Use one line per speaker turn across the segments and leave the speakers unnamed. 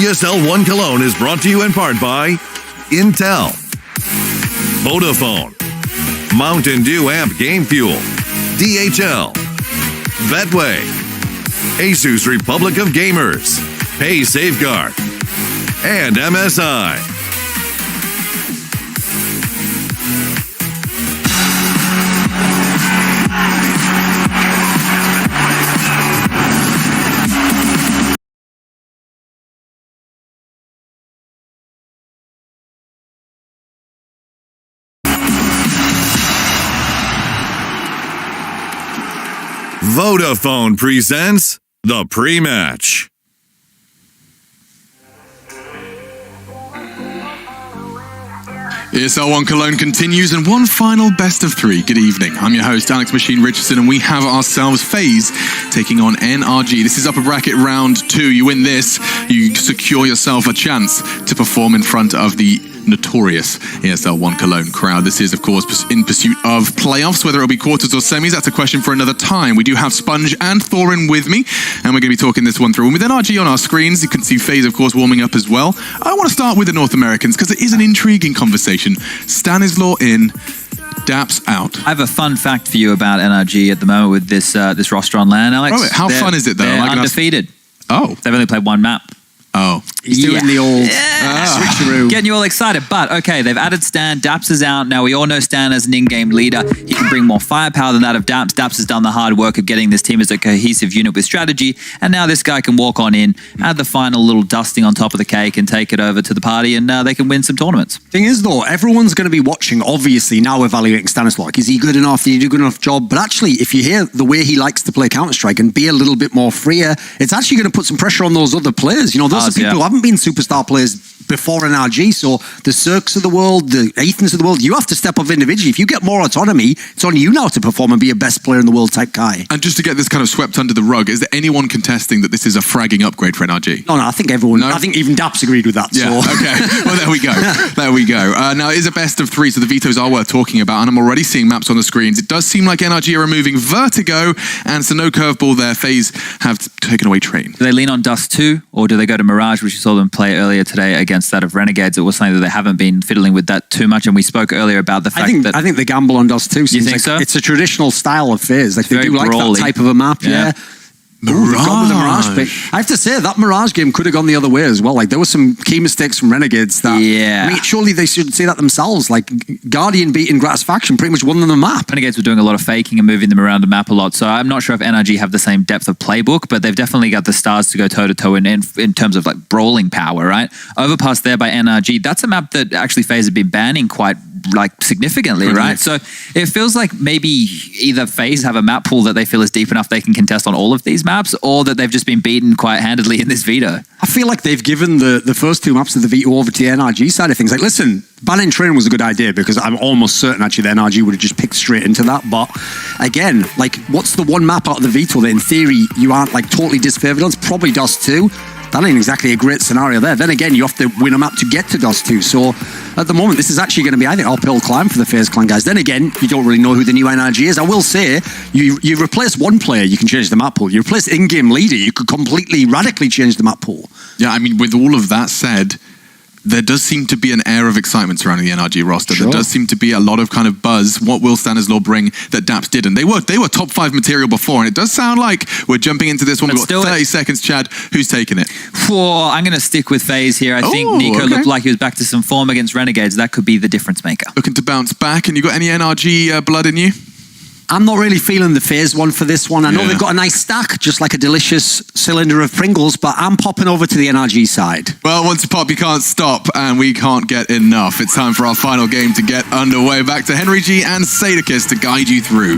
ESL 1 Cologne is brought to you in part by Intel, Vodafone, Mountain Dew Amp Game Fuel, DHL, Betway, Asus Republic of Gamers, Pay Safeguard, and MSI. Vodafone presents the pre-match.
ESL 1 Cologne continues, and one final best of three. Good evening. I'm your host, Alex Machine Richardson, and we have ourselves Faze taking on NRG. This is upper bracket round 2. You win this, you secure yourself a chance to perform in front of the notorious ESL 1 Cologne crowd. This is, of course, in pursuit of playoffs, whether it'll be quarters or semis. That's a question for another time. We do have Sponge and Thorin with me, and we're going to be talking this one through. And with NRG on our screens, you can see Faze, of course, warming up as well. I want to start with the North Americans because it is an intriguing conversation. Stanislaw in, Daps out.
I have a fun fact for you about NRG at the moment with this this roster on LAN, Alex.
Oh, how fun is it, though?
They're undefeated.
Oh.
They've only played one map.
Oh.
He's doing the old switcheroo.
Getting you all excited. But, okay, they've added Stan. Daps is out. Now, we all know Stan as an in-game leader. He can bring more firepower than that of Daps. Daps has done the hard work of getting this team as a cohesive unit with strategy. And now this guy can walk on in, add the final little dusting on top of the cake, and take it over to the party, and they can win some tournaments.
Thing is, though, everyone's going to be watching, obviously, now evaluating Stanislaw. Like, is he good enough? Did he do a good enough job? But actually, if you hear the way he likes to play Counter-Strike and be a little bit more freer, it's actually going to put some pressure on those other players. You know, those are people who haven't been superstar players before NRG, so the Cirques of the world, the Athens of the world, you have to step up individually. If you get more autonomy, it's on you now to perform and be a best player in the world type guy.
And just to get this kind of swept under the rug, is there anyone contesting that this is a fragging upgrade for NRG?
No, I think everyone, I think even Daps agreed with that.
Yeah,
so.
Okay. Well, there we go. There we go. Now, it is a best of 3, so the vetoes are worth talking about, and I'm already seeing maps on the screens. It does seem like NRG are removing Vertigo, and so no curveball there. Faze have taken away Train.
Do they lean on Dust 2, or do they go to Mirage, which you saw them play earlier today against that of Renegades? It was something that they haven't been fiddling with that too much, and we spoke earlier about the fact that...
I think they gamble on Dust 2.
You think so?
It's a traditional style of Faze. Like, they do like
brawly.
that type of a map, yeah.
Mirage.
I have to say, that Mirage game could have gone the other way as well. Like, there were some key mistakes from Renegades that...
Yeah.
I mean, surely they should say that themselves. Like, Guardian beating Gratisfaction pretty much won them the map.
Renegades were doing a lot of faking and moving them around the map a lot, so I'm not sure if NRG have the same depth of playbook, but they've definitely got the stars to go toe-to-toe in terms of, like, brawling power, right? Overpass there by NRG. That's a map that actually Faze have been banning quite, like, significantly, right? So it feels like maybe either Faze have a map pool that they feel is deep enough they can contest on all of these maps, or that they've just been beaten quite handedly in this veto.
I feel like they've given the first 2 maps of the veto over to the NRG side of things. Like, listen, banning Train was a good idea because I'm almost certain actually the NRG would have just picked straight into that. But again, like, what's the one map out of the veto that in theory you aren't like totally disfavored on? It's probably Dust 2. That ain't exactly a great scenario there. Then again, you have to win a map to get to Dust 2. So at the moment, this is actually going to be, I think, uphill climb for the Faze clan guys. Then again, you don't really know who the new NRG is. I will say, you replace one player, you can change the map pool. You replace in-game leader, you could completely, radically change the map pool.
Yeah, I mean, with all of that said, there does seem to be an air of excitement surrounding the NRG roster. Sure. There does seem to be a lot of kind of buzz. What will Stanislaw bring that Daps didn't? They were top 5 material before, and it does sound like we're jumping into this one. We've got 30 seconds, Chad. Who's taking it?
I'm going to stick with Faze here. I think Nico looked like he was back to some form against Renegades. That could be the difference maker.
Looking to bounce back, and you got any NRG blood in you?
I'm not really feeling the Faze one for this one. I know they've got a nice stack, just like a delicious cylinder of Pringles, but I'm popping over to the NRG side.
Well, once you pop, you can't stop, and we can't get enough. It's time for our final game to get underway. Back to Henry G and Sadakis to guide you through.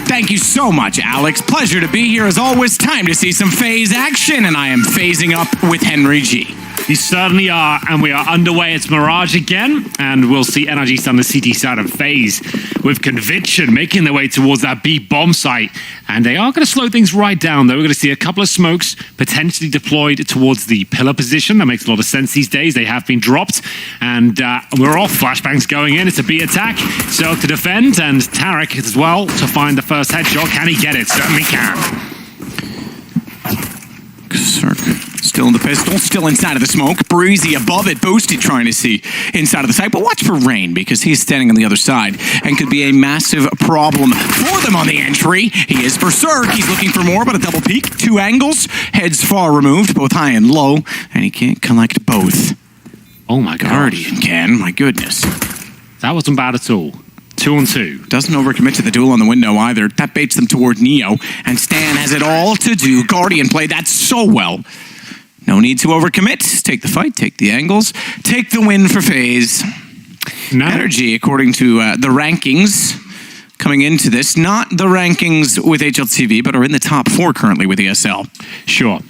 Thank you so much, Alex. Pleasure to be here. As always, time to see some Faze action, and I am phasing up with Henry G.
You certainly are, and we are underway. It's Mirage again, and we'll see NRG stand the CT side of Faze with conviction, making their way towards that B bomb site. And they are going to slow things right down, though. We're going to see a couple of smokes potentially deployed towards the pillar position. That makes a lot of sense these days. They have been dropped, and we're off. Flashbangs going in. It's a B attack. So to defend, and Tarek as well to find the first headshot. Can he get it? Certainly can.
Cirque.
Still in the pistol, still inside of the smoke. Breezy above it, Boosted trying to see inside of the site. But watch for Rain, because he's standing on the other side and could be a massive problem for them on the entry. He is Berserk. He's looking for more, but a double peek. 2 angles, heads far removed, both high and low, and he can't collect both.
Oh my god.
Guardian can, my goodness.
That wasn't bad at all. 2 on 2.
Doesn't overcommit to the duel on the window either. That baits them toward Neo, and Stan has it all to do. Guardian played that so well. No need to overcommit. Take the fight, take the angles, take the win for Faze.
No.
NRG, according to the rankings coming into this, not the rankings with HLTV, but are in the top 4 currently with ESL.
Sure.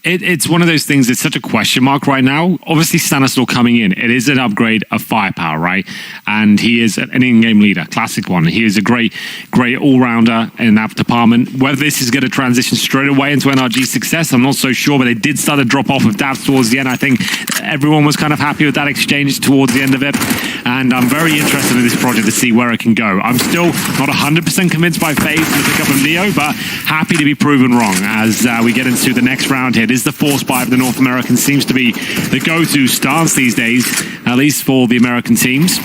It's one of those things, it's such a question mark right now. Obviously, Stanislaw coming in, it is an upgrade of firepower, right? And he is an in-game leader, classic one. He is a great all-rounder in that department. Whether this is going to transition straight away into NRG's success, I'm not so sure, but they did start to drop off with Davs towards the end. I think everyone was kind of happy with that exchange towards the end of it. And I'm very interested in this project to see where it can go. I'm still not 100% convinced by Faze to pick up of Neo, but happy to be proven wrong as we get into the next round here. It is the 4th spot of the North American, seems to be the go-to stance these days, at least for the American teams.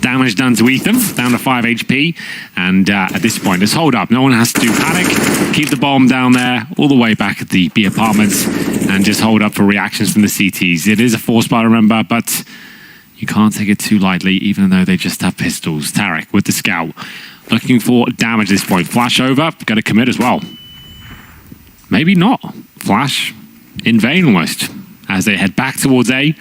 Damage done to Ethan, down to 5 HP, and at this point, just hold up. No one has to panic. Keep the bomb down there, all the way back at the B apartments, and just hold up for reactions from the CTs. It is a 4 spot, remember, but you can't take it too lightly, even though they just have pistols. Tarek with the scout, looking for damage at this point. Flash over, got to commit as well. Maybe not. Flash in vain almost as they head back towards A.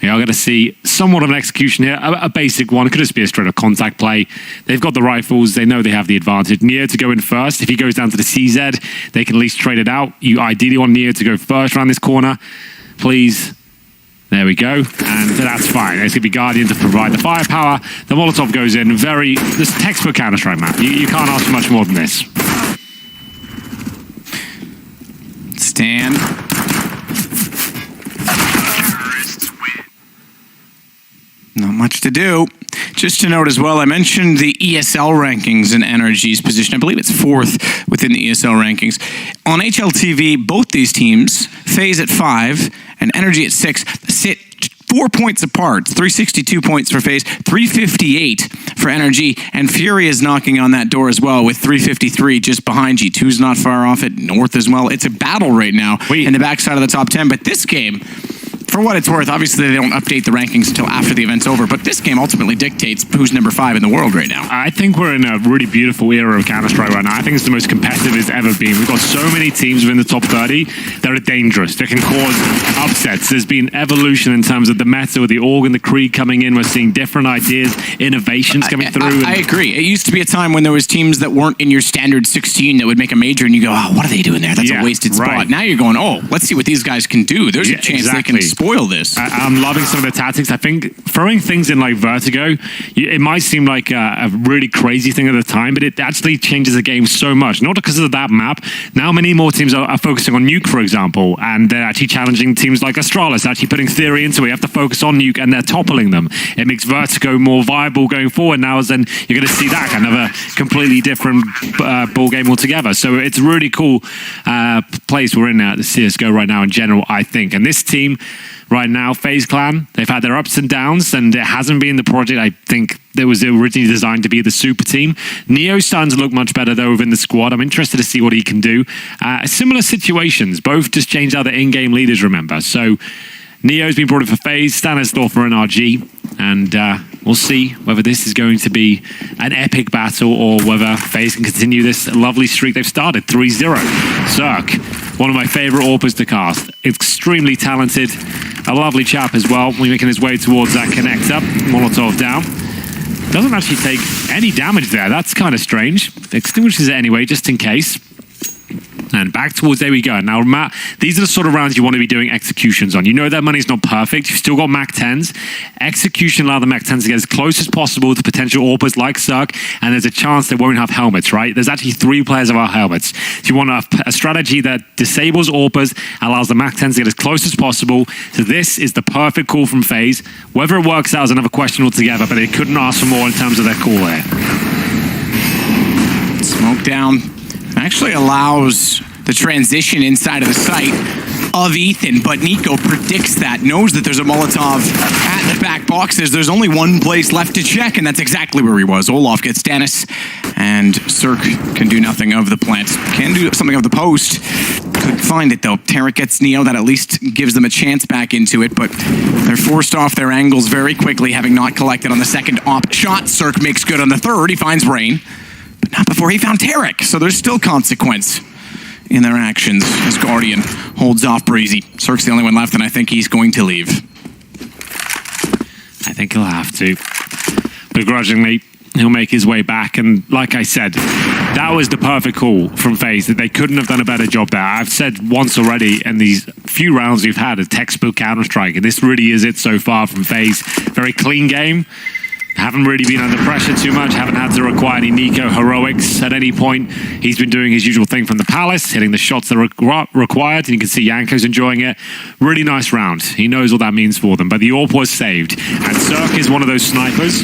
We are going to see somewhat of an execution here, a basic one. It could just be a straight up contact play. They've got the rifles. They know they have the advantage. Neo to go in first. If he goes down to the CZ, they can at least trade it out. You ideally want Neo to go first around this corner. Please. There we go. And that's fine. It's going to be Guardian to provide the firepower. The Molotov goes in. This textbook Counter-Strike map. You can't ask for much more than this.
Stan. Not much to do. Just to note as well, I mentioned the ESL rankings in NRG's position. I believe it's 4th within the ESL rankings. On HLTV, both these teams, Faze at 5 and NRG at 6, sit 4 points apart. 362 points for Faze, 358 for NRG, and Fury is knocking on that door as well with 353 just behind G2's not far off it, North as well. It's a battle right now in the backside of the top 10, but this game, for what it's worth, obviously they don't update the rankings until after the event's over, but this game ultimately dictates who's number 5 in the world right now.
I think we're in a really beautiful era of Counter-Strike right now. I think it's the most competitive it's ever been. We've got so many teams within the top 30 that are dangerous, that can cause upsets. There's been evolution in terms of the meta with the Org and the Creed coming in. We're seeing different ideas, innovations coming through.
I agree. It used to be a time when there was teams that weren't in your standard 16 that would make a major and you go, oh, what are they doing there? That's a wasted spot. Now you're going, oh, let's see what these guys can do. There's a chance they can spoil this.
I'm loving some of the tactics. I think throwing things in like Vertigo, it might seem like a really crazy thing at the time, but it actually changes the game so much. Not because of that map. Now many more teams are focusing on Nuke, for example, and they're actually challenging teams like Astralis, actually putting Theory into it. You have to focus on Nuke, and they're toppling them. It makes Vertigo more viable going forward now, as then you're going to see that kind of a completely different ball game altogether. So it's a really cool place we're in at the CSGO right now in general, I think. And this team right now, FaZe Clan, they've had their ups and downs, and it hasn't been the project I think that was originally designed to be the super team. Neo's starting to look much better, though, within the squad. I'm interested to see what he can do. Similar situations. Both just changed out the in-game leaders, remember. So Neo's been brought in for FaZe, Stanislaw for NRG, and we'll see whether this is going to be an epic battle or whether FaZe can continue this lovely streak they've started, 3-0. Zerk, one of my favorite AWPers to cast. Extremely talented, a lovely chap as well. We're making his way towards that connector. Molotov down. Doesn't actually take any damage there. That's kind of strange. Extinguishes it anyway, just in case. And back towards, there we go. Now, Matt, these are the sort of rounds you want to be doing executions on. You know that money's not perfect. You've still got Mac 10s. Execution allow the Mac 10s to get as close as possible to potential AWPers like Zerk, and there's a chance they won't have helmets, right? There's actually 3 players without helmets. So you want a strategy that disables AWPers, allows the Mac 10s to get as close as possible. So this is the perfect call from FaZe. Whether it works out is another question altogether, but they couldn't ask for more in terms of their call there.
Smoke down. Actually allows the transition inside of the site. of Ethan, but Nico predicts that, knows that there's a Molotov at the back box. There's only one place left to check, and that's exactly where he was. Olaf gets Dennis, and Cirque can do nothing of the plant. Can do something of the post. Couldn't find it, though. Tarek gets Neo. That at least gives them a chance back into it, but they're forced off their angles very quickly, having not collected on the second op shot. Cirque makes good on the third. He finds Rain, but not before he found Tarek, so there's still consequence in their actions as Guardian holds off Breezy. Cirque's the only one left, and I think he's going to leave.
I think he'll have to. Begrudgingly, he'll make his way back, and like I said, that was the perfect call from Faze, that they couldn't have done a better job there. I've said once already in these few rounds we've had, a textbook Counter-Strike, and this really is it so far from Faze. Very clean game. Haven't really been under pressure too much, haven't had to require any Nico heroics at any point. He's been doing his usual thing from the Palace, hitting the shots that are required, and you can see Yanko's enjoying it. Really nice round. He knows what that means for them, but the AWP was saved, and Cirque is one of those snipers.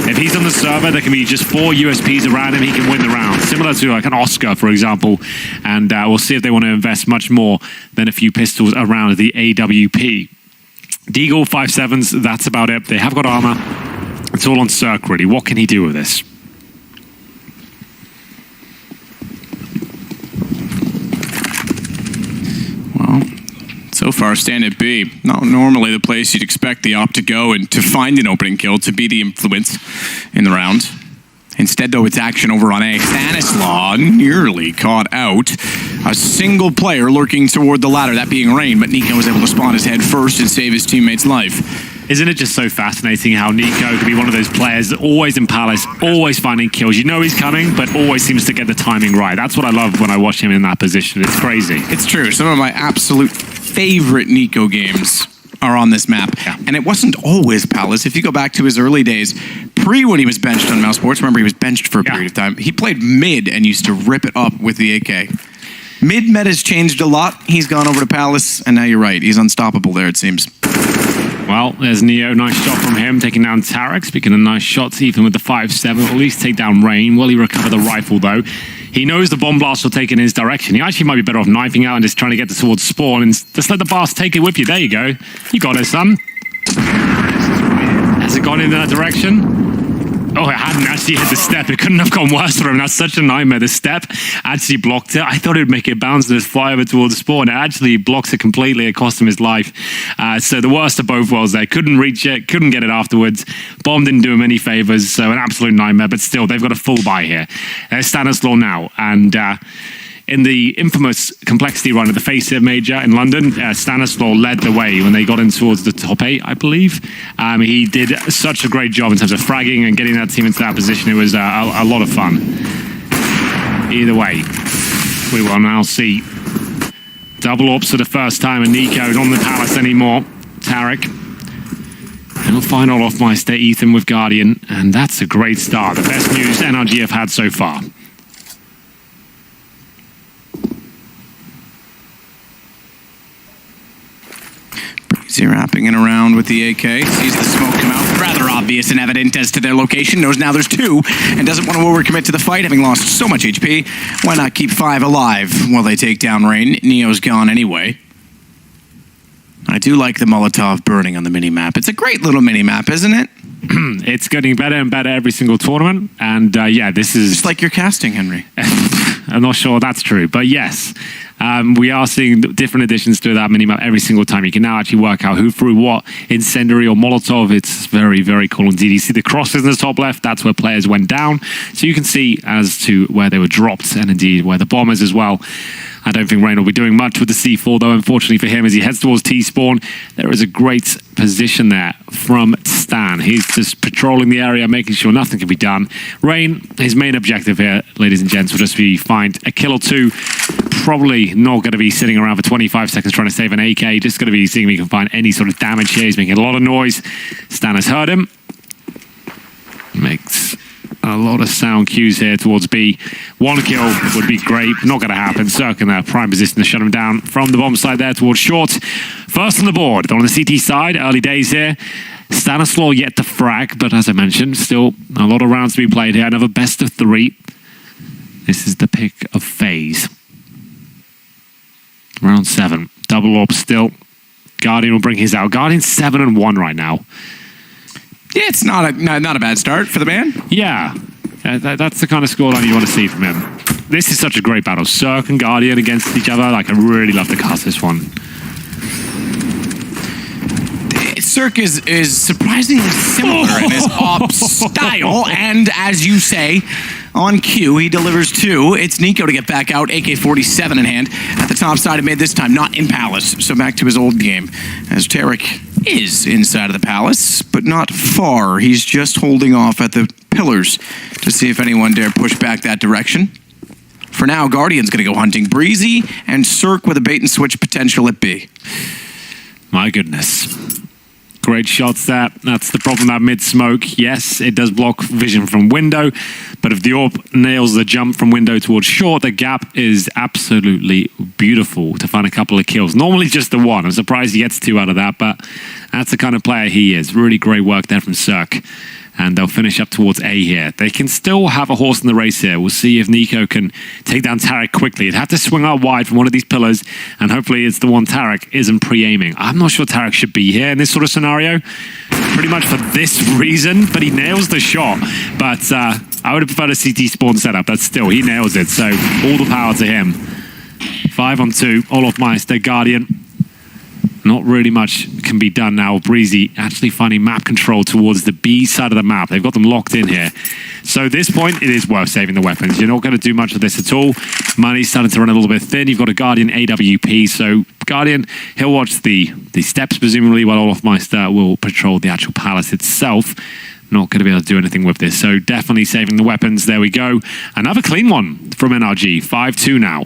If he's on the server, there can be just 4 USPs around him, he can win the round. Similar to like an Oscar, for example, and we'll see if they want to invest much more than a few pistols around the AWP. Deagle 5.7s, that's about it. They have got armor. It's all on Cirque, really. What can he do with this?
Well, so far, stand at B. Not normally the place you'd expect the op to go and to find an opening kill, to be the influence in the round. Instead, though, it's action over on A. Stanislaw nearly caught out. A single player lurking toward the ladder, that being Rain, but Nico was able to spawn his head first and save his teammate's life.
Isn't it just so fascinating how Nico could be one of those players always in Palace, always finding kills. You know he's coming, but always seems to get the timing right. That's what I love when I watch him in that position. It's crazy.
It's true. Some of my absolute favorite Nico games are on this map.
Yeah.
And it wasn't always Palace. If you go back to his early days, when he was benched on Mouse Sports, remember he was benched for a period of time. He played mid and used to rip it up with the AK. Mid-met has changed a lot. He's gone over to Palace, and now you're right. He's unstoppable there, it seems.
Well, there's Neo. Nice shot from him, taking down Tarek. Speaking of nice shots, even with the 5.7, at least take down Rain. Will he recover the rifle, though? He knows the bomb blast will take in his direction. He actually might be better off knifing out and just trying to get towards spawn and just let the blast take it with you. There you go. You got it, son. Has it gone in that direction? Oh, it hadn't actually hit the step. It couldn't have gone worse for him. That's such a nightmare. The step actually blocked it. I thought it would make it bounce and just fly over towards spawn. It actually blocks it completely. It cost him his life. So the worst of both worlds there. Couldn't reach it. Couldn't get it afterwards. Bomb didn't do him any favors. So an absolute nightmare. But still, they've got a full buy here. There's Stanislaw now. And in the infamous complexity run of the Face It Major in London, Stanislaw led the way when they got in towards the top 8, I believe. He did such a great job in terms of fragging and getting that team into that position. It was a lot of fun. Either way, we will now see double ops for the first time, and Nico is on the Palace anymore. Tarek. And we'll find all off Meister Ethan with Guardian, and that's a great start. The best news NRG have had so far.
Breezy wrapping it around with the AK, sees the smoke come out, rather obvious and evident as to their location, knows now there's 2, and doesn't want to overcommit to the fight, having lost so much HP. Why not keep 5 alive while they take down Rain? Neo's gone anyway. I do like the Molotov burning on the mini-map. It's a great little mini-map, isn't it?
It's getting better and better every single tournament, and yeah, this is...
Just like your casting, Henry.
I'm not sure that's true, but yes. We are seeing different additions to that minimap every single time. You can now actually work out who threw what incendiary or Molotov. It's very, very cool indeed. You see the crosses in the top left, that's where players went down. So you can see as to where they were dropped and indeed where the bombers as well. I don't think Rain will be doing much with the C4, though, unfortunately for him, as he heads towards T-spawn. There is a great position there from Stan. He's just patrolling the area, making sure nothing can be done. Rain, his main objective here, ladies and gents, will just be find a kill or 2. Probably not going to be sitting around for 25 seconds trying to save an AK. Just going to be seeing if he can find any sort of damage here. He's making a lot of noise. Stan has heard him. Makes a lot of sound cues here towards B. 1 kill would be great. Not going to happen. Cirque in their prime position to shut him down from the bomb side there towards short. First on the board. On the CT side, early days here. Stanislaw yet to frag, but as I mentioned, still a lot of rounds to be played here. Another best of 3. This is the pick of Faze. Round 7. Double orb still. Guardian will bring his out. Guardian's 7-1 right now.
Yeah, it's not a bad start for the man.
Yeah. That's the kind of scoreline you want to see from him. This is such a great battle. Cirque and Guardian against each other. Like, I really love to cast this one.
Cirque is surprisingly similar in his op style, and as you say, on cue, he delivers 2. It's Nico to get back out, AK-47 in hand. At the top side of mid this time, not in Palace, so back to his old game. As Tarek is inside of the Palace, but not far. He's just holding off at the pillars to see if anyone dare push back that direction. For now, Guardian's going to go hunting Breezy, and Cirque with a bait and switch potential at B.
My goodness. Great shots there. That's the problem about mid-smoke. Yes, it does block vision from window, but if the orb nails the jump from window towards short, the gap is absolutely beautiful to find a couple of kills. Normally just the one. I'm surprised he gets 2 out of that, but that's the kind of player he is. Really great work there from Cirque. And they'll finish up towards A here. They can still have a horse in the race here. We'll see if Nico can take down Tarek quickly. He'd have to swing out wide from one of these pillars, and hopefully it's the one Tarek isn't pre-aiming. I'm not sure Tarek should be here in this sort of scenario, pretty much for this reason, but he nails the shot. But I would have preferred a CT spawn setup, but still, he nails it, so all the power to him. 5-on-2, Olof Meister, Guardian. Not really much can be done now. Breezy actually finding map control towards the B side of the map. They've got them locked in here. So at this point, it is worth saving the weapons. You're not going to do much of this at all. Money's starting to run a little bit thin. You've got a Guardian AWP. So Guardian, he'll watch the steps presumably, while Olof Meister will patrol the actual palace itself. Not going to be able to do anything with this. So definitely saving the weapons. There we go. Another clean one from NRG. 5-2 now.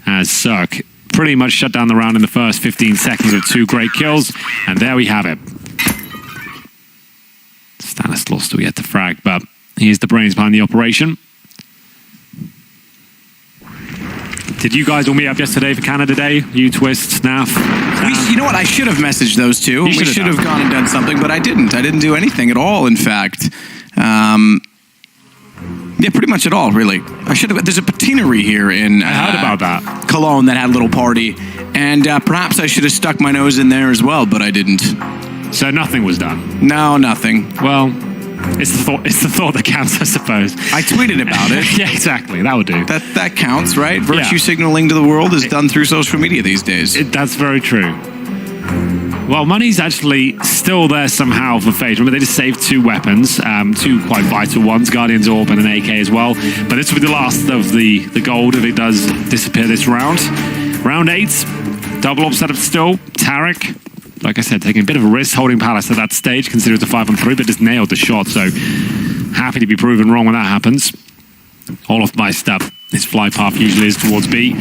As Cirque pretty much shut down the round in the first 15 seconds with 2 great kills. And there we have it. Stanislaw still yet to frag, but he's the brains behind the operation. Did you guys all meet up yesterday for Canada Day? You, Twist, Snaf?
You know what? I should have messaged those two. We should have gone and done something, but I didn't. I didn't do anything at all, in fact. Yeah, pretty much at all, really. I should have. There's a patinery here in
I heard about that.
Cologne that had a little party, and perhaps I should have stuck my nose in there as well, but I didn't.
So nothing was done?
No, nothing.
Well, it's the thought that counts, I suppose.
I tweeted about it.
Yeah, exactly. That would do.
That counts, right? Virtue signaling to the world is done through social media these days.
That's very true. Well, money's actually still there somehow for Faze. Remember, they just saved 2 weapons, 2 quite vital ones, Guardian's Orb and an AK as well. But this will be the last of the gold if it does disappear this round. Round 8, double orb setup still. Tarek, like I said, taking a bit of a risk, holding Palace at that stage, considering it's a 5-on-3, but just nailed the shot. So happy to be proven wrong when that happens. Olof Meister, his fly path usually is towards B.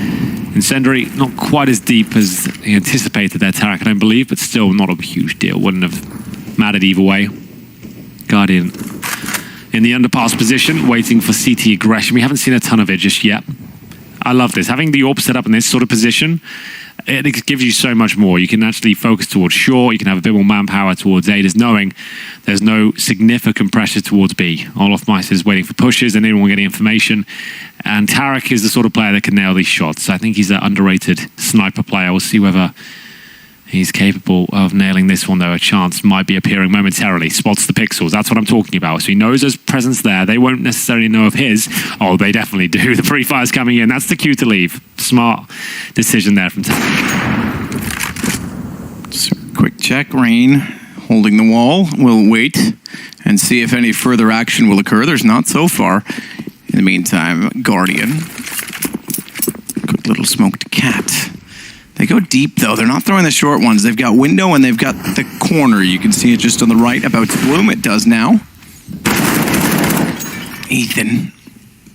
Incendiary, not quite as deep as he anticipated there, Tarek, I don't believe, but still not a huge deal. Wouldn't have mattered either way. Guardian in the underpass position, waiting for CT aggression. We haven't seen a ton of it just yet. I love this. Having the orb set up in this sort of position, it gives you so much more. You can actually focus towards short. You can have a bit more manpower towards A. Knowing there's no significant pressure towards B. Olof Meister is waiting for pushes and anyone getting information. And Tarek is the sort of player that can nail these shots. I think he's an underrated sniper player. We'll see whether he's capable of nailing this one, though. A chance might be appearing momentarily. Spots the pixels. That's what I'm talking about. So he knows there's presence there. They won't necessarily know of his. Oh, they definitely do. The pre-fire's coming in. That's the cue to leave. Smart decision there from Tarek.
So, quick check. Rain holding the wall. We'll wait and see if any further action will occur. There's not so far. In the meantime, Guardian. Quick little smoked cat. They go deep, though. They're not throwing the short ones. They've got window and they've got the corner. You can see it just on the right, about to bloom. It does now. Ethan.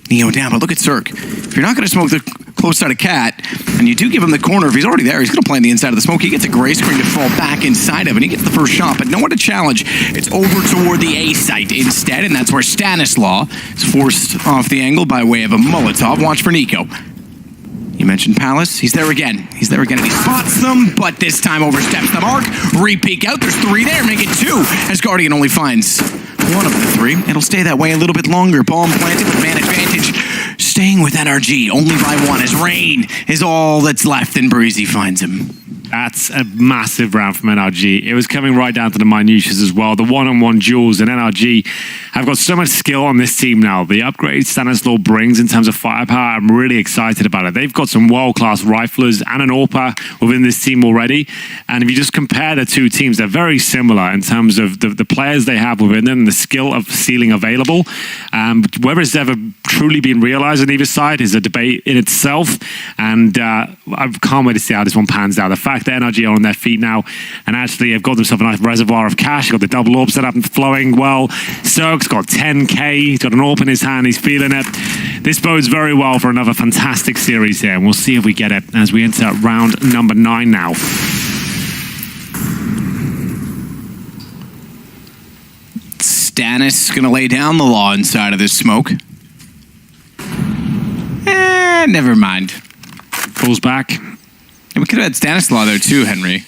Neo down, but look at Cirque. If you're not going to smoke the close side of Cat, and you do give him the corner, if he's already there, he's going to play on the inside of the smoke. He gets a gray screen to fall back inside of, and he gets the first shot, but no one to challenge. It's over toward the A site instead, and that's where Stanislaw is forced off the angle by way of a Molotov. Watch for Nico. You mentioned Palace. He's there again. He's there again, and he spots them, but this time oversteps the mark. Re-peek out. There's 3 there. Make it 2, as Guardian only finds one of the 3. It'll stay that way a little bit longer. Bomb planted with man advantage. staying with NRG only by 1 as Rain is all that's left and Breezy finds him.
That's a massive round from NRG. It was coming right down to the minutiae as well. The one-on-one duels, and NRG have got so much skill on this team now. The upgrade Stanislaw brings in terms of firepower, I'm really excited about it. They've got some world-class riflers and an AWPer within this team already. And if you just compare the two teams, they're very similar in terms of the players they have within them and the skill of ceiling available. Whether it's ever truly been realized on either side is a debate in itself. And I can't wait to see how this one pans out. The fact that NRG are on their feet now and actually have got themselves a nice reservoir of cash. They've got the double AWP set up and flowing well. Cirque's got 10k. He's got an AWP in his hand. He's feeling it. This bodes very well for another fantastic series here, and we'll see if we get it as we enter round number 9 now.
Stannis going to lay down the law inside of this smoke. Never mind.
Pulls back.
We could have had Stanislaw there too, Henry.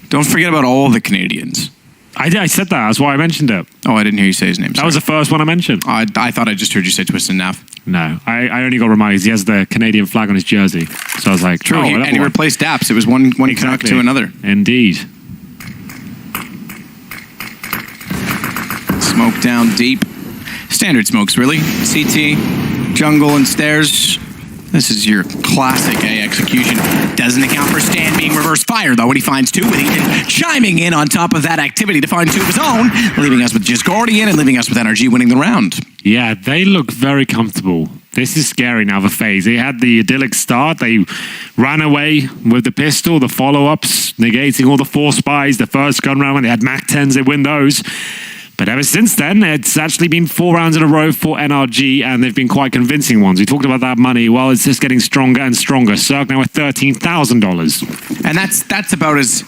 Don't forget about all the Canadians.
I said that. That's why I mentioned it.
Oh, I didn't hear you say his name.
That was the first one I mentioned.
I thought I just heard you say Twisted Nav.
No, I only got reminded. He has the Canadian flag on his jersey. So I was like,
True,
oh,
and he replaced Daps. It was one Canuck to another.
Indeed.
Smoke down deep. Standard smokes, really. CT, jungle, and stairs. This is your classic A execution. Doesn't account for Stan being reverse fire, though, when he finds 2, with Ethan chiming in on top of that activity to find 2 of his own, leaving us with just Guardian and leaving us with NRG winning the round.
Yeah, they look very comfortable. This is scary now for Faze. They had the idyllic start. They ran away with the pistol, the follow-ups, negating all the 4 spies, the first gun round when they had MAC-10s, they win those. But ever since then, it's actually been 4 rounds in a row for NRG, and they've been quite convincing ones. We talked about that money. Well, it's just getting stronger and stronger. Cirque now with $13,000.
And that's about as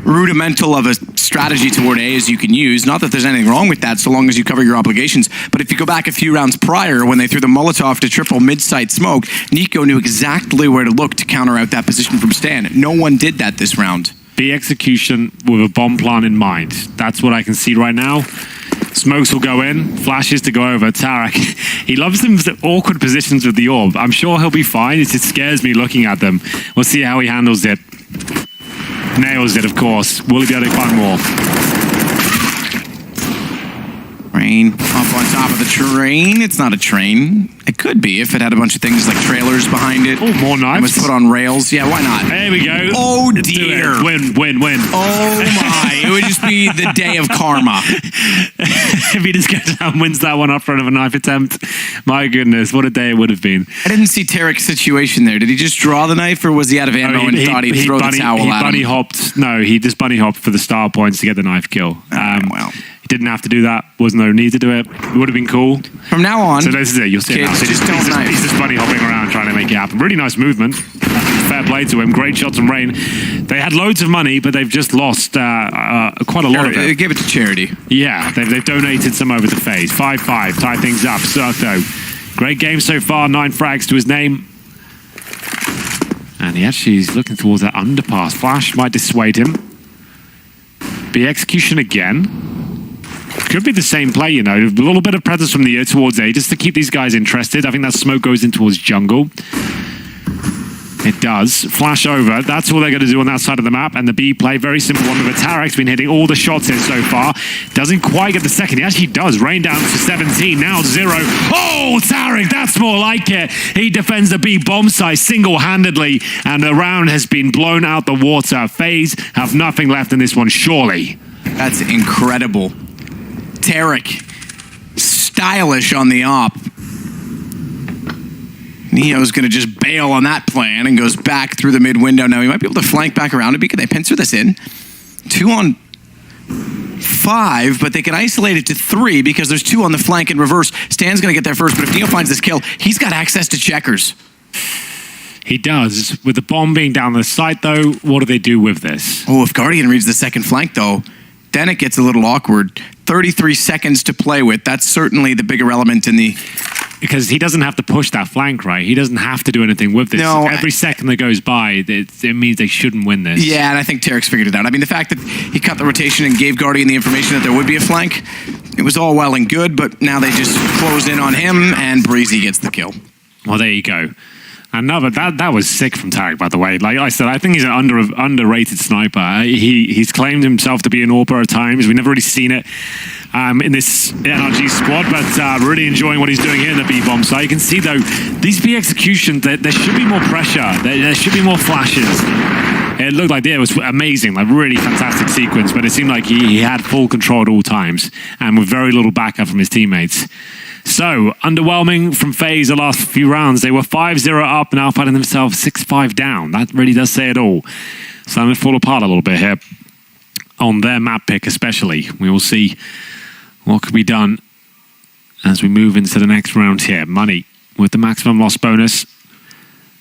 rudimental of a strategy toward A as you can use. Not that there's anything wrong with that, so long as you cover your obligations. But if you go back a few rounds prior, when they threw the Molotov to triple mid-site smoke, Nico knew exactly where to look to counter out that position from Stan. No one did that this round.
B execution with a bomb plan in mind. That's what I can see right now. Smokes will go in, flashes to go over. Tarek, he loves them awkward positions with the orb. I'm sure he'll be fine. It just scares me looking at them. We'll see how he handles it. Nails it, of course. Will he be able to find more?
Rain up on top of the train. It's not a train. It could be if it had a bunch of things like trailers behind it.
Oh, more knives.
It was put on rails. Yeah, why not?
There we go.
Oh,
Let's do
dear.
it. Win.
Oh, my. It would just be the day of karma.
If he just goes down and wins that one up front of a knife attempt, my goodness, what a day it would have been.
I didn't see Tarek's situation there. Did he just draw the knife, or was he out of ammo and thought he'd throw the towel at him?
He just bunny hopped for the star points to get the knife kill.
Well.
He didn't have to do that. Was no need to do it. It would have been cool.
From now on,
so this is it. You'll see it now.
kids, just don't knife.
He's just bunny hopping around trying to make it happen. Really nice movement. Fair play to him. Great shots from Rain. They had loads of money, but they've just lost quite a lot of it.
They gave it to charity.
Yeah, they've donated some over to Faze. 5-5, tie things up. Cirque, though. Great game so far. 9 frags to his name. And he actually is looking towards that underpass. Flash might dissuade him. B execution again. Could be the same play, you know. A little bit of presence from the air towards A just to keep these guys interested. I think that smoke goes in towards jungle. It does. Flash over. That's all they're going to do on that side of the map. And the B play, very simple one. But Tarek's been hitting all the shots in so far. Doesn't quite get the second. He actually does. Rain down to 17. Now 0. Oh, Tarek, that's more like it. He defends the B bomb site single-handedly. And the round has been blown out the water. Faze have nothing left in this one, surely.
That's incredible. Tarek, stylish on the op. Neo's going to just bail on that plan and goes back through the mid window. Now he might be able to flank back around it. Can they pincer this in? 2 on 5, but they can isolate it to 3 because there's 2 on the flank in reverse. Stan's going to get there first, but if Neo finds this kill, he's got access to checkers.
He does. With the bomb being down the site, though, what do they do with this?
Oh, if Guardian reads the second flank, though, then it gets a little awkward. 33 seconds to play with. That's certainly the bigger element in the...
Because he doesn't have to push that flank, right? He doesn't have to do anything with this.
No,
every second that goes by, it means they shouldn't win this.
Yeah, and I think Tarek's figured it out. I mean, the fact that he cut the rotation and gave Guardian the information that there would be a flank, it was all well and good, but now they just close in on him, and Breezy gets the kill.
Well, there you go. Another that was sick from Tarek, by the way. Like I said, I think he's an underrated sniper. He's claimed himself to be an AWPer at times. We've never really seen it in this NRG squad, but really enjoying what he's doing here in the B-bomb side. You can see though, these B executions, there should be more pressure. There should be more flashes. It looked like it was amazing, like really fantastic sequence, but it seemed like he had full control at all times and with very little backup from his teammates. So, underwhelming from Faze the last few rounds. They were 5-0 up, now finding themselves 6-5 down. That really does say it all. So I'm going to fall apart a little bit here on their map pick especially. We will see what can be done as we move into the next round here. Money with the maximum loss bonus.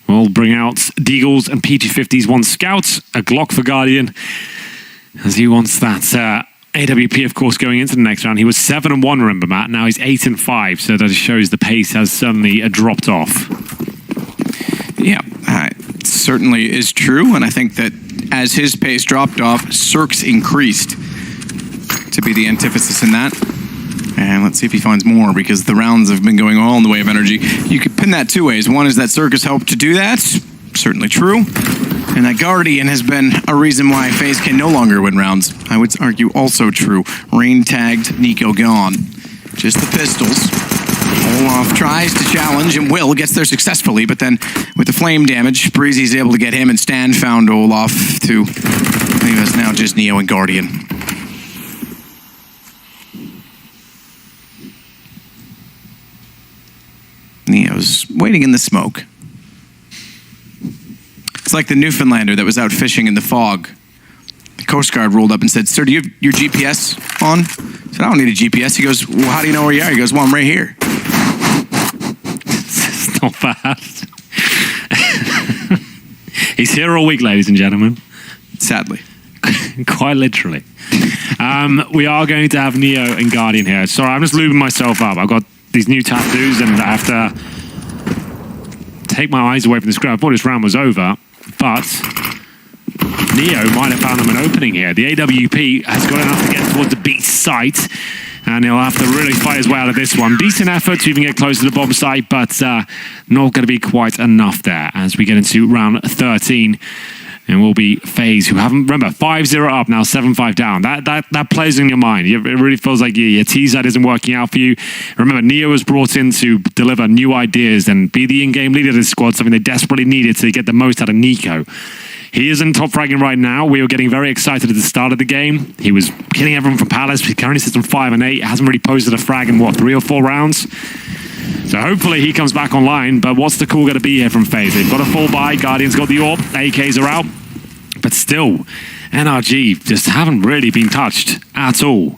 We'll bring out Deagles and PG50s, one Scout, a Glock for Guardian, as he wants that AWP, of course, going into the next round. He was 7-1, remember, Matt. Now he's 8-5, so that shows the pace has suddenly dropped off.
Yeah, it certainly is true, and I think that as his pace dropped off, Cirque's increased to be the antithesis in that. And let's see if he finds more, because the rounds have been going all in the way of energy. You could pin that two ways. One is that Cirque has helped to do that. Certainly true. And that Guardian has been a reason why Faze can no longer win rounds. I would argue also true. Rain tagged, Nico gone. Just the pistols. Olaf tries to challenge and Will gets there successfully, but then with the flame damage, Breezy's able to get him and Stan found Olaf to leave us now just Neo and Guardian. Neo's waiting in the smoke. It's like the Newfoundlander that was out fishing in the fog. The Coast Guard rolled up and said, "Sir, do you have your GPS on?" I said, "I don't need a GPS." He goes, "Well, how do you know where you are?" He goes, "Well, I'm right here."
It's not bad. He's here all week, ladies and gentlemen.
Sadly.
Quite literally. We are going to have Neo and Guardian here. Sorry, I'm just lubing myself up. I've got these new tattoos and I have to take my eyes away from the screen. I thought this round was over, but Neo might have found them an opening here. The AWP has got enough to get towards the B site, and he'll have to really fight his way out of this one. Decent effort to even get close to the bomb site, but not going to be quite enough there as we get into round 13. And will be Faze, who haven't, remember, 5-0 up, now 7-5 down. That plays in your mind. It really feels like your T-side isn't working out for you. Remember, Neo was brought in to deliver new ideas and be the in-game leader of this squad, something they desperately needed to get the most out of Nico. He isn't top fragging right now. We were getting very excited at the start of the game. He was killing everyone from Palace. He currently sits on 5 and 8. Hasn't really posted a frag in, 3 or 4 rounds? So hopefully he comes back online, but what's the call going to be here from Faze? They've got a full buy, Guardian's got the AWP, AKs are out, but still, NRG just haven't really been touched at all.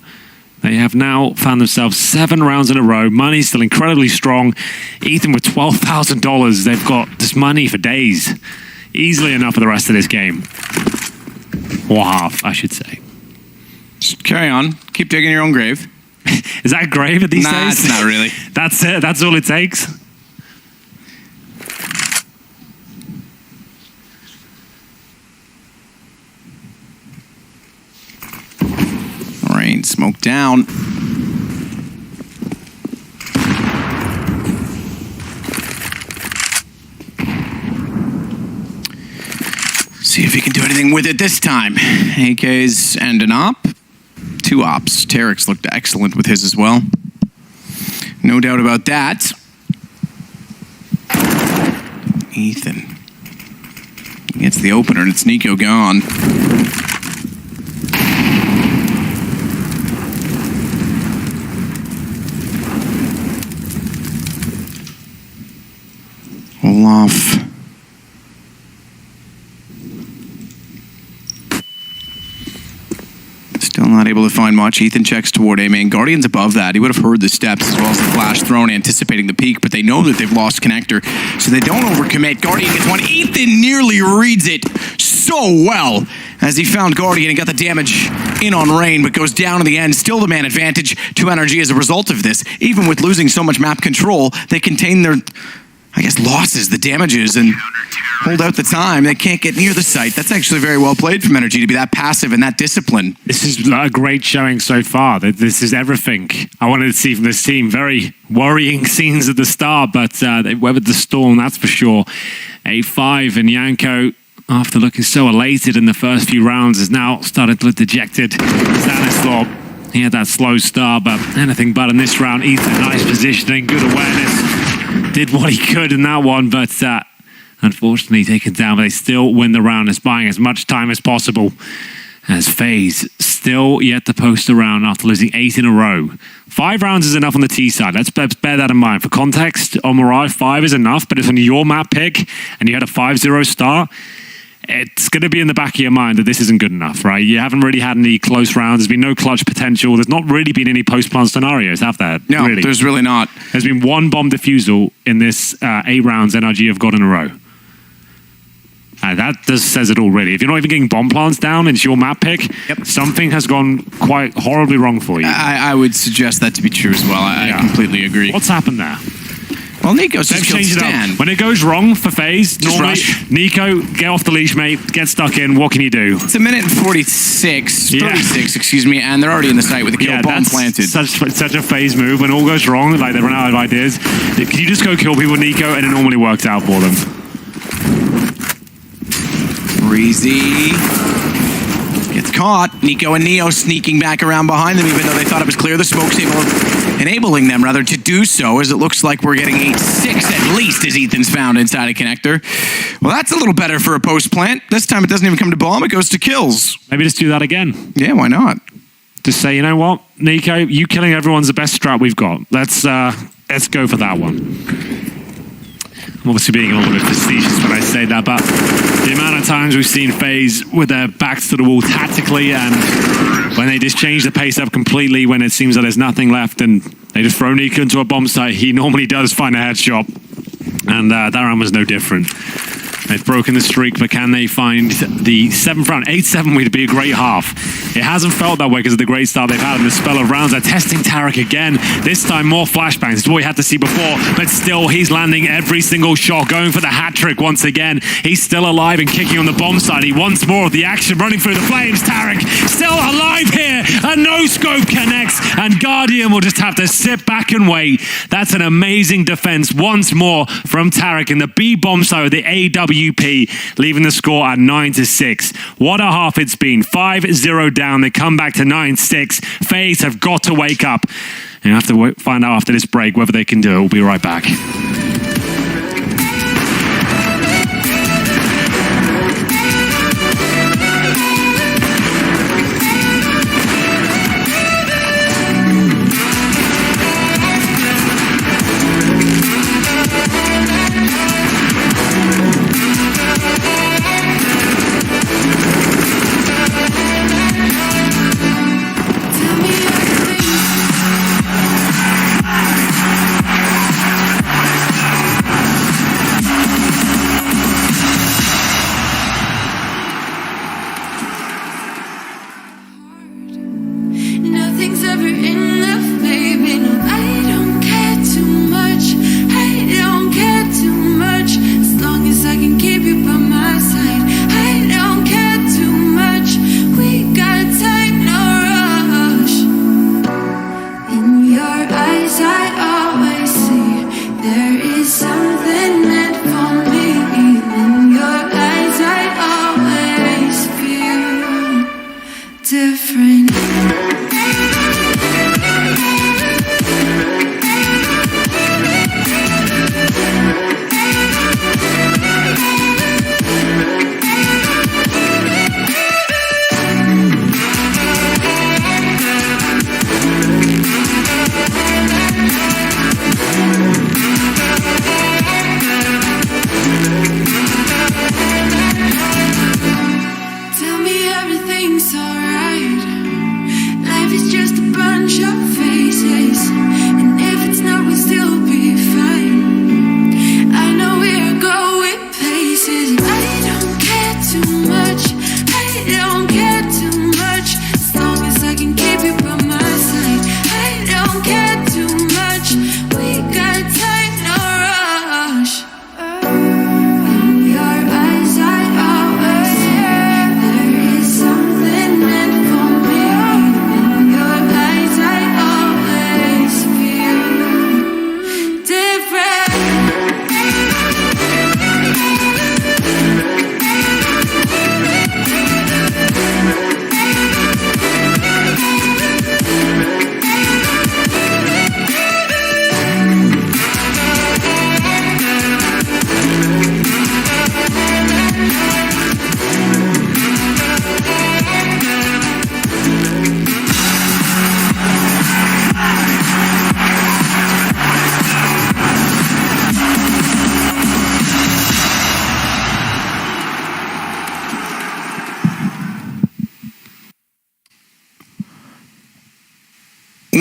They have now found themselves 7 rounds in a row. Money's still incredibly strong. Ethan with $12,000. They've got this money for days. Easily enough for the rest of this game. Or half, I should say.
Just carry on. Keep digging your own grave.
Is that grave at these days?
Nah, it's not really.
That's it. That's all it takes.
Rain, smoke down. See if he can do anything with it this time. AKs and an op. 2 ops. Tarek's looked excellent with his as well. No doubt about that. Ethan gets the opener and it's Nico gone. Olaf. Still not able to find much. Ethan checks toward A main. Guardian's above that. He would have heard the steps as well as the flash thrown, anticipating the peak, but they know that they've lost connector, so they don't overcommit. Guardian gets one. Ethan nearly reads it so well as he found Guardian and got the damage in on Rain, but goes down in the end. Still the man advantage to NRG as a result of this. Even with losing so much map control, they contain their... I guess, losses, the damages, and hold out the time. They can't get near the site. That's actually very well played from NRG to be that passive and that disciplined.
This is a great showing so far. This is everything I wanted to see from this team. Very worrying scenes at the start, but they weathered the storm, that's for sure. 8-5, and Yanko, after looking so elated in the first few rounds, has now started to look dejected. Stanislaw, he had that slow start, but anything but in this round. Ethan, nice positioning, good awareness. Did what he could in that one, but unfortunately taken down. But they still win the round. It's buying as much time as possible. As Faze still yet to post a round after losing 8 in a row. 5 rounds is enough on the T side. Let's bear that in mind. For context, on Mirage, 5 is enough, but if on your map pick and you had a 5-0 start, it's going to be in the back of your mind that this isn't good enough, right? You haven't really had any close rounds. There's been no clutch potential. There's not really been any post-plant scenarios, have there?
No,
really.
There's really not.
There's been 1 bomb defusal in this 8 rounds NRG have got in a row. That just says it all, really. If you're not even getting bomb plants down, and it's your map pick, something has gone quite horribly wrong for you.
I would suggest that to be true as well. I completely agree.
What's happened there?
Well, Nico's
They've
just killed
changed it
Stan.
up. When it goes wrong for Faze,
Just
normally,
rush.
Nico, get off the leash, mate. Get stuck in. What can you do?
It's a minute and 36, excuse me, and they're already in the site with the kill bomb
that's
planted.
such a Faze move. When all goes wrong, like they run out of ideas, can you just go kill people, Nico, and it normally works out for them.
Breezy gets caught. Nico and Neo sneaking back around behind them, even though they thought it was clear. The smoke's enabling them, rather, to do so, as it looks like we're getting 8-6 at least, as Ethan's found inside a connector. Well, that's a little better for a post plant. This time it doesn't even come to bomb, it goes to kills.
Maybe just do that again.
Yeah, why not?
Just say, you know what, Nico, you killing everyone's the best strat we've got. Let's go for that one. I'm obviously being a little bit facetious when I say that, but the amount of times we've seen Faze with their backs to the wall tactically, and when they just change the pace up completely, when it seems that there's nothing left, and they just throw Nico into a bomb site, he normally does find a headshot, and that round was no different. They've broken the streak, but can they find the 7th round? 8-7 would be a great half. It hasn't felt that way because of the great start they've had in the spell of rounds. They're testing Tarek again. This time more flashbangs. It's what we had to see before, but still he's landing every single shot, going for the hat trick once again. He's still alive and kicking on the bomb side. He wants more of the action, running through the flames. Tarek still alive here. A no-scope connects, and Guardian will just have to sit back and wait. That's an amazing defense once more from Tarek in the B bomb side with the AWP, leaving the score at 9-6. What a half it's been. 5-0 down. They come back to 9-6. Faze have got to wake up. And you have to find out after this break whether they can do it. We'll be right back.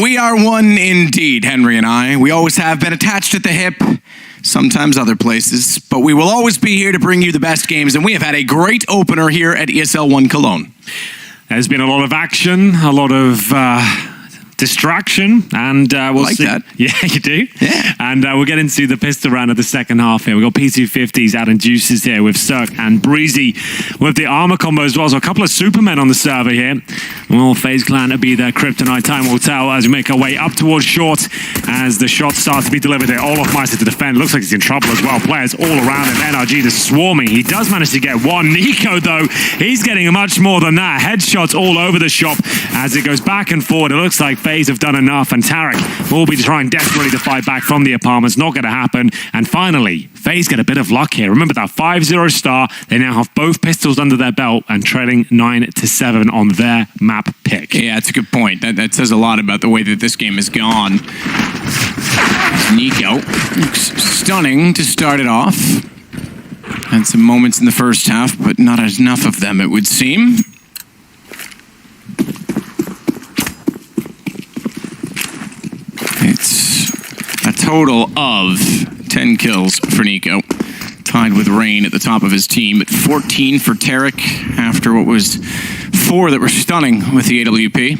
We are one indeed, Henry and I. We always have been attached at the hip, sometimes other places, but we will always be here to bring you the best games, and we have had a great opener here at ESL 1 Cologne.
There's been a lot of action, a lot of distraction, and we'll
like
see.
that.
Yeah, you do?
Yeah.
And we'll get into the pistol round of the second half here. We've got P250s out in juices here with Cirque and Breezy with the armor combo as well. So a couple of Supermen on the server here. Will Faze Clan to be their kryptonite? Time will tell as we make our way up towards short as the shot starts to be delivered here. Olaf Meister to defend. Looks like he's in trouble as well. Players all around him. NRG just swarming. He does manage to get one. Nico, though, he's getting much more than that. Headshots all over the shop as it goes back and forward. It looks like Faze have done enough, and Tarek will be trying desperately to fight back from the apartments. Not going to happen. And finally, Faze get a bit of luck here. Remember that 5-0 star. They now have both pistols under their belt and trailing 9-7 on their map pick.
Yeah, that's a good point. That says a lot about the way that this game has gone. Nico, stunning to start it off. Had some moments in the first half, but not enough of them, it would seem. It's a total of 10 kills for Nico. Tied with Rain at the top of his team at 14 for Tarek after what was 4 that were stunning with the AWP.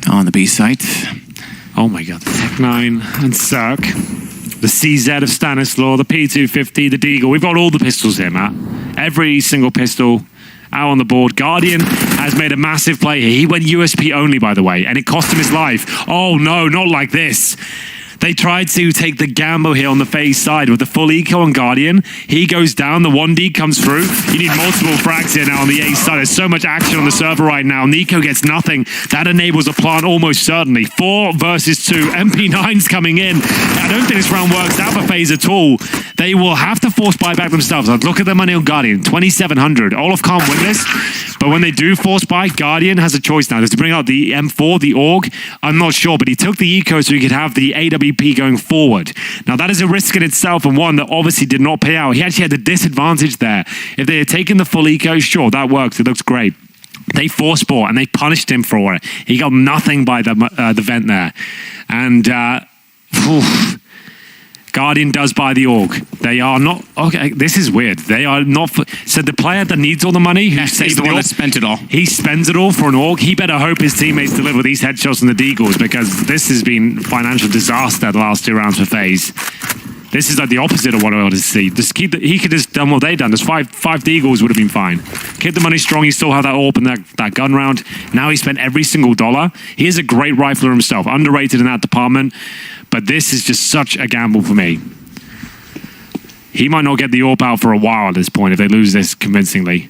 On the B site.
Oh my god, the Tech9 and Cirque. The CZ of Stanislaw, the P250, the Deagle. We've got all the pistols here, Matt. Every single pistol out on the board. Guardian has made a massive play here. He went USP only, by the way, and it cost him his life. Oh no, not like this. They tried to take the gamble here on the Faze side with the full eco on Guardian. He goes down, the 1D comes through. You need multiple frags here now on the A side. There's so much action on the server right now. Nico gets nothing. That enables a plant almost certainly. 4 versus 2. MP9's coming in. I don't think this round works out for Faze at all. They will have to force buyback themselves. Look at their money on Guardian, 2,700. Olaf can't win this, but when they do force buy, Guardian has a choice now. Does he bring out the M4, the AUG? I'm not sure, but he took the eco so he could have the AWP going forward. Now that is a risk in itself, and one that obviously did not pay out. He actually had the disadvantage there. If they had taken the full eco, sure, that works. It looks great. They force bought and they punished him for it. He got nothing by the vent there. And Guardian does buy the AUG. They are not... Okay, this is weird. They are not... So the player that needs all the money, who saved
the one
AUG,
that spent it all.
he spends it all for an AUG. He better hope his teammates deliver these headshots and the deagles, because this has been financial disaster the last 2 rounds for Faze. This is like the opposite of what I wanted to see. Just keep he could have done what they done. There's five deagles would have been fine. Keep the money strong. You still have that AWP and that gun round. Now he spent every single dollar. He is a great rifler himself, underrated in that department. But this is just such a gamble for me. He might not get the AWP out for a while at this point if they lose this convincingly.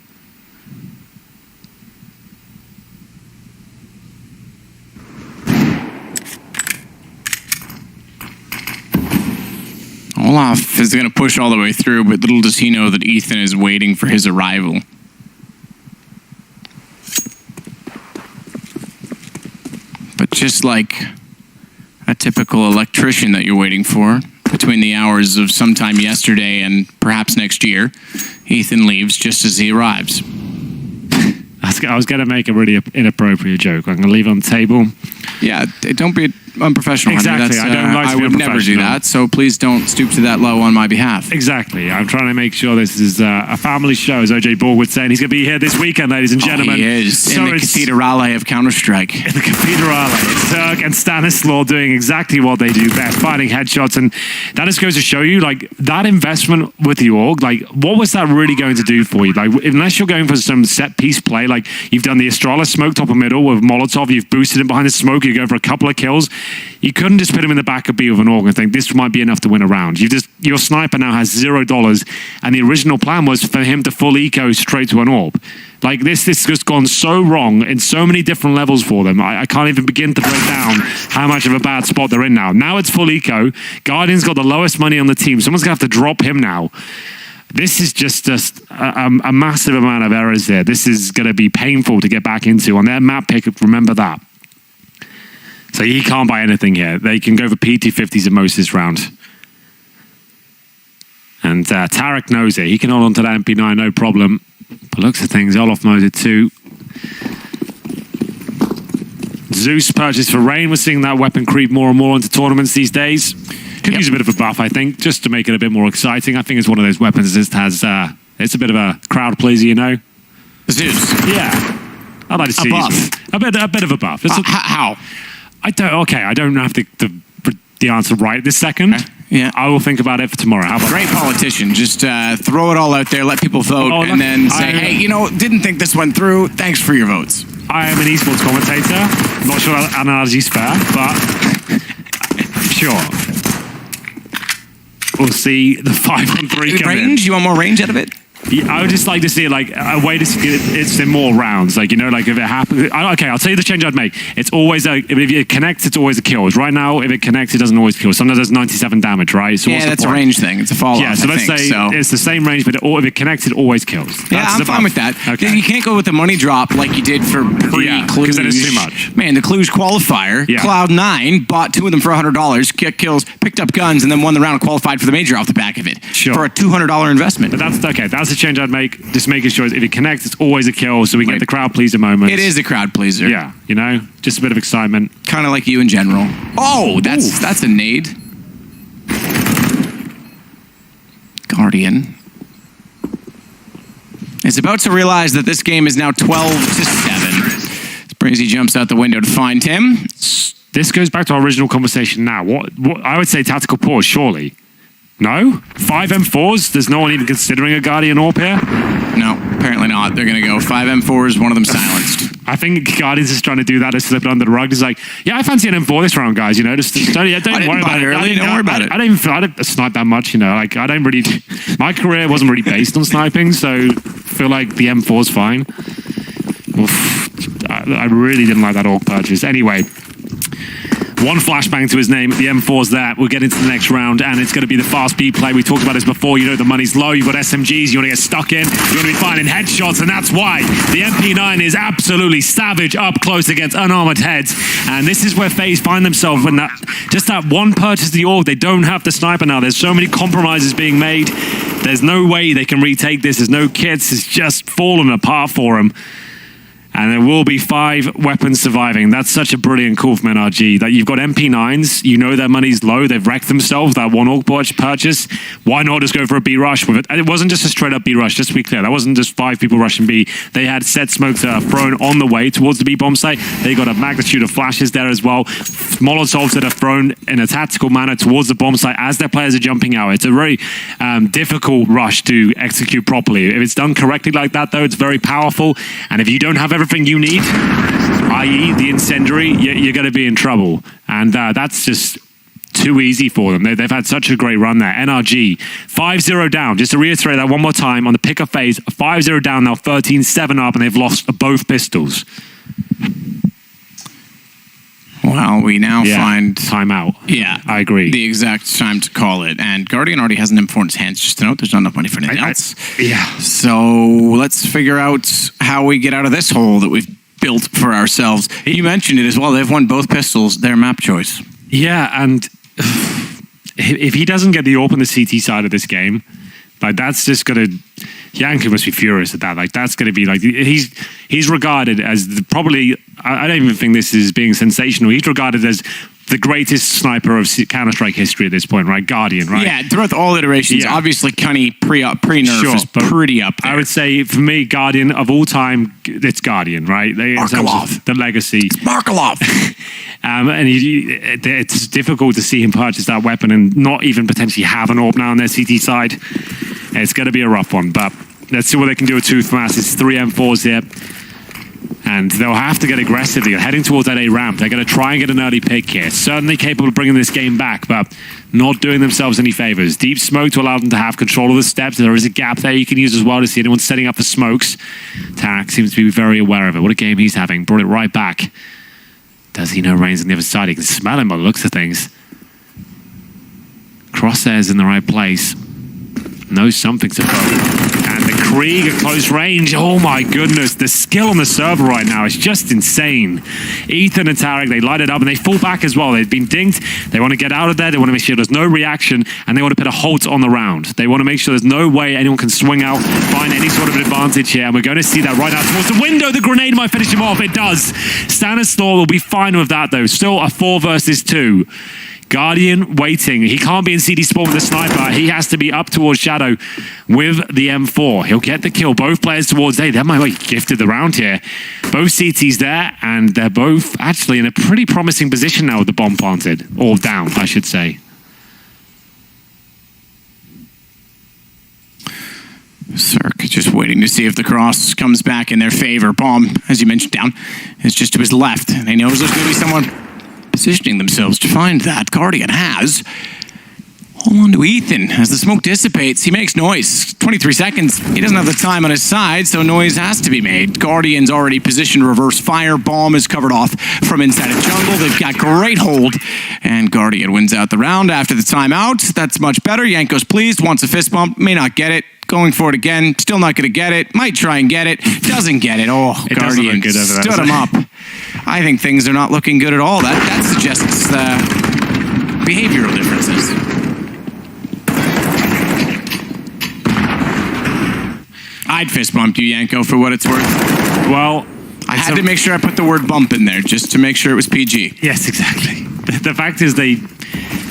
Olaf is going to push all the way through, but little does he know that Ethan is waiting for his arrival. But just like a typical electrician that you're waiting for, between the hours of sometime yesterday and perhaps next year, Ethan leaves just as he arrives.
I was going to make a really inappropriate joke. I'm going to leave it on the table.
Yeah, don't be unprofessional.
Exactly.
Honey.
I don't like to
I
be
would never do that, so please don't stoop to that low on my behalf.
Exactly. I'm trying to make sure this is a family show, as OJ Ball would say, and he's going to be here this weekend, ladies and gentlemen.
He is,
so
in the Cathedral of Counter-Strike.
In the Cathedral. It's Turk and Stanislaw doing exactly what they do best, finding headshots, and that just goes to show you, like, that investment with the AUG, like, what was that really going to do for you? Like, unless you're going for some set-piece play, like, you've done the Astralis smoke top and middle with Molotov, you've boosted him behind the smoke, you're going for a couple of kills, you couldn't just put him in the back of B with an AUG and think this might be enough to win a round. Your sniper now has $0, and the original plan was for him to full eco straight to an AWP. Like, this has just gone so wrong in so many different levels for them. I can't even begin to break down how much of a bad spot they're in now. Now it's full eco. Guardian's got the lowest money on the team. Someone's going to have to drop him now. This is just a massive amount of errors there. This is going to be painful to get back into. On their map pick, remember that. So he can't buy anything here. They can go for PT50s at most this round. And Tarek knows it. He can hold on to that MP9, no problem. But looks at things, Olaf knows it too. Zeus purchase for Rain. We're seeing that weapon creep more and more into tournaments these days. Could use a bit of a buff, I think, just to make it a bit more exciting. I think it's one of those weapons that has, it's a bit of a crowd pleaser, you know?
Zeus.
Yeah. I'd like to see
buff.
a bit of a buff.
How?
I don't have the answer right this second.
Okay. Yeah.
I will think about it for tomorrow. How about
Great politician. Just throw it all out there, let people vote, and then say, hey, didn't think this went through. Thanks for your votes.
I am an esports commentator. I'm not sure that analogy's fair, but sure. We'll see the 5-on-3 come in.
Range? You want more range out of it?
Yeah, I would just like to see like a way to see it's in more rounds. Like, like if it happens. Okay, I'll tell you the change I'd make. It's always if it connects, it's always a kill. Right now, if it connects, it doesn't always kill. Sometimes there's 97 damage, right? So
yeah, that's a range thing. It's a follow-up.
Yeah, so let's say it's the same range, but if it connects, it always kills.
Yeah, I'm fine with that.
Okay.
You can't go with the money drop like you did for pre-Cluj.
Because then it's too much.
Man, the Cluj qualifier, Cloud9 bought 2 of them for $100, kicked kills, picked up guns, and then won the round and qualified for the major off the back of it.
Sure.
For a $200 investment.
But that's okay. That's the change I'd make. Just making sure if it connects, it's always a kill, so we get the crowd pleaser moment.
It is a crowd pleaser.
Yeah, just a bit of excitement.
Kind of like you in general. Oh, that's a nade. Guardian is about to realize that this game is now 12-7. Brazy jumps out the window to find him.
This goes back to our original conversation now. What I would say tactical pause, surely. No? 5 M4s? There's no one even considering a Guardian AWP here?
No, apparently not. They're going to go 5 M4s, one of them silenced.
I think Guardian's is trying to do that to slip it under the rug. It's like, yeah, I fancy an M4 this round, guys. Don't worry about it.
Don't worry about it.
I don't snipe that much, Like, I don't really... My career wasn't really based on sniping, so I feel like the M4's fine. Oof, I really didn't like that AWP purchase. Anyway... One flashbang to his name. The M4's there. We'll get into the next round, and it's going to be the fast B play. We talked about this before. The money's low. You've got SMGs. You want to get stuck in. You want to be finding headshots, and that's why the MP9 is absolutely savage up close against unarmored heads. And this is where FaZe find themselves when that one purchase of the AWP, they don't have the sniper now. There's so many compromises being made. There's no way they can retake this. There's no kits. It's just fallen apart for them. And there will be 5 weapons surviving. That's such a brilliant call from NRG. That you've got MP9s, their money's low, they've wrecked themselves, that one AWP purchase. Why not just go for a B rush with it? And it wasn't just a straight up B rush, just to be clear. That wasn't just 5 people rushing B. They had set smokes that are thrown on the way towards the B bomb site. They got a magnitude of flashes there as well. Molotovs that are thrown in a tactical manner towards the bomb site as their players are jumping out. It's a very difficult rush to execute properly. If it's done correctly like that, though, it's very powerful. And if you don't have everything you need, i.e. the incendiary, you're going to be in trouble. And that's just too easy for them. They've had such a great run there. NRG, 5-0 down. Just to reiterate that one more time, on the pick-up phase, 5-0 down now, 13-7 up, and they've lost both pistols.
Well, we now find...
Timeout.
Yeah.
I agree.
The exact time to call it. And Guardian already has an M4 in his hands. Just to note, there's not enough money for anything else.
Yeah.
So let's figure out how we get out of this hole that we've built for ourselves. You mentioned it as well. They've won both pistols. Their map choice.
Yeah, and if he doesn't get the AWP on the CT side of this game, that's just going to... Yanko must be furious at that. That's going to be he's regarded as probably, I don't even think this is being sensational. He's regarded as the greatest sniper of Counter-Strike history at this point, right? Guardian, right?
Yeah, throughout all iterations. Yeah. Obviously, Cunny pre-nerf is pretty up there.
I would say, for me, Guardian of all time, it's Guardian, right?
Markelov.
The legacy.
Markelov.
And it's difficult to see him purchase that weapon and not even potentially have an AWP now on their CT side. It's going to be a rough one, but let's see what they can do with Tooth Mass. It's 3 M4s here. And they'll have to get aggressive. They're heading towards that A ramp. They're going to try and get an early pick here. Certainly capable of bringing this game back, but not doing themselves any favors. Deep smoke to allow them to have control of the steps. There is a gap there you can use as well to see anyone setting up for smokes. Tarak seems to be very aware of it. What a game he's having. Brought it right back. Does he know Rain's on the other side? He can smell him by the looks of things. Crosshairs in the right place. Knows something's above. And the Krieg at close range. Oh my goodness, the skill on the server right now is just insane. Ethan and Tarek, they light it up and they fall back as well. They've been dinged. They want to get out of there. They want to make sure there's no reaction, and they want to put a halt on the round. They want to make sure there's no way anyone can swing out, find any sort of an advantage here, and we're going to see that right now towards the window. The grenade might finish him off. It does. Stanislaw will be fine with that though. Still a 4 versus 2. Guardian waiting. He can't be in CD spawn with the sniper. He has to be up towards Shadow with the M4. He'll get the kill. Both players towards A. That might be gifted the round here. Both CTs there, and they're both actually in a pretty promising position now with the bomb planted. Or down, I should say.
Cirque just waiting to see if the cross comes back in their favor. Bomb, as you mentioned, down is just to his left. And he knows there's going to be someone positioning themselves to find that. Guardian has. Hold on to Ethan. As the smoke dissipates, he makes noise. 23 seconds. He doesn't have the time on his side, so noise has to be made. Guardian's already positioned reverse fire. Bomb is covered off from inside a jungle. They've got great hold. And Guardian wins out the round after the timeout. That's much better. Yanko's pleased. Wants a fist bump. May not get it. Going for it again. Still not going to get it. Might try and get it. Doesn't get it. Oh,
it
Guardian
good over
stood him up. I think things are not looking good at all. That suggests behavioral differences. I'd fist bump you, Yanko, for what it's worth.
Well,
I had to make sure I put the word bump in there just to make sure it was PG.
Yes, exactly. The fact is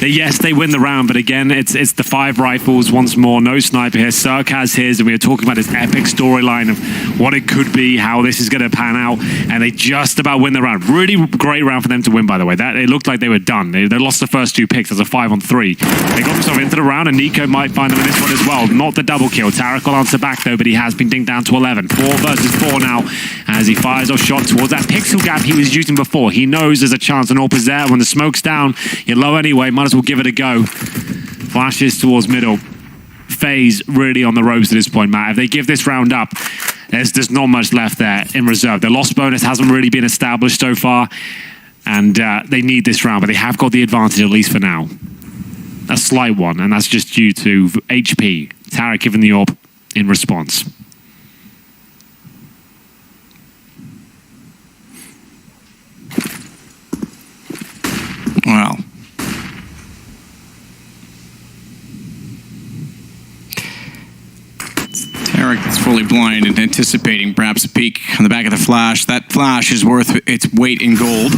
yes, they win the round, but again, it's the 5 rifles once more. No sniper here. Cirque has his, and we were talking about this epic storyline of what it could be, how this is going to pan out, and they just about win the round. Really great round for them to win, by the way. It looked like they were done. They lost the first 2 picks as a 5-on-3. They got themselves into the round, and Nico might find them in this one as well. Not the double kill. Tarek will answer back, though, but he has been dinged down to 11. 4 versus 4 now, as he fires off shots towards that pixel gap he was using before. He knows there's a chance an AWP is there. When the smoke's down, you're low anyway. Might as well give it a go. Flashes towards middle. Faze really on the ropes at this point, Matt. If they give this round up, there's not much left there in reserve. The loss bonus hasn't really been established so far, and they need this round, but they have got the advantage, at least for now. A slight one, and that's just due to HP. Tarek giving the AWP in response.
Well, Tarek is fully blind and anticipating perhaps a peek on the back of the flash. That flash is worth its weight in gold,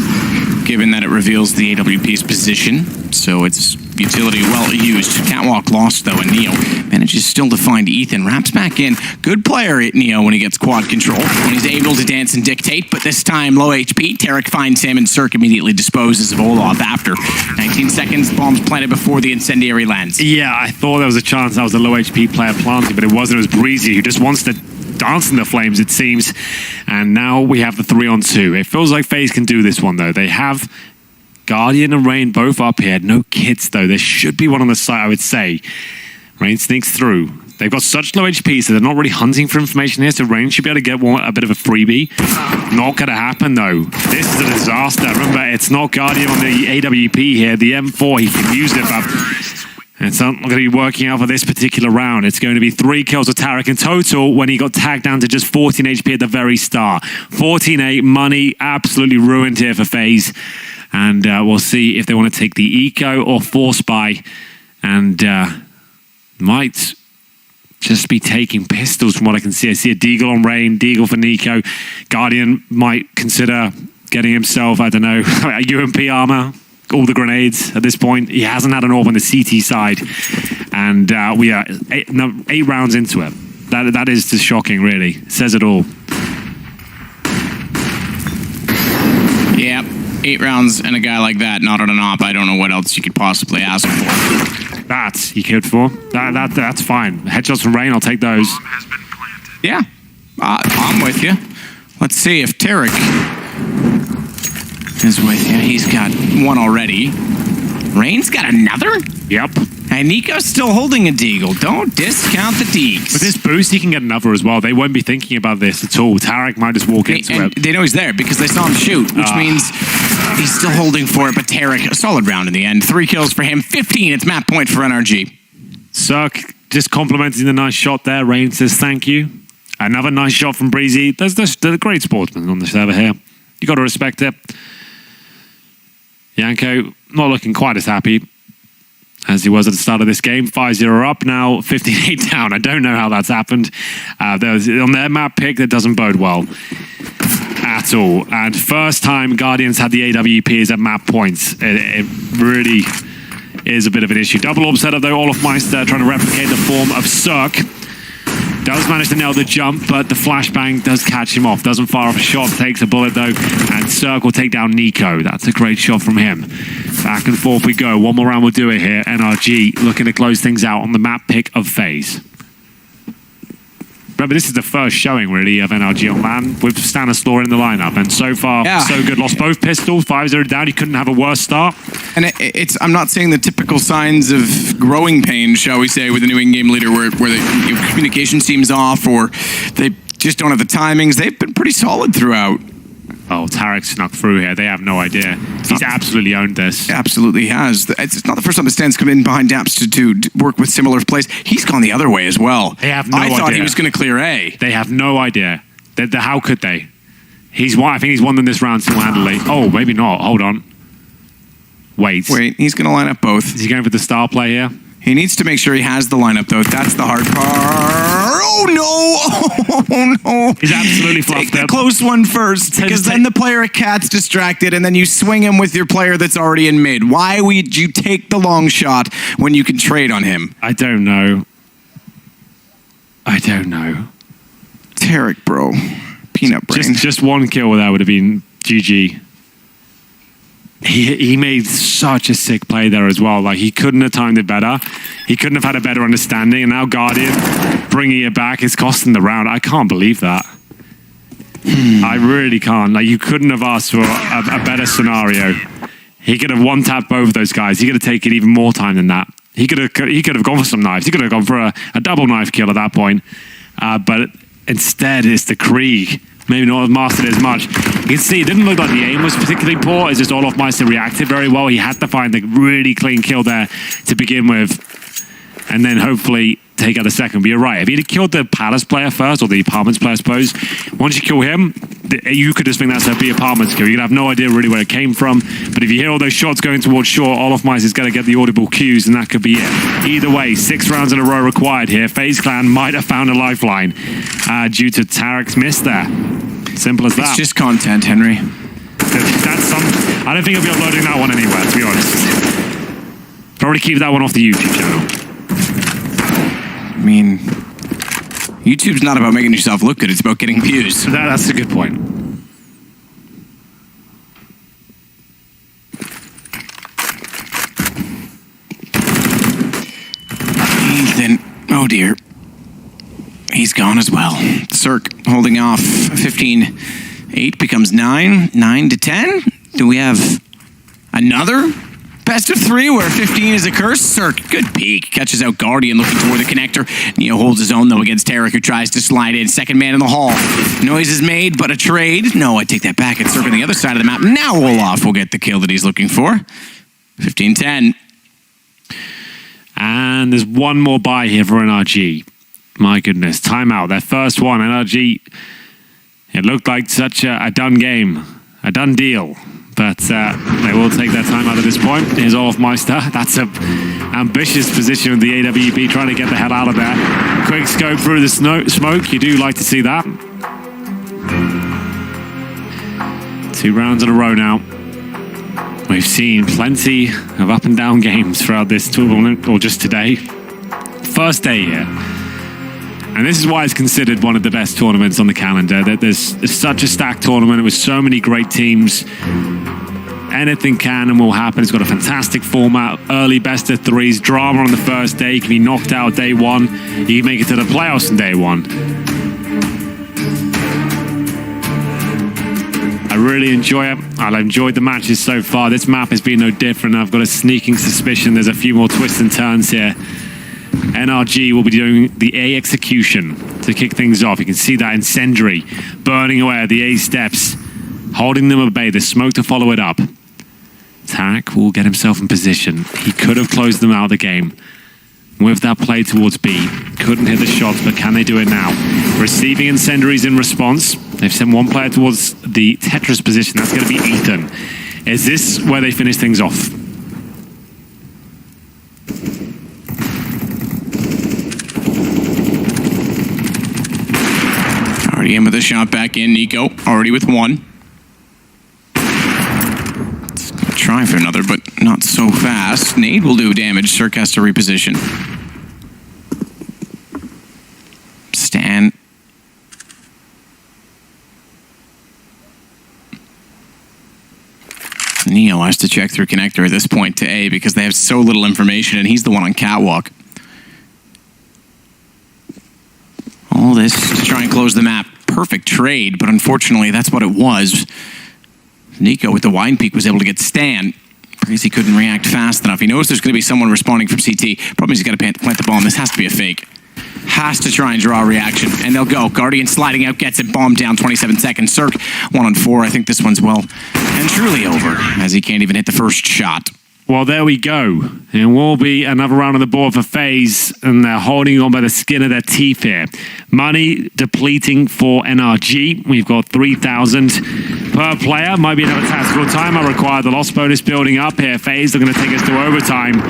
given that it reveals the AWP's position. So it's utility well used. Catwalk lost though, and Neo manages still to find Ethan. Wraps back in. Good player at Neo when he gets quad control, when he's able to dance and dictate, but this time low HP. Tarek finds him, and Cirque immediately disposes of Olaf after. 19 seconds, bombs planted before the incendiary lands.
Yeah, I thought there was a chance that was a low HP player planting, but it wasn't. It was Breezy, who just wants to dance in the flames, it seems. And now we have the 3-on-2. It feels like FaZe can do this one, though. They have Guardian and Rain both up here. No kits, though. There should be one on the side, I would say. Rain sneaks through. They've got such low HP, so they're not really hunting for information here, so Rain should be able to get a bit of a freebie. Not going to happen, though. This is a disaster. Remember, it's not Guardian on the AWP here. The M4, he can use it, but it's not going to be working out for this particular round. It's going to be 3 kills with Tarek in total when he got tagged down to just 14 HP at the very start. 14-8, money absolutely ruined here for FaZe. And we'll see if they want to take the Eco or Force Buy, and might just be taking pistols from what I can see. I see a Deagle on Rain, Deagle for Nico. Guardian might consider getting himself, I don't know, a UMP armor, all the grenades at this point. He hasn't had an AWP on the CT side, and we are 8 rounds into it. That is just shocking, really. It says it all.
Yeah, 8 rounds and a guy like that, not on an AWP. I don't know what else you could possibly ask for.
That he killed for. That's fine. Headshots from Rain, I'll take those.
Yeah, I'm with you. Let's see if Tarek is with you. He's got one already. Rain's got another?
Yep.
And Nico's still holding a Deagle. Don't discount the Deags.
With this boost, he can get another as well. They won't be thinking about this at all. Tarek might just walk into it.
They know he's there because they saw him shoot, which means he's still holding for it. But Tarek, a solid round in the end. 3 kills for him, 15. It's map point for NRG.
Cirque just complimenting the nice shot there. Rain says thank you. Another nice shot from Breezy. There's a great sportsman on the server here. You got to respect it. Yanko not looking quite as happy as he was at the start of this game. 5-0 up, now 15-8 down. I don't know how that's happened. On their map pick, that doesn't bode well at all. And first time Guardians had the AWPs at map points. It really is a bit of an issue. Double orb setup though, Olofmeister trying to replicate the form of Cirque. Does manage to nail the jump, but the flashbang does catch him off. Doesn't fire off a shot, takes a bullet though, and Cirque will take down Nico. That's a great shot from him. Back and forth we go. One more round will do it here. NRG looking to close things out on the map pick of Faze. Remember, this is the first showing, really, of NRG on LAN with Stanislaw in the lineup. And so far, so good. Lost both pistols, 5-0 down. He couldn't have a worse start.
And I'm not seeing the typical signs of growing pains, shall we say, with the new in-game leader where the communication seems off or they just don't have the timings. They've been pretty solid throughout.
Oh, Tarek snuck through here. They have no idea. He's absolutely owned this.
Absolutely has. It's not the first time the Stans come in behind Daps to work with similar plays. He's gone the other way as well.
They have no idea.
I thought he was going to clear A.
They have no idea. How could they? I think he's won them this round single-handedly. Oh, maybe not. Hold on. Wait,
he's going to line up both.
Is he going for the star play here?
He needs to make sure he has the lineup, though. That's the hard part. Oh, no! Oh, no!
He's absolutely fluffed
Take the close one first, because then the player at Cat's distracted, and then you swing him with your player that's already in mid. Why would you take the long shot when you can trade on him?
I don't know.
Tarek, bro. Peanut brain.
Just one kill there would have been GG. He made such a sick play there as well. Like, he couldn't have timed it better. He couldn't have had a better understanding. And now Guardian bringing it back is costing the round. I can't believe that. I really can't. Like, you couldn't have asked for a better scenario. He could have one-tapped both those guys. He could have taken even more time than that. He could have gone for some knives. He could have gone for a double knife kill at that point. But instead, it's the Krieg. Maybe not have mastered it as much. You can see it didn't look like the aim was particularly poor. It's just Olofmeister reacted very well. He had to find the really clean kill there to begin with. And then hopefully take out a second. But you're right. If he'd have killed the Palace player first, or the Apartments player, I suppose, once you kill him, you could just think that's a B Apartments kill. You'd have no idea really where it came from. But if you hear all those shots going towards short, Olofmeister's going to get the audible cues, and that could be it. Either way, 6 rounds in a row required here. FaZe Clan might have found a lifeline due to Tarek's miss there. Simple as that.
It's just content, Henry.
I don't think I'll be uploading that one anywhere, to be honest. Probably keep that one off the YouTube channel.
I mean, YouTube's not about making yourself look good. It's about getting views.
That's a good point.
Ethan. Oh, dear. He's gone as well. Cirque holding off. 15-8 becomes 9. 9-10. Do we have another best of 3 where 15 is a curse? Cirque, good peek. Catches out Guardian looking toward the connector. Neo holds his own, though, against Tarek, who tries to slide in. Second man in the hall. Noise is made, but a trade. No, I take that back. It's Cirque on the other side of the map. Now Olaf will get the kill that he's looking for. 15-10.
And there's one more buy here for NRG. My goodness, timeout. Their first one, NRG. It looked like such a done game, a done deal. But they will take their time out at this point. Here's Olofmeister. That's an ambitious position with the AWP, trying to get the hell out of there. Quick scope through the smoke. You do like to see that. 2 rounds in a row now. We've seen plenty of up and down games throughout this tournament, or just today. First day here. And this is why it's considered one of the best tournaments on the calendar. There's such a stacked tournament with so many great teams. Anything can and will happen. It's got a fantastic format. Early best of 3s. Drama on the first day. You can be knocked out day 1. You can make it to the playoffs on day 1. I really enjoy it. I've enjoyed the matches so far. This map has been no different. I've got a sneaking suspicion there's a few more twists and turns here. NRG will be doing the A execution to kick things off. You can see that incendiary burning away at the A steps, holding them at bay. The smoke to follow it up. Tarek will get himself in position. He could have closed them out of the game. with that play towards B. Couldn't hit the shots, but can they do it now? Receiving incendiaries in response. They've sent one player towards the Tetris position. That's going to be Ethan. Is this where they finish things off?
Already in with a shot back in. Nico already with one. Try for another, but not so fast. Nade will do damage. Cirque has to reposition. Stan. Neil has to check through connector at this point to A because they have so little information, and he's the one on catwalk. All this to try and close the map. Perfect trade, but unfortunately that's what it was. Nico with the wine peak was able to get Stan because he couldn't react fast enough. He knows there's going to be someone responding from CT. Problem is he's got to plant the bomb. This has to be a fake. Has to try and draw a reaction, and they'll go. Guardian sliding out, gets it, bomb down, 27 seconds. Cirque, 1-on-4. I think this one's well and truly over, as he can't even hit the first shot.
Well, there we go. It will be another round on the board for FaZe, and they're holding on by the skin of their teeth here. Money depleting for NRG. We've got 3,000 per player. Might be another tactical time. I require the loss bonus building up here. FaZe are going to take us to overtime.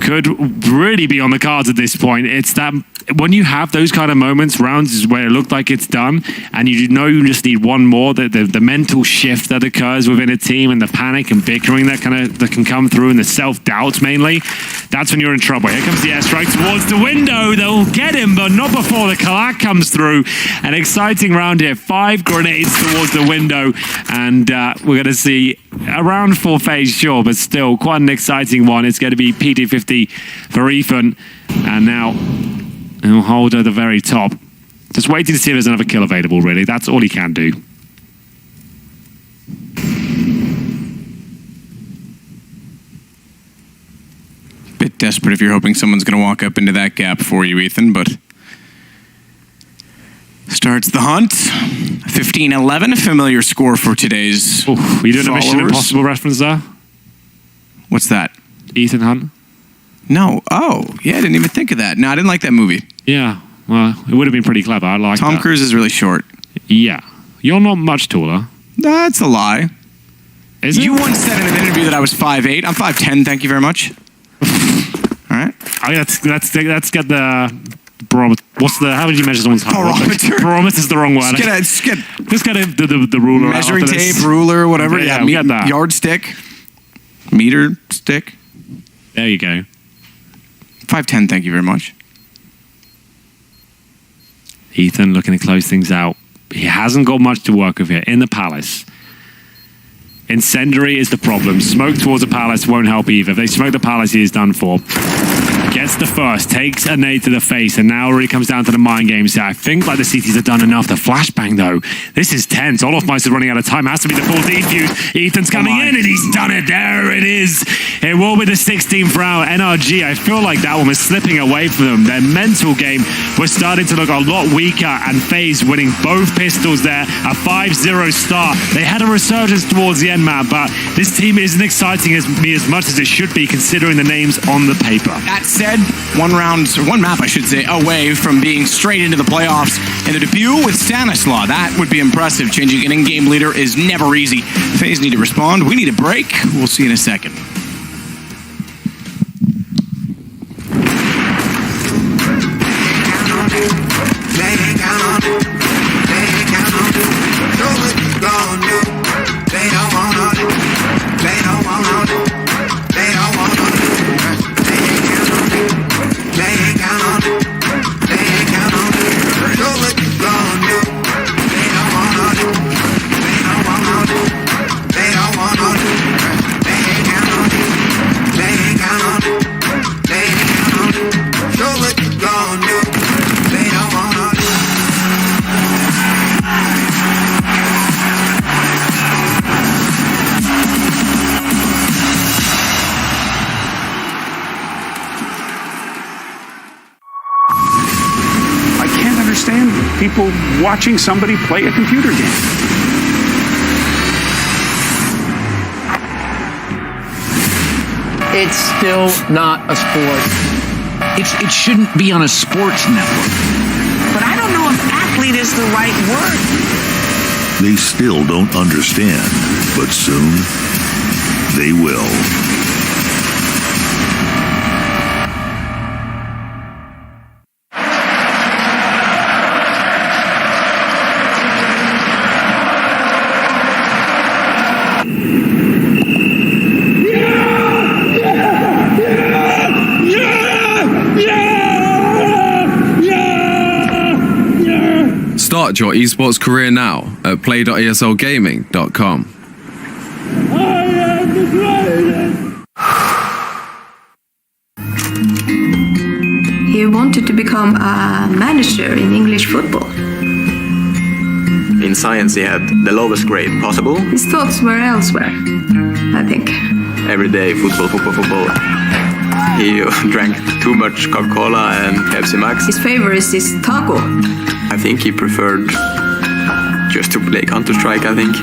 Could really be on the cards at this point. It's that when you have those kind of moments, rounds is where it looked like it's done, and you know you just need one more. The mental shift that occurs within a team, and the panic and bickering that can come through, and the self-doubt mainly. That's when you're in trouble. Here comes the airstrike towards the window. They'll get him, but not before the collab comes through. An exciting round here. 5 grenades towards the window, and we're going to see a round for FaZe, sure, but still quite an exciting one. It's going to be PT50 for Ethan, and now he'll hold at the very top. Just waiting to see if there's another kill available, really. That's all he can do.
Bit desperate if you're hoping someone's going to walk up into that gap for you, Ethan, but starts the hunt. 15-11, a familiar score for today's
Ooh, are you doing
followers.
a Mission Impossible reference there?
What's that?
Ethan Hunt?
No. Oh, yeah, I didn't even think of that. No, I didn't like that movie.
Yeah, well, it would have been pretty clever. I like
Tom Cruise is really short.
Yeah. You're not much taller.
That's a lie.
Is it?
You once said in an interview that I was 5'8". I'm 5'10", thank you very much. All right.
I mean, let's get the barometer. How would you measure someone's height?
Barometer.
Barometer is the wrong word.
Just get
the ruler.
measuring tape, ruler, whatever.
Yeah, we got that.
Yardstick, meter stick.
There you go.
5'10", thank you very much.
Ethan looking to close things out. He hasn't got much to work with here in the palace. Incendiary is the problem. Smoke towards the palace won't help either. If they smoke the palace, he is done for. Gets the first, takes a nade to the face, and now it really comes down to the mind games here. I think like the CTs have done enough. The flashbang, though, this is tense. Olofmeister running out of time. Has to be the full defuse. Ethan's coming in, and he's done it. There it is. It will be the 16th round. NRG, I feel like that one was slipping away from them. Their mental game was starting to look a lot weaker, and FaZe winning both pistols there. A 5-0 start. They had a resurgence towards the end, man, but this team isn't exciting as much as it should be, considering the names on the paper.
That said, one map, I should say, away from being straight into the playoffs in the debut with Stanislaw. That would be impressive. Changing an in-game leader is never easy. FaZe need to respond. We need a break. We'll see in a second.
People watching somebody play a computer game.
It's still not a sport. It shouldn't be on a sports network.
But I don't know if athlete is the right word.
They still don't understand, but soon they will.
Start your esports career now at play.eslgaming.com.
He wanted to become a manager in English football.
In science, he had the lowest grade possible.
His thoughts were elsewhere, I think.
Every day, football. He drank too much Coca-Cola and Pepsi Max.
His favorite is taco.
I think he preferred just to play Counter-Strike, I think.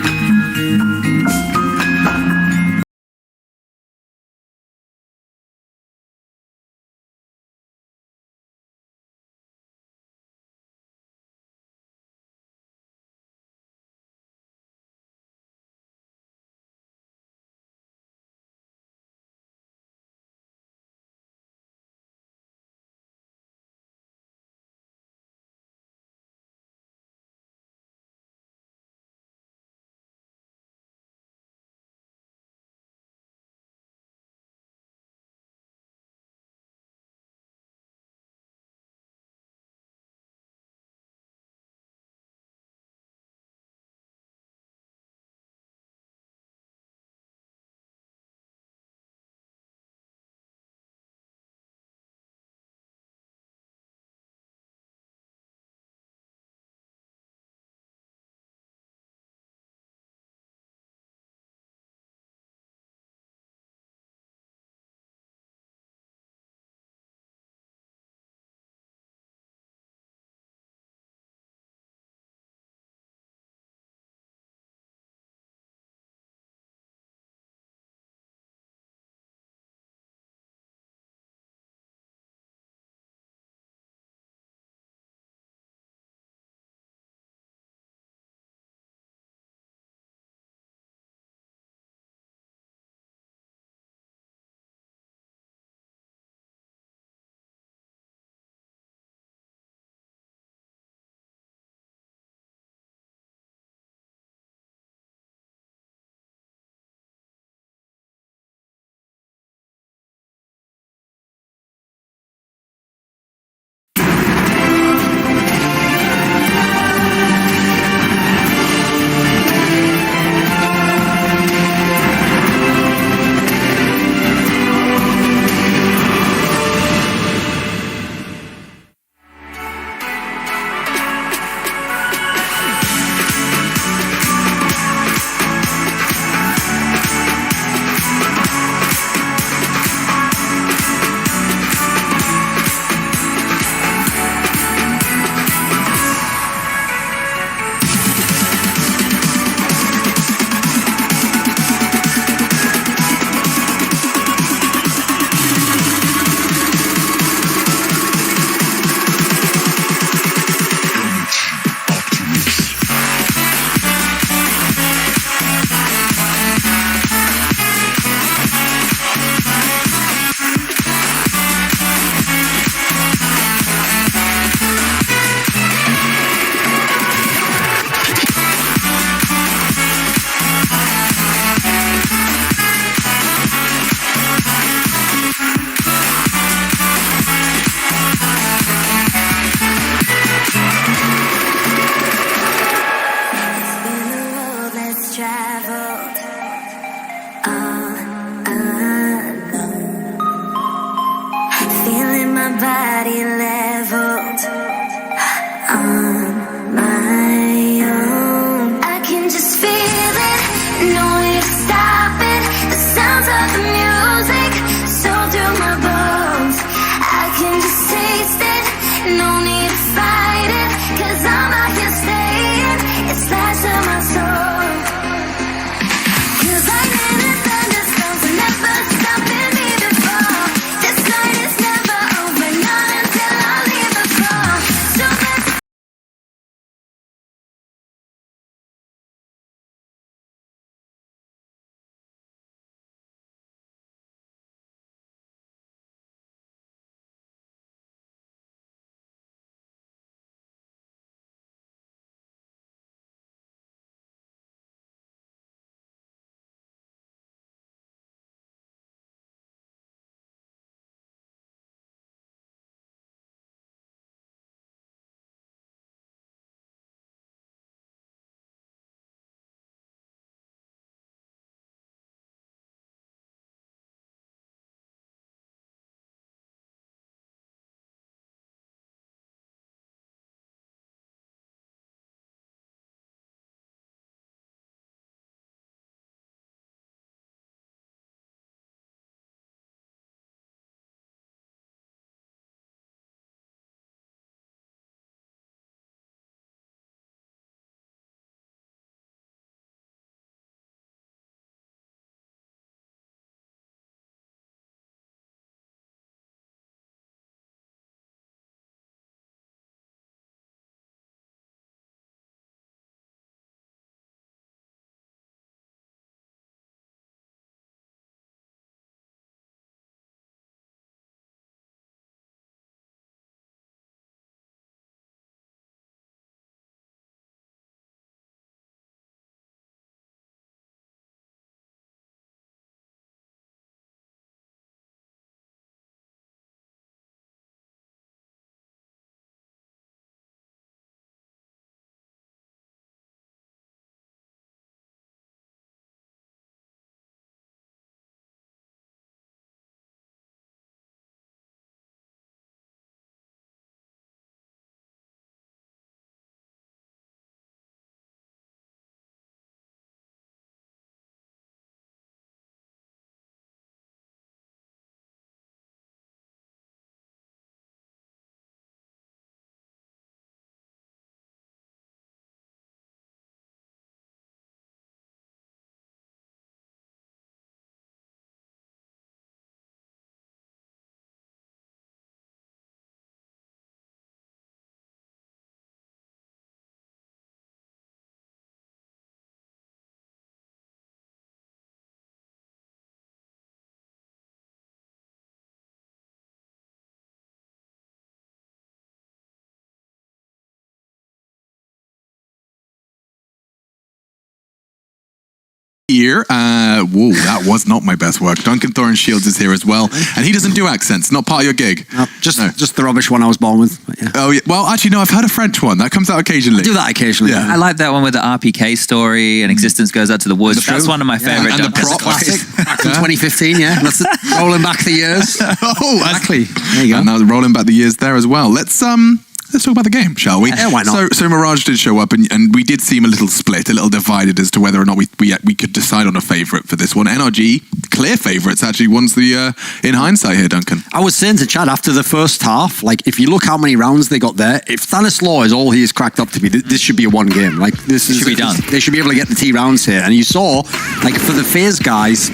here. Whoa, that was not my best work. Duncan Thorin Shields is here as well, and he doesn't do accents. Not part of your gig.
No, just the rubbish one I was born with. But yeah.
Oh, yeah. Well, actually, no. I've heard a French one that comes out occasionally.
I do that occasionally.
Yeah.
I like that one with the RPK story and Existence Goes Out to the Woods. That's one of my favorite.
And the prop
classic back in 2015. Yeah, that's rolling back the years.
Oh,
exactly. There you go.
And now rolling back the years there as well. Let's talk about the game, shall we?
Yeah, why not?
So Mirage did show up, and we did seem a little split, a little divided as to whether or not we could decide on a favourite for this one. NRG, clear favourites, actually, once the in hindsight here, Duncan.
I was saying to Chad after the first half, like, if you look how many rounds they got there, if Stanislaw is all he is cracked up to be, this should be a one game. Like, this should be done. They should be able to get the T rounds here. And you saw, like, for the Faze guys,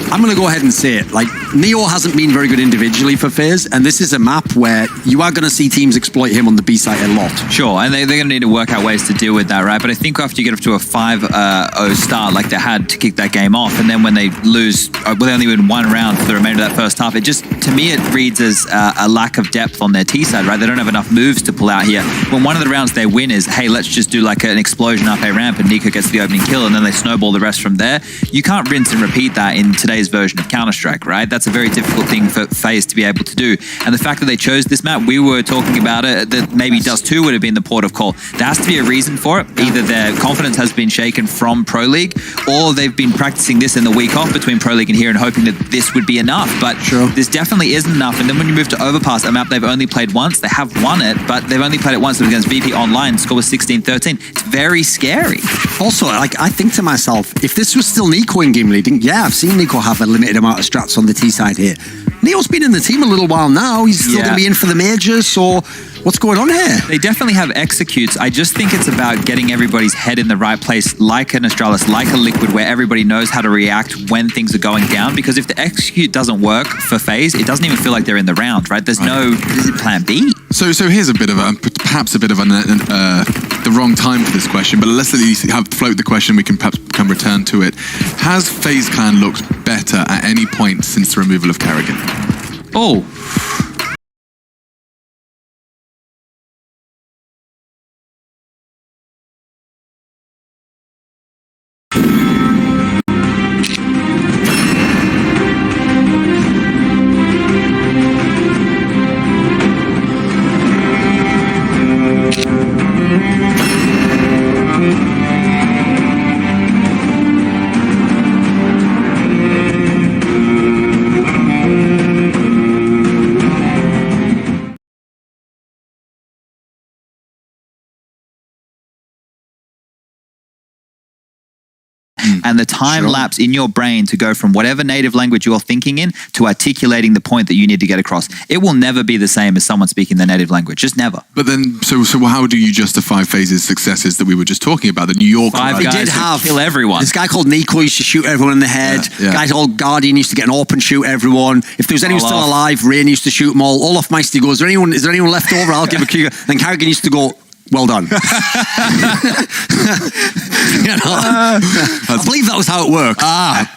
I'm going to go ahead and say it. Like, Neo hasn't been very good individually for Faze, and this is a map where you are going to see teams exploit him on the B side a lot.
Sure, and they're going to need to work out ways to deal with that, right? But I think after you get up to a 5-0 start, like they had to kick that game off, and then when they lose, they only win one round for the remainder of that first half, it just, to me, it reads as a lack of depth on their T side, right? They don't have enough moves to pull out here. When one of the rounds they win is, hey, let's just do like an explosion up a ramp, and Nico gets the opening kill, and then they snowball the rest from there. You can't rinse and repeat that in today's version of Counter-Strike, right? That's a very difficult thing for Faze to be able to do. And the fact that they chose this map, we were talking about it, that maybe Dust 2 would have been the port of call. There has to be a reason for it. Either their confidence has been shaken from Pro League, or they've been practicing this in the week off between Pro League and here and hoping that this would be enough. But this definitely isn't enough. And then when you move to Overpass, a map they've only played once, they have won it, but they've only played it once against VP Online. Score was 16-13. It's very scary.
Also, like, I think to myself, if this was still Nico in game leading, yeah, I've seen Nico have a limited amount of strats on the T side here. Neo's been in the team a little while now. He's still going to be in for the majors, so what's going on here?
They definitely have executes. I just think it's about getting everybody's head in the right place, like an Astralis, like a Liquid, where everybody knows how to react when things are going down. Because if the execute doesn't work for Faze, it doesn't even feel like they're in the round, right? There's no plan B.
So here's a bit of perhaps a bit of the wrong time for this question, but let's at least float the question. We can perhaps return to it. Has Faze Clan looked better at any point since the removal of Kerrigan?
Oh. And the time lapse in your brain to go from whatever native language you're thinking in to articulating the point that you need to get across. It will never be the same as someone speaking their native language. Just never.
But then, so how do you justify Faze's successes that we were just talking about? The New York
Five guys
did have
kill everyone.
This guy called Nico used to shoot everyone in the head. Guy called Guardian used to get an open shoot everyone. If there was anyone still alive, Rain used to shoot them all. Olaf Meister goes, is there anyone left over? I'll give a cue. Then Kerrigan used to go, well done. I believe that was how it worked.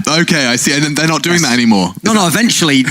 Okay, I see. And they're not doing that anymore.
No, eventually,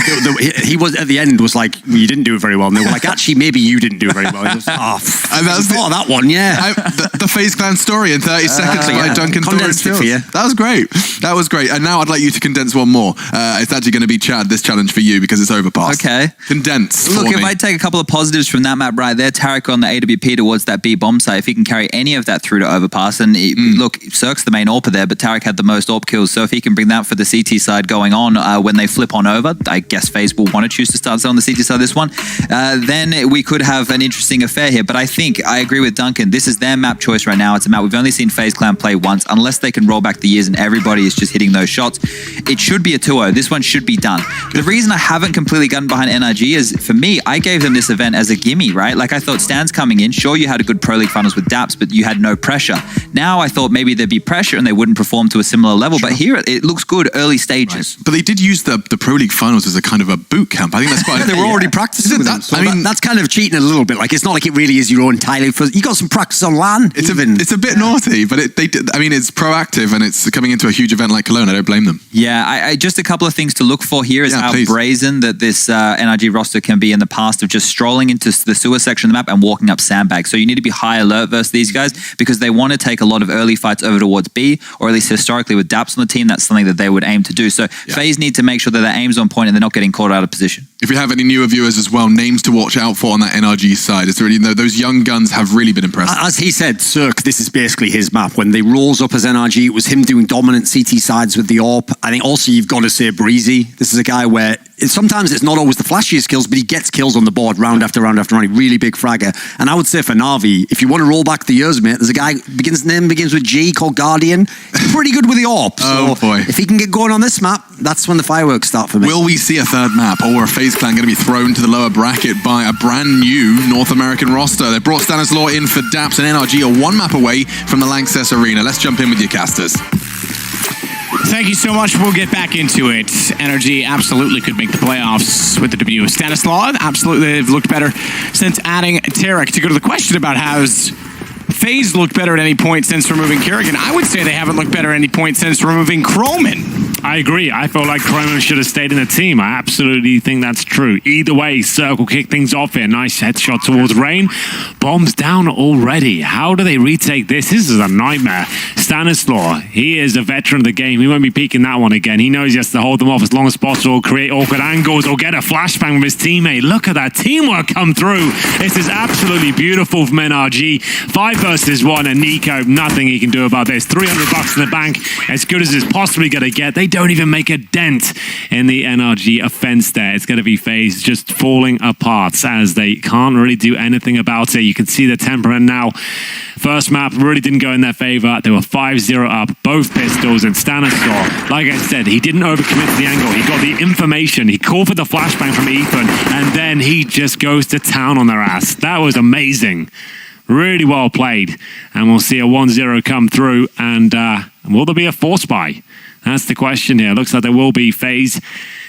he was at the end was like, well, you didn't do it very well. And they were like, actually, maybe you didn't do it very well. And that's that one, yeah.
The Faze Clan story in 30 seconds by Duncan
condensed it for you.
That was great. That was great. And now I'd like you to condense one more. It's actually going to be this challenge for you because it's Overpass.
Okay.
Condense.
Look, if I take a couple of positives from that map right there, Tarek on the AWP towards that B bomb site, if he can carry any of that through to Overpass, and look, Cirque's the main AWPer there, but Tarek had the most AWP kills, so if he can bring that for the CT side going on when they flip on over, I guess FaZe will want to choose to start on the CT side this one, then we could have an interesting affair here. But I think, I agree with Duncan, this is their map choice right now. It's a map we've only seen FaZe Clan play once, unless they can roll back the years and everybody is just hitting those shots. It should be a 2-0. This one should be done. The reason I haven't completely gotten behind NRG is, for me, I gave them this event as a gimme, right? Like, I thought Stan's coming in, sure, you had a good Pro League finals with Daps, but you had no pressure. Now I thought maybe there'd be pressure and they wouldn't perform to a similar level, but here it looks good early stages.
But they did use the Pro League finals as a kind of a boot camp. I think that's quite...
They were already practicing with them. So I mean, that's kind of cheating a little bit. Like, it's not like it really is your own entirely. You got some practice on LAN.
It's a bit naughty, but it's proactive and it's coming into a huge event like Cologne. I don't blame them.
Yeah, I just a couple of things to look for here is how brazen that this NRG roster can be in the past of just strolling into the sewer section of the map and walking up sandbags. So you need to be be high alert versus these guys because they want to take a lot of early fights over towards B, or at least historically with Daps on the team, that's something that they would aim to do. So FaZe need to make sure that their aim's on point and they're not getting caught out of position.
If you have any newer viewers as well, names to watch out for on that NRG side. It's really, those young guns have really been impressive.
As he said, Cirque, this is basically his map. When they rose up as NRG, it was him doing dominant CT sides with the AWP. I think also you've got to say Breezy. This is a guy where sometimes it's not always the flashiest kills, but he gets kills on the board round after round after round. Really big fragger. And I would say for Na'Vi, if you want to roll back the years, mate, there's a guy, name begins with G, called Guardian. He's pretty good with the AWP.
Oh
so
boy.
If he can get going on this map, that's when the fireworks start for me.
Will we see a third map, or a FaZe clan going to be thrown to the lower bracket by a brand new North American roster? They brought Stanislaw in for Daps, and NRG are one map away from the Lanxess Arena. Let's jump in with your casters.
Thank you so much. We'll get back into it. NRG absolutely could make the playoffs with the debut of Stanislaw. Absolutely, they've looked better since adding Tarek. To go to the question about how's FaZe looked better at any point since removing Kerrigan, I would say they haven't looked better at any point since removing Croman.
I agree. I feel like Croman should have stayed in the team. I absolutely think that's true. Either way, Circle kick things off here. Nice headshot towards Rain. Bombs down already. How do they retake this? This is a nightmare. Stanislaw, he is a veteran of the game. He won't be peeking that one again. He knows he has to hold them off as long as possible, create awkward angles, or get a flashbang with his teammate. Look at that teamwork come through. This is absolutely beautiful from NRG. 5 versus 1, and Nico, nothing he can do about this. $300 in the bank, as good as it's possibly going to get. They don't even make a dent in the NRG offense there. It's going to be FaZe just falling apart as they can't really do anything about it. You can see the temperament now. First map really didn't go in their favor. They were 5-0 up, both pistols, and Stanislaw, like I said, he didn't overcommit to the angle. He got the information. He called for the flashbang from Ethan, and then he just goes to town on their ass. That was amazing. Really well played. And we'll see a 1-0 come through, and will there be a force buy? That's the question here. Looks like there will be FaZe,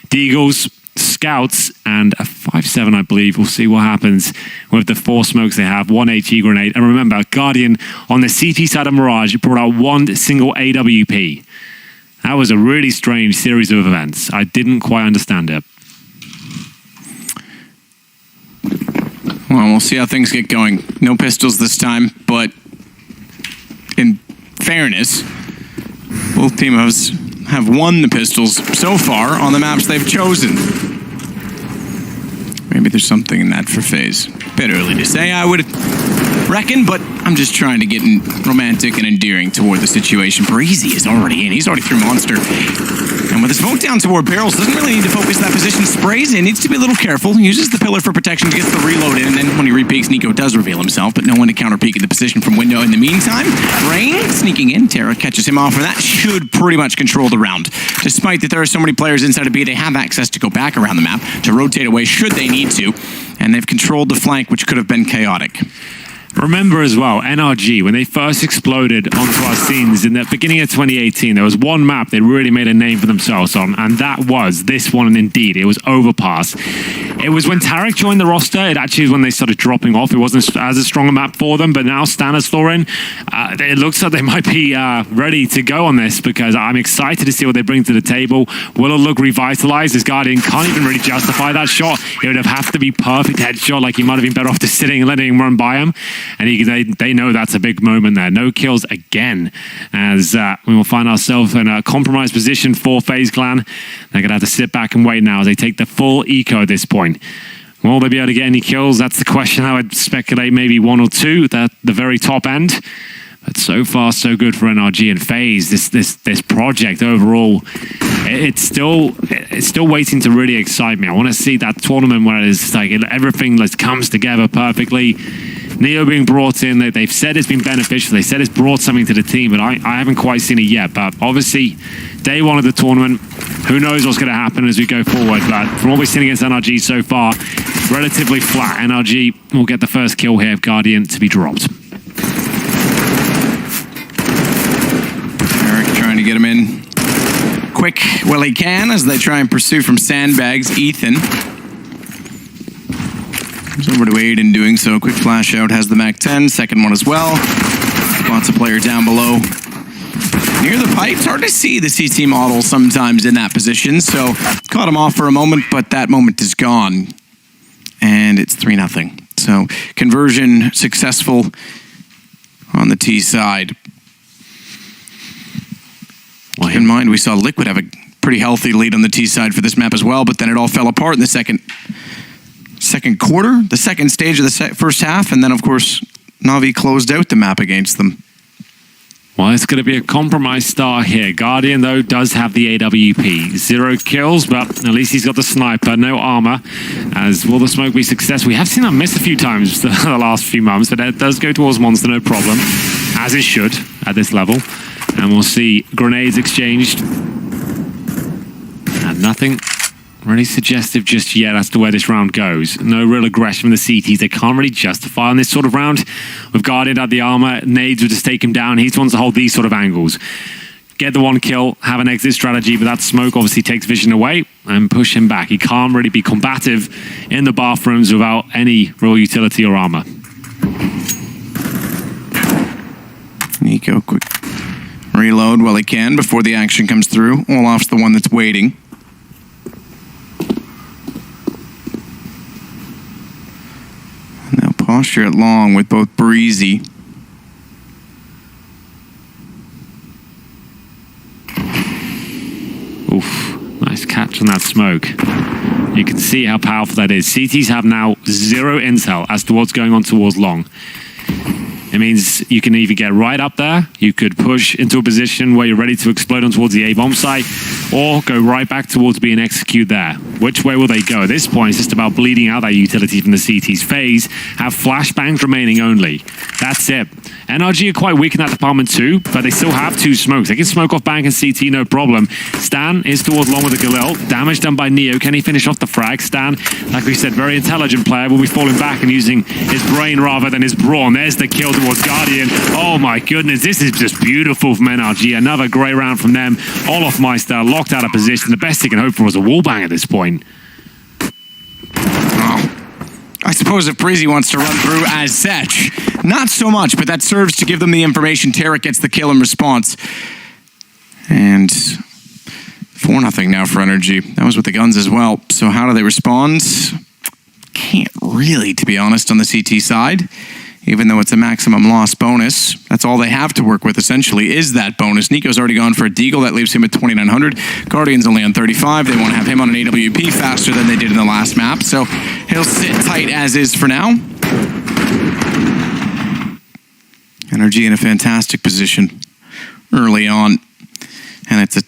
Deagles, Scouts, and a 5-7, I believe. We'll see what happens with the 4 smokes they have. 1 HE grenade. And remember, Guardian on the CT side of Mirage brought out 1 single AWP. That was a really strange series of events. I didn't quite understand it.
Well, we'll see how things get going. No pistols this time, but in fairness, both teams have won the pistols so far on the maps they've chosen. Maybe there's something in that for FaZe. Bit early to say, I would reckon, but I'm just trying to get romantic and endearing toward the situation. Breezy is already in. He's already through Monster. And with his smoke down toward Barrels, doesn't really need to focus that position. Sprays in, needs to be a little careful. Uses the pillar for protection, gets the reload in, and then when he repeaks, Nico does reveal himself, but no one to counter-peek in the position from window. In the meantime, Rain sneaking in. Tara catches him off, and that should pretty much control the round. Despite that there are so many players inside of B, they have access to go back around the map, to rotate away should they need to, and they've controlled the flank, which could have been chaotic.
Remember as well, NRG, when they first exploded onto our scenes in the beginning of 2018, there was one map they really made a name for themselves on, and that was this one, and indeed, it was Overpass. It was when Tarek joined the roster, it actually was when they started dropping off. It wasn't as a strong a map for them, but now Stanislaw in, it looks like they might be ready to go on this, because I'm excited to see what they bring to the table. Will it look revitalized? This Guardian can't even really justify that shot. It would have to be perfect headshot, like he might have been better off just sitting and letting him run by him. And they know that's a big moment there. No kills again, as we will find ourselves in a compromised position for FaZe Clan. They're going to have to sit back and wait now as they take the full eco at this point. Will they be able to get any kills? That's the question. I would speculate maybe 1 or 2 at the very top end. But so far, so good for NRG and FaZe. This project overall, it's still waiting to really excite me. I want to see that tournament where it's like everything comes together perfectly. Neo being brought in, they've said it's been beneficial. They said it's brought something to the team, but I haven't quite seen it yet. But obviously, day 1 of the tournament, who knows what's going to happen as we go forward. But from what we've seen against NRG so far, relatively flat. NRG will get the first kill here of Guardian to be dropped.
Eric trying to get him in quick while he can as they try and pursue from sandbags. Ethan comes over to aid in doing so. Quick flash out, has the MAC-10, second one as well. Spots a player down below. Near the pipe, it's hard to see the CT model sometimes in that position, so caught him off for a moment, but that moment is gone. And it's 3-0. So conversion successful on the T side. Keep in mind, we saw Liquid have a pretty healthy lead on the T side for this map as well, but then it all fell apart in the second quarter, the second stage of the first half, and then, of course, Na'Vi closed out the map against them.
Well, it's going to be a compromise start here. Guardian, though, does have the AWP. 0 kills, but at least he's got the sniper. No armor. As will the smoke be successful? We have seen that miss a few times the last few months, but it does go towards Monster, no problem. As it should at this level. And we'll see grenades exchanged. And nothing really suggestive just yet as to where this round goes. No real aggression from the CTs. They can't really justify on this sort of round. With Guardian at the armor, nades would just take him down. He's the one to hold these sort of angles. Get the 1 kill, have an exit strategy, but that smoke obviously takes vision away and push him back. He can't really be combative in the bathrooms without any real utility or armor.
Nico, quick reload while he can before the action comes through. Olaf's the one that's waiting. Now posture it long with both Breezy.
Oof, nice catch on that smoke. You can see how powerful that is. CTs have now 0 intel as to what's going on towards long. It means you can either get right up there, you could push into a position where you're ready to explode on towards the A-bomb site, or go right back towards being executed there. Which way will they go? At this point, it's just about bleeding out that utility from the CT's Faze. Have flashbangs remaining only. That's it. NRG are quite weak in that department too, but they still have 2 smokes. They can smoke off bank and CT, no problem. Stan is towards long with the Galil. Damage done by Neo. Can he finish off the frag? Stan, like we said, very intelligent player, will be falling back and using his brain rather than his brawn. There's the kill towards Guardian. Oh my goodness, this is just beautiful from NRG. Another great round from them. Olaf Meister locked out of position. The best he can hope for was a wall bang at this point.
I suppose if Breezy wants to run through as such, not so much, but that serves to give them the information. Tarek gets the kill in response. And 4-0 now for NRG. That was with the guns as well. So how do they respond? Can't really, to be honest, on the CT side. Even though it's a maximum loss bonus, that's all they have to work with, essentially, is that bonus. Nico's already gone for a deagle. That leaves him at 2,900. Guardian's only on 35. They want to have him on an AWP faster than they did in the last map, so he'll sit tight as is for now. NRG in a fantastic position early on, and it's a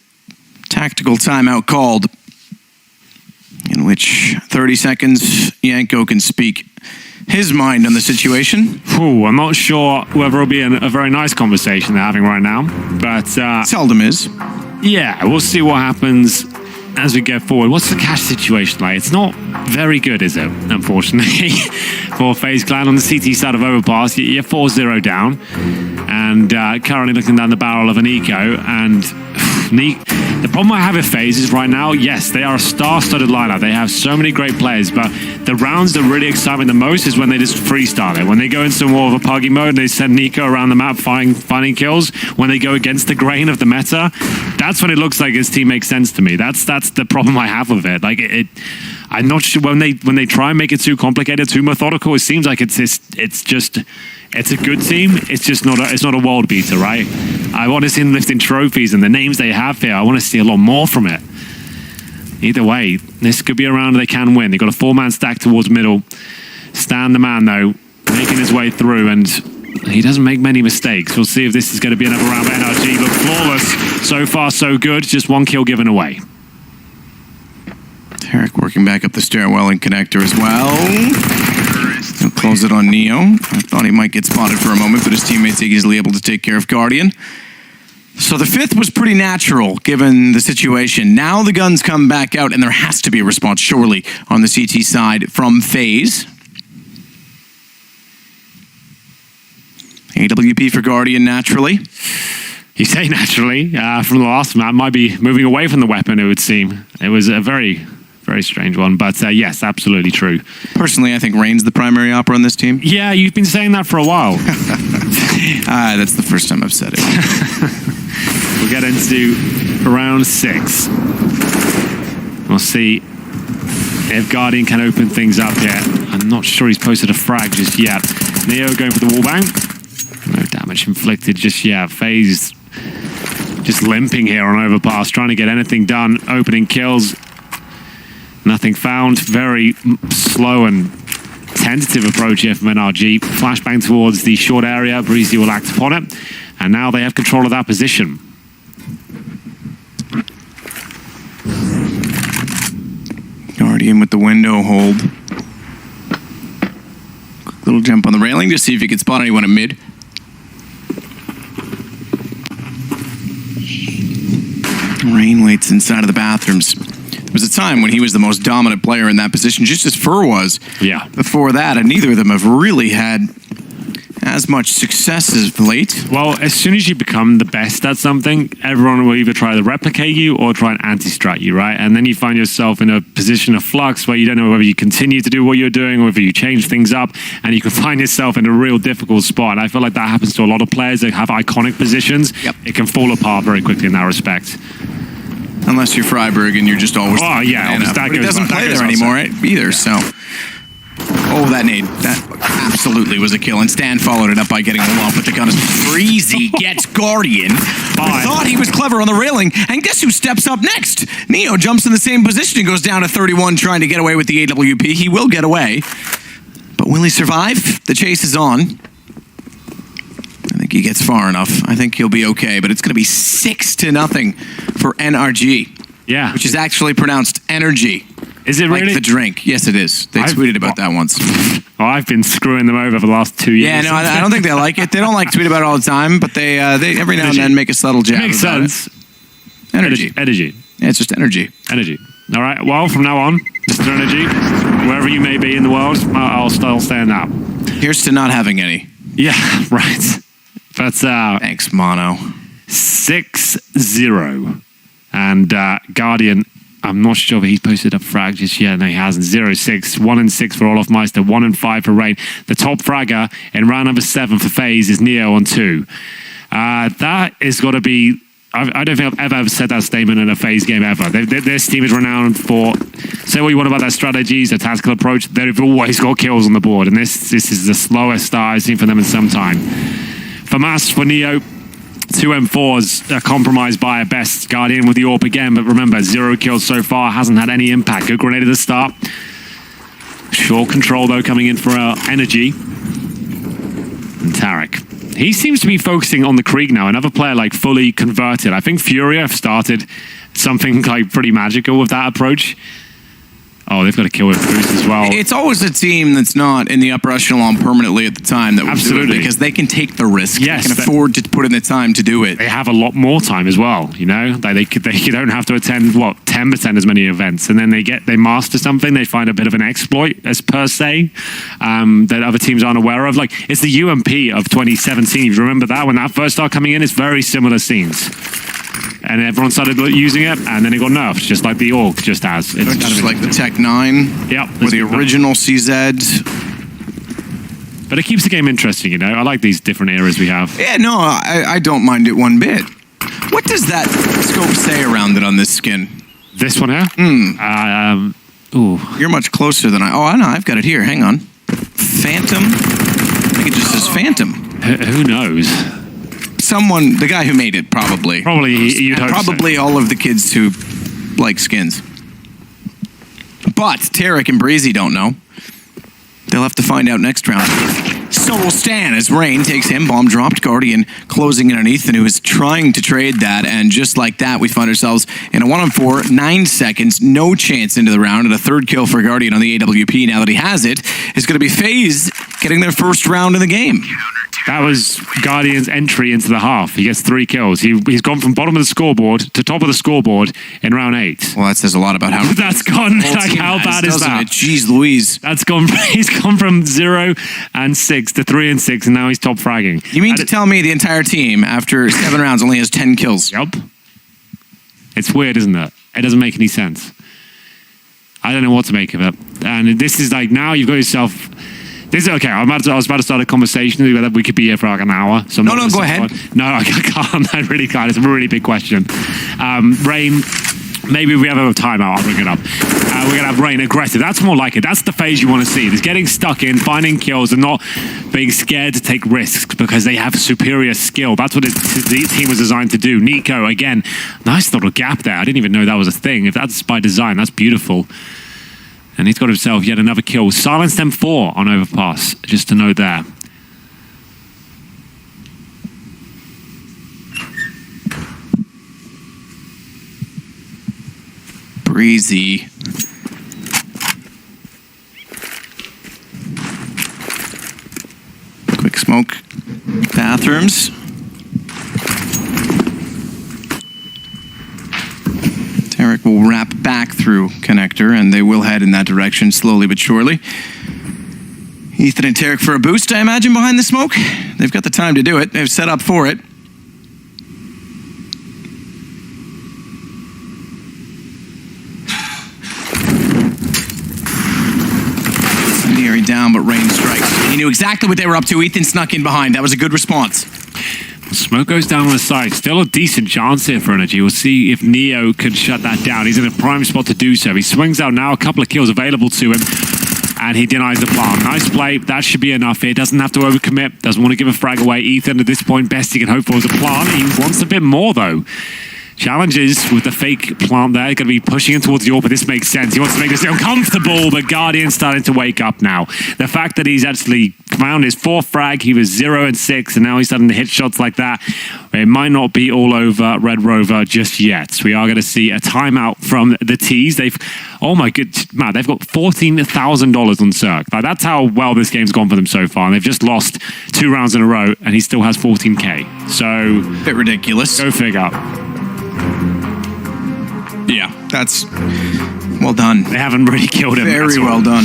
tactical timeout called, in which 30 seconds, Yanko can speak his mind on the situation.
Ooh, I'm not sure whether it'll be a very nice conversation they're having right now, but
seldom is.
Yeah, we'll see what happens as we go forward. What's the cash situation like? It's not very good, is it? Unfortunately, for FaZe Clan on the CT side of Overpass, you're 4-0 down, and currently looking down the barrel of an eco. And the problem I have with FaZe is right now, yes, they are a star-studded lineup. They have so many great players, but the rounds that really excite me the most is when they just freestyle it. When they go into more of a puggy mode, they send Nico around the map finding kills. When they go against the grain of the meta, that's when it looks like his team makes sense to me. That's the problem I have with it. Like I'm not sure when they try and make it too complicated, too methodical. It seems like it's a good team. It's just not a world beater, right? I want to see them lifting trophies, and the names they have here, I want to see a lot more from it. Either way, this could be a round they can win. They've got a 4-man stack towards middle. Stan the man, though, making his way through, and he doesn't make many mistakes. We'll see if this is going to be another round. NRG look flawless. So far, so good. Just 1 kill given away.
Tarek working back up the stairwell and connector as well. He'll close it on Neo. I thought he might get spotted for a moment, but his teammates are easily able to take care of Guardian. So the 5th was pretty natural, given the situation. Now the guns come back out, and there has to be a response, surely, on the CT side from FaZe. AWP for Guardian, naturally.
You say naturally. From the last map, might be moving away from the weapon, it would seem. It was a very, very strange one, but yes, absolutely true.
Personally, I think Rain's the primary opera on this team.
Yeah, you've been saying that for a while.
That's the first time I've said it.
We'll get into round 6. We'll see if Guardian can open things up here. I'm not sure he's posted a frag just yet. Neo going for the wallbang. No damage inflicted just yet. Faze just limping here on Overpass, trying to get anything done. Opening kills. Nothing found. Very slow and tentative approach here from NRG. Flashbang towards the short area. Breezy will act upon it. And now they have control of that position.
Guardian with the window hold. Quick little jump on the railing to see if he can spot anyone at mid. Rain waits inside of the bathrooms. There was a time when he was the most dominant player in that position, just as Fur was.
Yeah.
Before that, and neither of them have really had as much success as of late.
Well, as soon as you become the best at something, everyone will either try to replicate you or try and anti-strat you, right? And then you find yourself in a position of flux where you don't know whether you continue to do what you're doing or whether you change things up, and you can find yourself in a real difficult spot. I feel like that happens to a lot of players that have iconic positions.
Yep.
It can fall apart very quickly in that respect.
Unless you're Freiburg and you're just always...
Oh, yeah.
But he doesn't play there anymore either, so... Oh, that nade. That absolutely was a kill. And Stan followed it up by getting a lump, but the gun is Breezy gets Guardian. I thought he was clever on the railing, and guess who steps up next? Neo jumps in the same position and goes down to 31 trying to get away with the AWP. He will get away. But will he survive? The chase is on. I think he gets far enough. I think he'll be okay, but it's going to be 6-0 for NRG.
Yeah.
Which is actually pronounced energy.
Is it really?
Like the drink. Yes, it is. They tweeted about that once.
Oh, I've been screwing them over for the last 2 years.
Yeah, no, I don't think they like it. They don't like to tweet about it all the time, but they every now and then make a subtle jab.
Makes sense.
Energy.
Energy.
Yeah, it's just energy.
Energy. All right. Well, from now on, Mr. Energy, wherever you may be in the world, I'll still stand up.
Here's to not having any.
Yeah, right. But
thanks, Mono.
6-0. And Guardian, I'm not sure if he's posted a frag just yet. No, he hasn't. 0-6. 1-6 for Olof Meister. 1-5 for Rain. The top fragger in round number 7 for Faze is Neo on 2. That is got to be... I don't think I've ever said that statement in a Faze game ever. This team is renowned for... Say what you want about their strategies, their tactical approach. They've always got kills on the board. And this is the slowest start I've seen from them in some time. For Mas, for Neo... 2 M4s compromised by a best Guardian with the AWP again, but remember, 0 kills so far, hasn't had any impact. Good grenade at the start. Short control, though, coming in for Energy. And Tarek. He seems to be focusing on the Krieg now, another player like fully converted. I think Furia started something like pretty magical with that approach. Oh, they've got a kill with Boost as well.
It's always a team that's not in the upper echelon permanently at the time that would do it because they can take the risk.
Yes,
they can afford to put in the time to do it.
They have a lot more time as well, you know? They don't have to attend, 10% as many events. And then they master something, they find a bit of an exploit, as per se, that other teams aren't aware of. Like, it's the UMP of 2017. You remember that? When that first started coming in, it's very similar scenes. And everyone started using it, and then it got nerfed, just like the AUG just has. It's
just like the Tech 9,
yep,
or the original CZ.
But it keeps the game interesting, you know? I like these different eras we have.
Yeah, no, I don't mind it one bit. What does that scope say around it on this skin?
This one here? Ooh.
You're much closer than I know, I've got it here. Hang on. Phantom? I think it just says Phantom.
Who knows?
Someone, the guy who made it, probably.
Probably, you'd hope
probably
so.
All of the kids who like skins. But Tarek and Breezy don't know. They'll have to find out next round. So will Stan as Rain takes him. Bomb dropped. Guardian closing in on Ethan, who is trying to trade that. And just like that, we find ourselves in a 1-on-4, 9 seconds, no chance into the round. And a third kill for Guardian on the AWP now that he has it is going to be Faze getting their first round in the game.
That was Guardian's entry into the half. He gets 3 kills. He's gone from bottom of the scoreboard to top of the scoreboard in round 8.
Well, that says a lot about how
that's gone. Like, how bad is that?
Jeez Louise.
That's gone. He's gone from 0-6 to 3-6, and now he's top fragging.
You mean to tell me the entire team after 7 rounds only has 10 kills?
Yup. It's weird, isn't it? It doesn't make any sense. I don't know what to make of it. And this is like, now you've got yourself... This is okay. I was about to start a conversation. We could be here for like an hour. So
no, go ahead.
No, I can't. I really can't. It's a really big question. Rain Maybe we have a timeout, I'll bring it up. We're going to have Rain aggressive. That's more like it. That's the phase you want to see. There's getting stuck in, finding kills, and not being scared to take risks because they have superior skill. That's what the team was designed to do. Nico, again, nice little gap there. I didn't even know that was a thing. If that's by design, that's beautiful. And he's got himself yet another kill. Silenced M4 on Overpass, just to note there.
Breezy. Quick smoke. Bathrooms. Tarek will wrap back through connector, and they will head in that direction slowly but surely. Ethan and Tarek for a boost, I imagine, behind the smoke. They've got the time to do it. They've set up for it. Down, but Rain strikes. He knew exactly what they were up to. Ethan snuck in behind. That was a good response.
Smoke goes down on the side. Still a decent chance here for NRG. We'll see if Neo can shut that down. He's in a prime spot to do so. He swings out now. A couple of kills available to him. And he denies the plant. Nice play. That should be enough here. Doesn't have to overcommit. Doesn't want to give a frag away. Ethan, at this point, best he can hope for is a plant. He wants a bit more, though. Challenges with the fake plant there. Going to be pushing him towards the AWP, but this makes sense. He wants to make this uncomfortable, but Guardian's starting to wake up now. The fact that he's actually found his 4th frag, he was 0 and 6, and now he's starting to hit shots like that. It might not be all over Red Rover just yet. We are going to see a timeout from the T's. Oh my goodness, man, they've got $14,000 on Cirque. Like, that's how well this game's gone for them so far. And they've just lost 2 rounds in a row, and he still has 14K. So,
bit ridiculous.
Go figure.
Yeah, that's well done.
They haven't really killed him.
Very well done.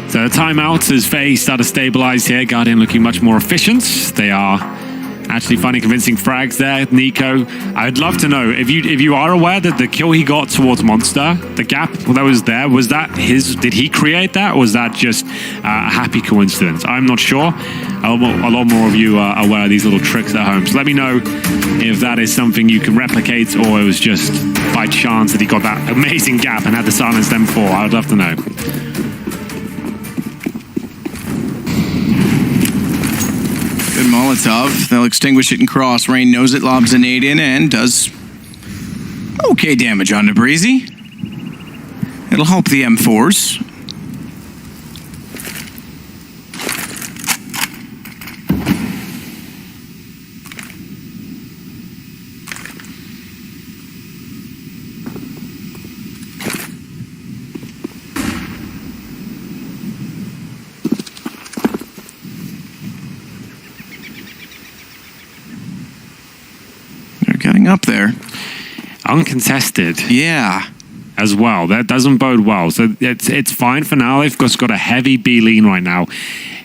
So the timeout as Faze start to stabilize here. Guardian looking much more efficient. They are actually finding convincing frags there. Nico, I'd love to know if you are aware that the kill he got towards Monster, the gap that was there, was that his? Did he create that, or was that just a happy coincidence? I'm not sure. A lot more of you are aware of these little tricks at home. So let me know if that is something you can replicate, or it was just by chance that he got that amazing gap and had to silence them for. I would love to know.
Good Molotov. They'll extinguish it and cross. Rain knows it, lobs a nade in, and does okay damage on the Breezy. It'll help the M4s. Getting up there.
Uncontested.
Yeah.
As well. That doesn't bode well. So it's fine for now. They've just got a heavy B lean right now.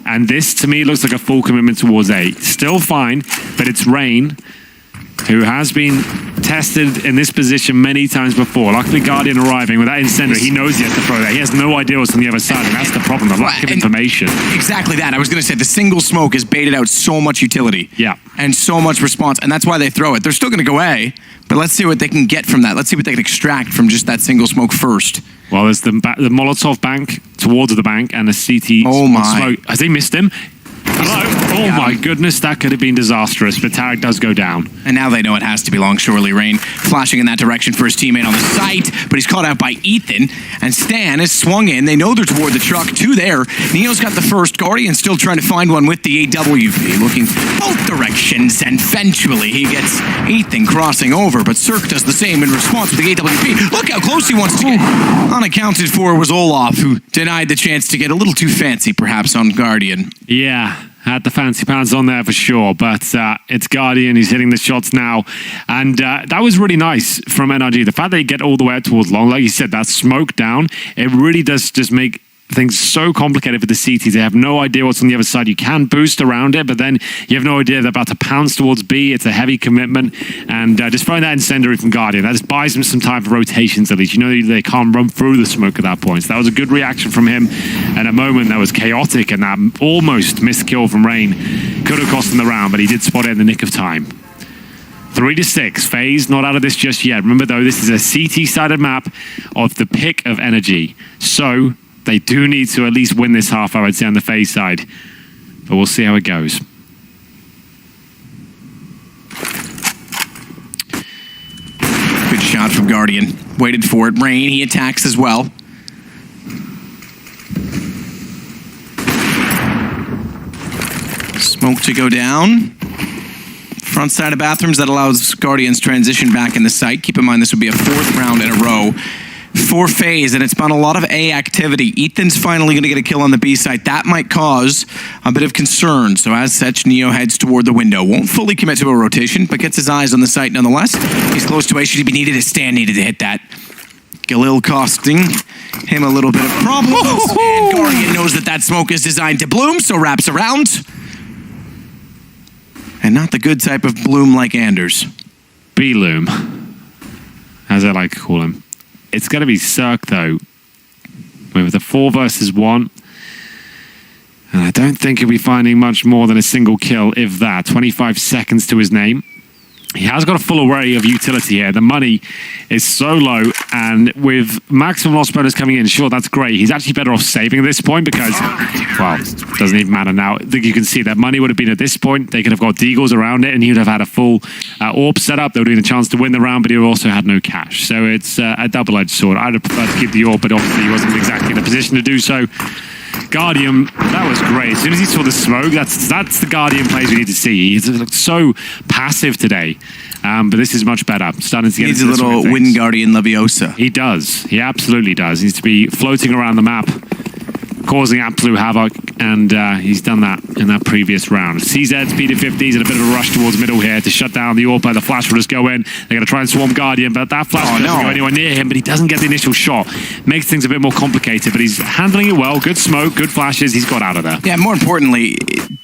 And this, to me, looks like a full commitment towards A. Still fine, but it's Rain, who has been tested in this position many times before. Luckily, Guardian arriving with that incendiary. He knows he has to throw that. He has no idea what's on the other side, and that's the problem, the lack of information.
Exactly that. I was going to say, the single smoke has baited out so much utility.
Yeah.
And so much response, and that's why they throw it. They're still going to go A, but let's see what they can get from that. Let's see what they can extract from just that single smoke first.
Well, there's the Molotov bank towards the bank, and the CT smoke. Has he missed him? Hello? Oh my goodness, that could have been disastrous, but Tarek does go down.
And now they know it has to be long, surely. Rain flashing in that direction for his teammate on the site, but he's caught out by Ethan, and Stan is swung in. They know they're toward the truck, 2 there. Neo's got the first. Guardian still trying to find one with the AWP, looking both directions, and eventually he gets Ethan crossing over, but Cirque does the same in response with the AWP. Look how close he wants to get. Unaccounted for was Olaf, who denied the chance to get a little too fancy, perhaps, on Guardian.
Yeah. Had the fancy pants on there for sure, but it's Guardian. He's hitting the shots now, and that was really nice from NRG. The fact that they get all the way out towards long, like you said, that smoke down, it really does just make things so complicated for the CTs. They have no idea what's on the other side. You can boost around it, but then you have no idea they're about to pounce towards B. It's a heavy commitment, and just throwing that incendiary from Guardian, that just buys them some time for rotations at least. You know they can't run through the smoke at that point. So that was a good reaction from him, and a moment that was chaotic, and that almost missed kill from Rain could have cost him the round, but he did spot it in the nick of time. 3-6. Faze not out of this just yet. Remember, though, this is a CT-sided map of the pick of NRG. So they do need to at least win this half, I would say, on the Faze side. But we'll see how it goes.
Good shot from Guardian. Waited for it. Rain, he attacks as well. Smoke to go down. Front side of bathrooms, that allows Guardians transition back in the site. Keep in mind this would be a 4th round in a row for Faze, and it's been a lot of A activity. Ethan's finally going to get a kill on the B site. That might cause a bit of concern. So as such, Neo heads toward the window. Won't fully commit to a rotation, but gets his eyes on the site nonetheless. He's close to A. Should he be needed? His stand needed to hit that. Galil costing him a little bit of problems. And Guardian knows that that smoke is designed to bloom, so wraps around. And not the good type of bloom like Anders.
B-loom, as I like to call him. It's going to be Cirque, though, with a 4 versus 1. And I don't think he'll be finding much more than a single kill, if that. 25 seconds to his name. He has got a full array of utility here. The money is so low, and with maximum loss bonus coming in, sure, that's great. He's actually better off saving at this point because, well, doesn't even matter now. I think you can see that money would have been at this point. They could have got deagles around it, and he would have had a full orb set up. There would have been a chance to win the round, but he also had no cash. So it's a double-edged sword. I'd have preferred to keep the orb, but obviously he wasn't exactly in a position to do so. Guardian, that was great. As soon as he saw the smoke, that's the Guardian plays we need to see. He's looked so passive today, but this is much better. Starting to get
needs a little Wind Guardian Leviosa.
He does. He absolutely does. He needs to be floating around the map, causing absolute havoc, and he's done that in that previous round. CZ, speed of 50s, and a bit of a rush towards middle here to shut down the AWP. The flash will just go in. They're going to try and swarm Guardian, but that flash doesn't go anywhere near him, but he doesn't get the initial shot. Makes things a bit more complicated, but he's handling it well. Good smoke, good flashes. He's got out of there.
Yeah, more importantly,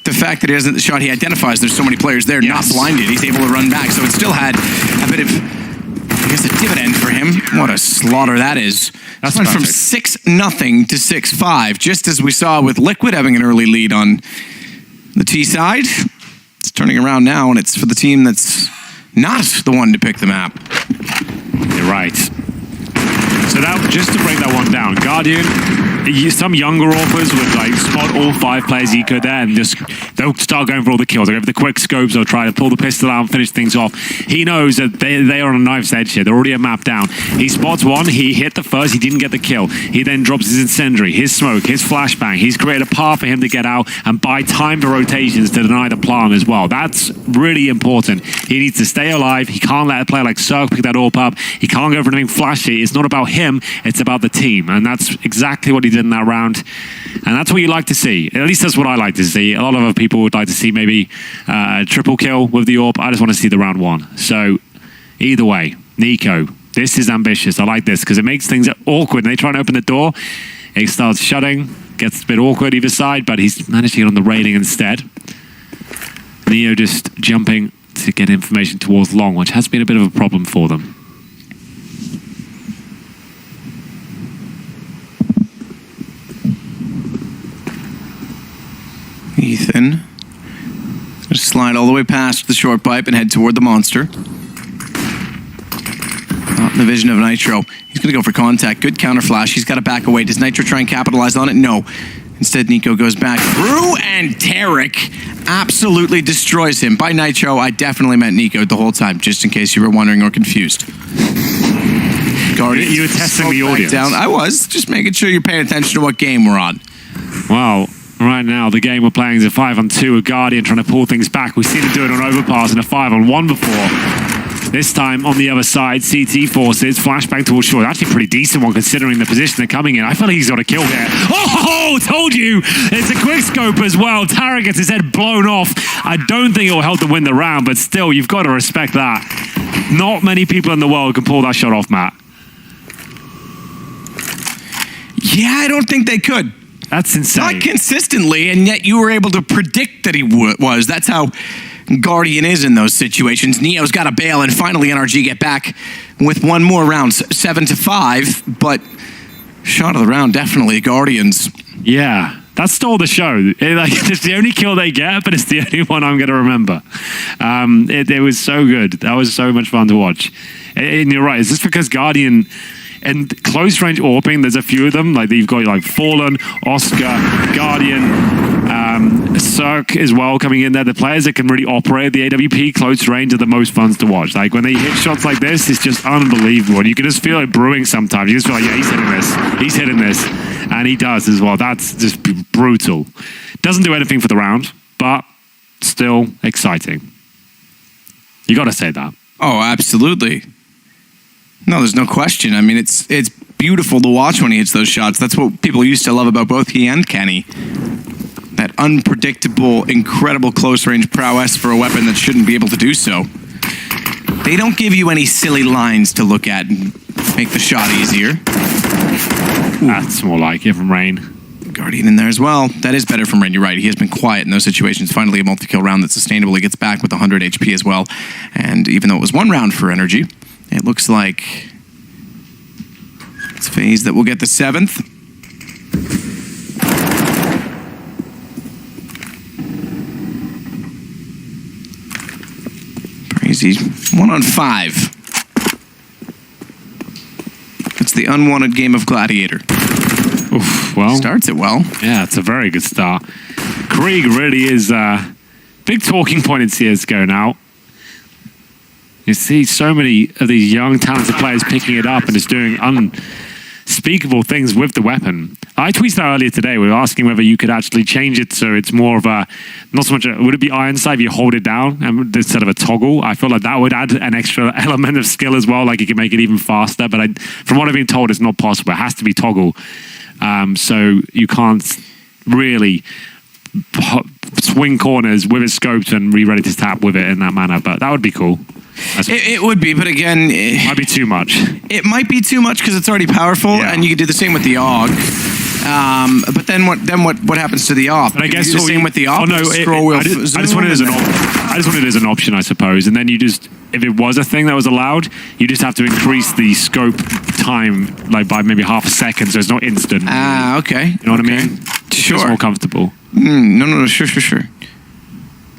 the fact that it isn't the shot he identifies, there's so many players there not blinded. He's able to run back, so it still had a bit of, I guess, a dividend for him. What a slaughter that is. That's went from 6-0 to 6-5, just as we saw with Liquid having an early lead on the T side. It's turning around now, and it's for the team that's not the one to pick the map.
You're right. So that, just to break that one down, Guardian, some younger offers would like spot all 5 players he could there and just they'll start going for all the kills. They'll go for the quick scopes, they'll try to pull the pistol out and finish things off. He knows that they are on a knife's edge here. They're already a map down. He spots one, he hit the first, he didn't get the kill. He then drops his incendiary, his smoke, his flashbang. He's created a path for him to get out and buy time for rotations to deny the plant as well. That's really important. He needs to stay alive. He can't let a player like Cirque pick that AWP up. He can't go for anything flashy. It's not about him, it's about the team. And that's exactly what he did in that round. And that's what you like to see. At least that's what I like to see. A lot of other people would like to see maybe a triple kill with the AWP. I just want to see the round 1. So either way, Nico, this is ambitious. I like this because it makes things awkward. And they try and open the door. It starts shutting. Gets a bit awkward either side, but he's managed to get on the railing instead. Neo just jumping to get information towards long, which has been a bit of a problem for them.
Ethan, just slide all the way past the short pipe and head toward the monster. Not in the vision of Nitro. He's going to go for contact. Good counter flash. He's got to back away. Does Nitro try and capitalize on it? No. Instead, Nico goes back through, and Tarek absolutely destroys him. By Nitro, I definitely meant Nico the whole time, just in case you were wondering or confused. Guardians,
you were testing the audience.
Down. I was, just making sure you're paying attention to what game we're on.
Wow. Right now, the game we're playing is a 5-on-2, a Guardian trying to pull things back. We've seen him do it on Overpass in a 5-on-1 before. This time, on the other side, CT forces, flashbang towards short. Actually a pretty decent one considering the position they're coming in. I feel like he's got a kill here. Oh, told you! It's a quick scope as well. Tarek gets his head blown off. I don't think it'll help to win the round, but still, you've got to respect that. Not many people in the world can pull that shot off, Matt.
Yeah, I don't think they could.
That's insane.
Not consistently, and yet you were able to predict that he was. That's how Guardian is in those situations. Neo's got to bail, and finally NRG get back with one more round, 7-5, but shot of the round, definitely Guardians.
Yeah, That stole the show. It's the only kill they get, but it's the only one I'm going to remember. It was so good. That was so much fun to watch. And you're right. Is this because Guardian and close range AWPing? There's a few of them. Like you've got like Fallen, Oscar, Guardian, Cirque as well coming in there. The players that can really operate the AWP close range are the most fun to watch. Like when they hit shots like this, it's just unbelievable. And you can just feel it brewing sometimes. You just feel like, yeah, he's hitting this. He's hitting this. And he does as well. That's just brutal. Doesn't do anything for the round, but still exciting. You got to say that.
Oh, absolutely. No, there's no question. I mean, it's beautiful to watch when he hits those shots. That's what people used to love about both he and Kenny. That unpredictable, incredible close-range prowess for a weapon that shouldn't be able to do so. They don't give you any silly lines to look at and make the shot easier.
That's more like it from Rain.
Guardian in there as well. That is better from Rain. You're right. He has been quiet in those situations. Finally, a multi-kill round that's sustainable. He gets back with 100 HP as well. And even though it was one round for NRG, it looks like it's Faze that will get the 7th. Crazy. 1 on 5. It's the unwanted game of Gladiator.
Oof, well,
starts it well.
Yeah, it's a very good start. Krieg really is a big talking point in CSGO now. You see so many of these young, talented players picking it up and just doing unspeakable things with the weapon. I tweeted out earlier today, we were asking whether you could actually change it so it's more of a, not so much, would it be iron sight if you hold it down instead of a toggle? I feel like that would add an extra element of skill as well, like you could make it even faster, but from what I've been told, it's not possible. It has to be toggle. So you can't really swing corners with it scoped and be ready to tap with it in that manner, but that would be cool.
It would be, but again...
It might be too much.
It might be too much because it's already powerful, and you could do the same with the AUG. But then what happens to the AWP?
But I guess
the same with the AWP.
Oh no, I just wanted it as an option, I suppose. And then you just, if it was a thing that was allowed, you just have to increase the scope time like by maybe half a second, so it's not instant.
Okay.
You know what I mean?
Sure.
It's more comfortable.
No, sure.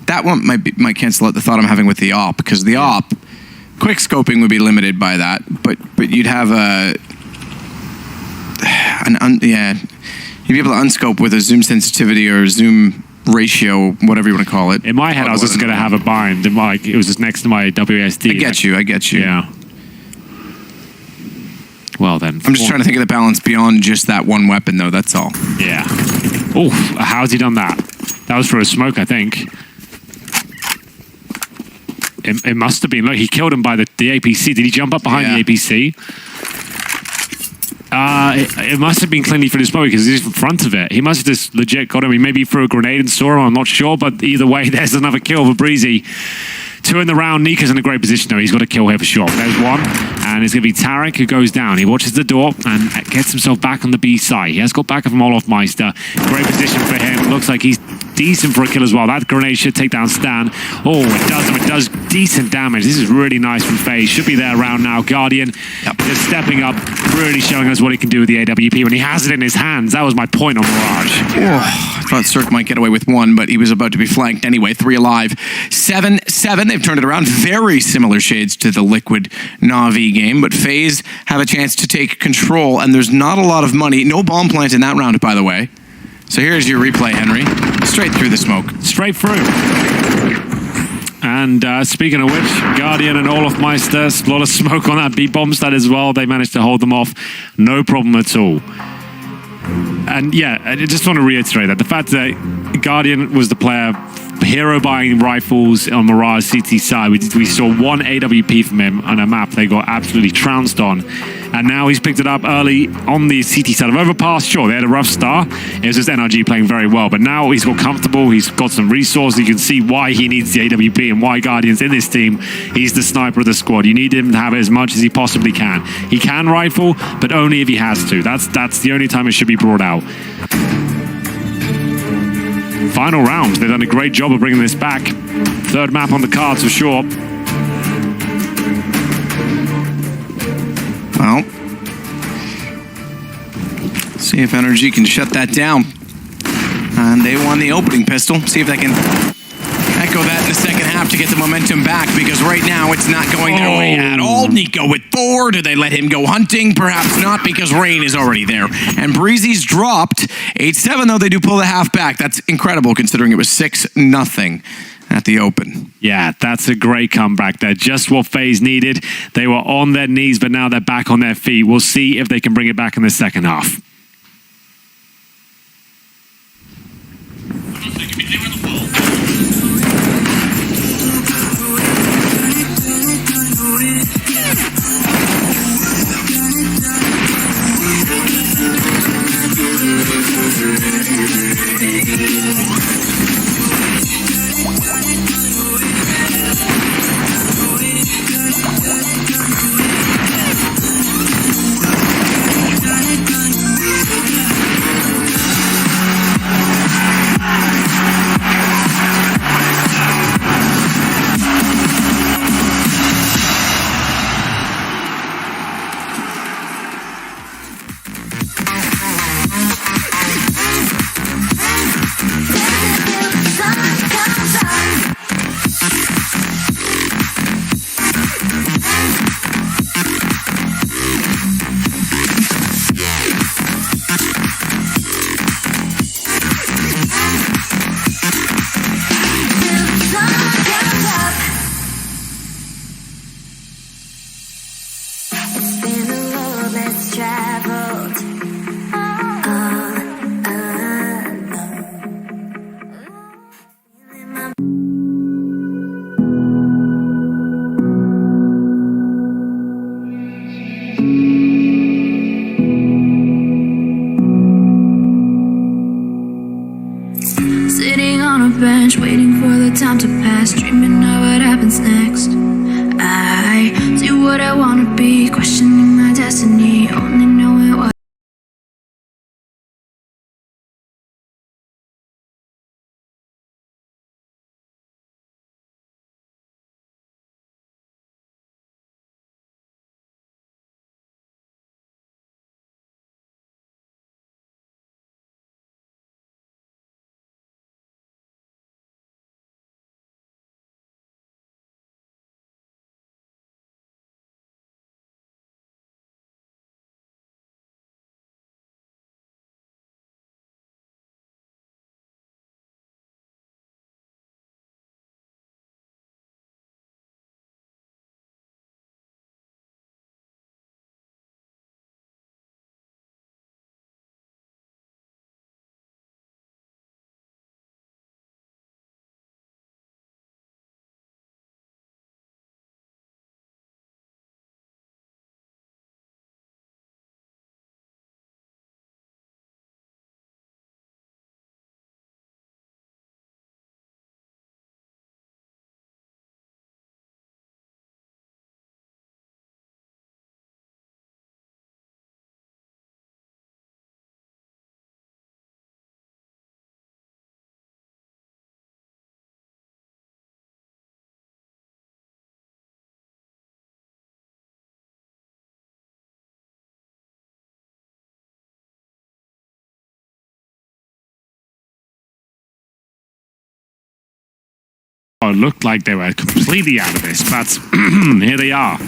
That one might cancel out the thought I'm having with the AWP, because the AWP, quick scoping would be limited by that, but you'd have you'd be able to unscope with a zoom sensitivity or zoom ratio, whatever you want to call it.
In my head, I was just going to have a bind, and it was just next to my WASD.
I get you.
Yeah. Well then.
I'm just trying to think of the balance beyond just that one weapon, though. That's all.
Yeah. Oh, how's he done that? That was for a smoke, I think. It must have been. Look, he killed him by the APC. Did he jump up behind the APC? It must have been cleanly for the smoke because he's in front of it. He must have just legit got him. Maybe threw a grenade and saw him. I'm not sure, but either way, there's another kill for Breezy. 2 in the round. Nika's in a great position, though. He's got a kill here for sure. There's one, and it's going to be Tarek who goes down. He watches the door and gets himself back on the B side. He has got back from Olofmeister. Great position for him. Looks like he's decent for a kill as well. That grenade should take down Stan. Oh, it does decent damage. This is really nice from Faze. Should be there around now. Guardian just stepping up, really showing us what he can do with the AWP when he has it in his hands. That was my point on Mirage.
I thought Cirque might get away with 1, but he was about to be flanked anyway. 3 alive. 7-7. They've turned it around. Very similar shades to the Liquid Na'Vi game, but Faze have a chance to take control, and there's not a lot of money. No bomb plant in that round, by the way. So here's your replay, Henry. Straight through the smoke.
Straight through. And speaking of which, Guardian and Olofmeister, a lot of smoke on that B-Bombstad as well. They managed to hold them off. No problem at all. And yeah, I just want to reiterate that. The fact that Guardian was the player hero buying rifles on Mirage CT side. We saw 1 AWP from him on a map they got absolutely trounced on. And now he's picked it up early on the CT side of Overpass. Sure, they had a rough start. It was just NRG playing very well. But now he's got comfortable. He's got some resources. You can see why he needs the AWP and why Guardian's in this team. He's the sniper of the squad. You need him to have it as much as he possibly can. He can rifle, but only if he has to. That's the only time it should be brought out. Final round. They've done a great job of bringing this back. 3rd map on the cards for sure.
Well, see if NRG can shut that down. And they won the opening pistol. See if they can echo that in the second half to get the momentum back, because right now it's not going their way at all. Nico with 4. Do they let him go hunting? Perhaps not, because Rain is already there. And Breezy's dropped. 8-7, though. They do pull the half back. That's incredible, considering it was 6-0 at the open.
Yeah, that's a great comeback there. Just what FaZe needed. They were on their knees, but now they're back on their feet. We'll see if they can bring it back in the second half.
Sitting on a bench, waiting for the time to pass, dreaming of what happens next. I do what I wanna be, questioning my destiny, only knowing what.
It looked like they were completely out of this, but here they are.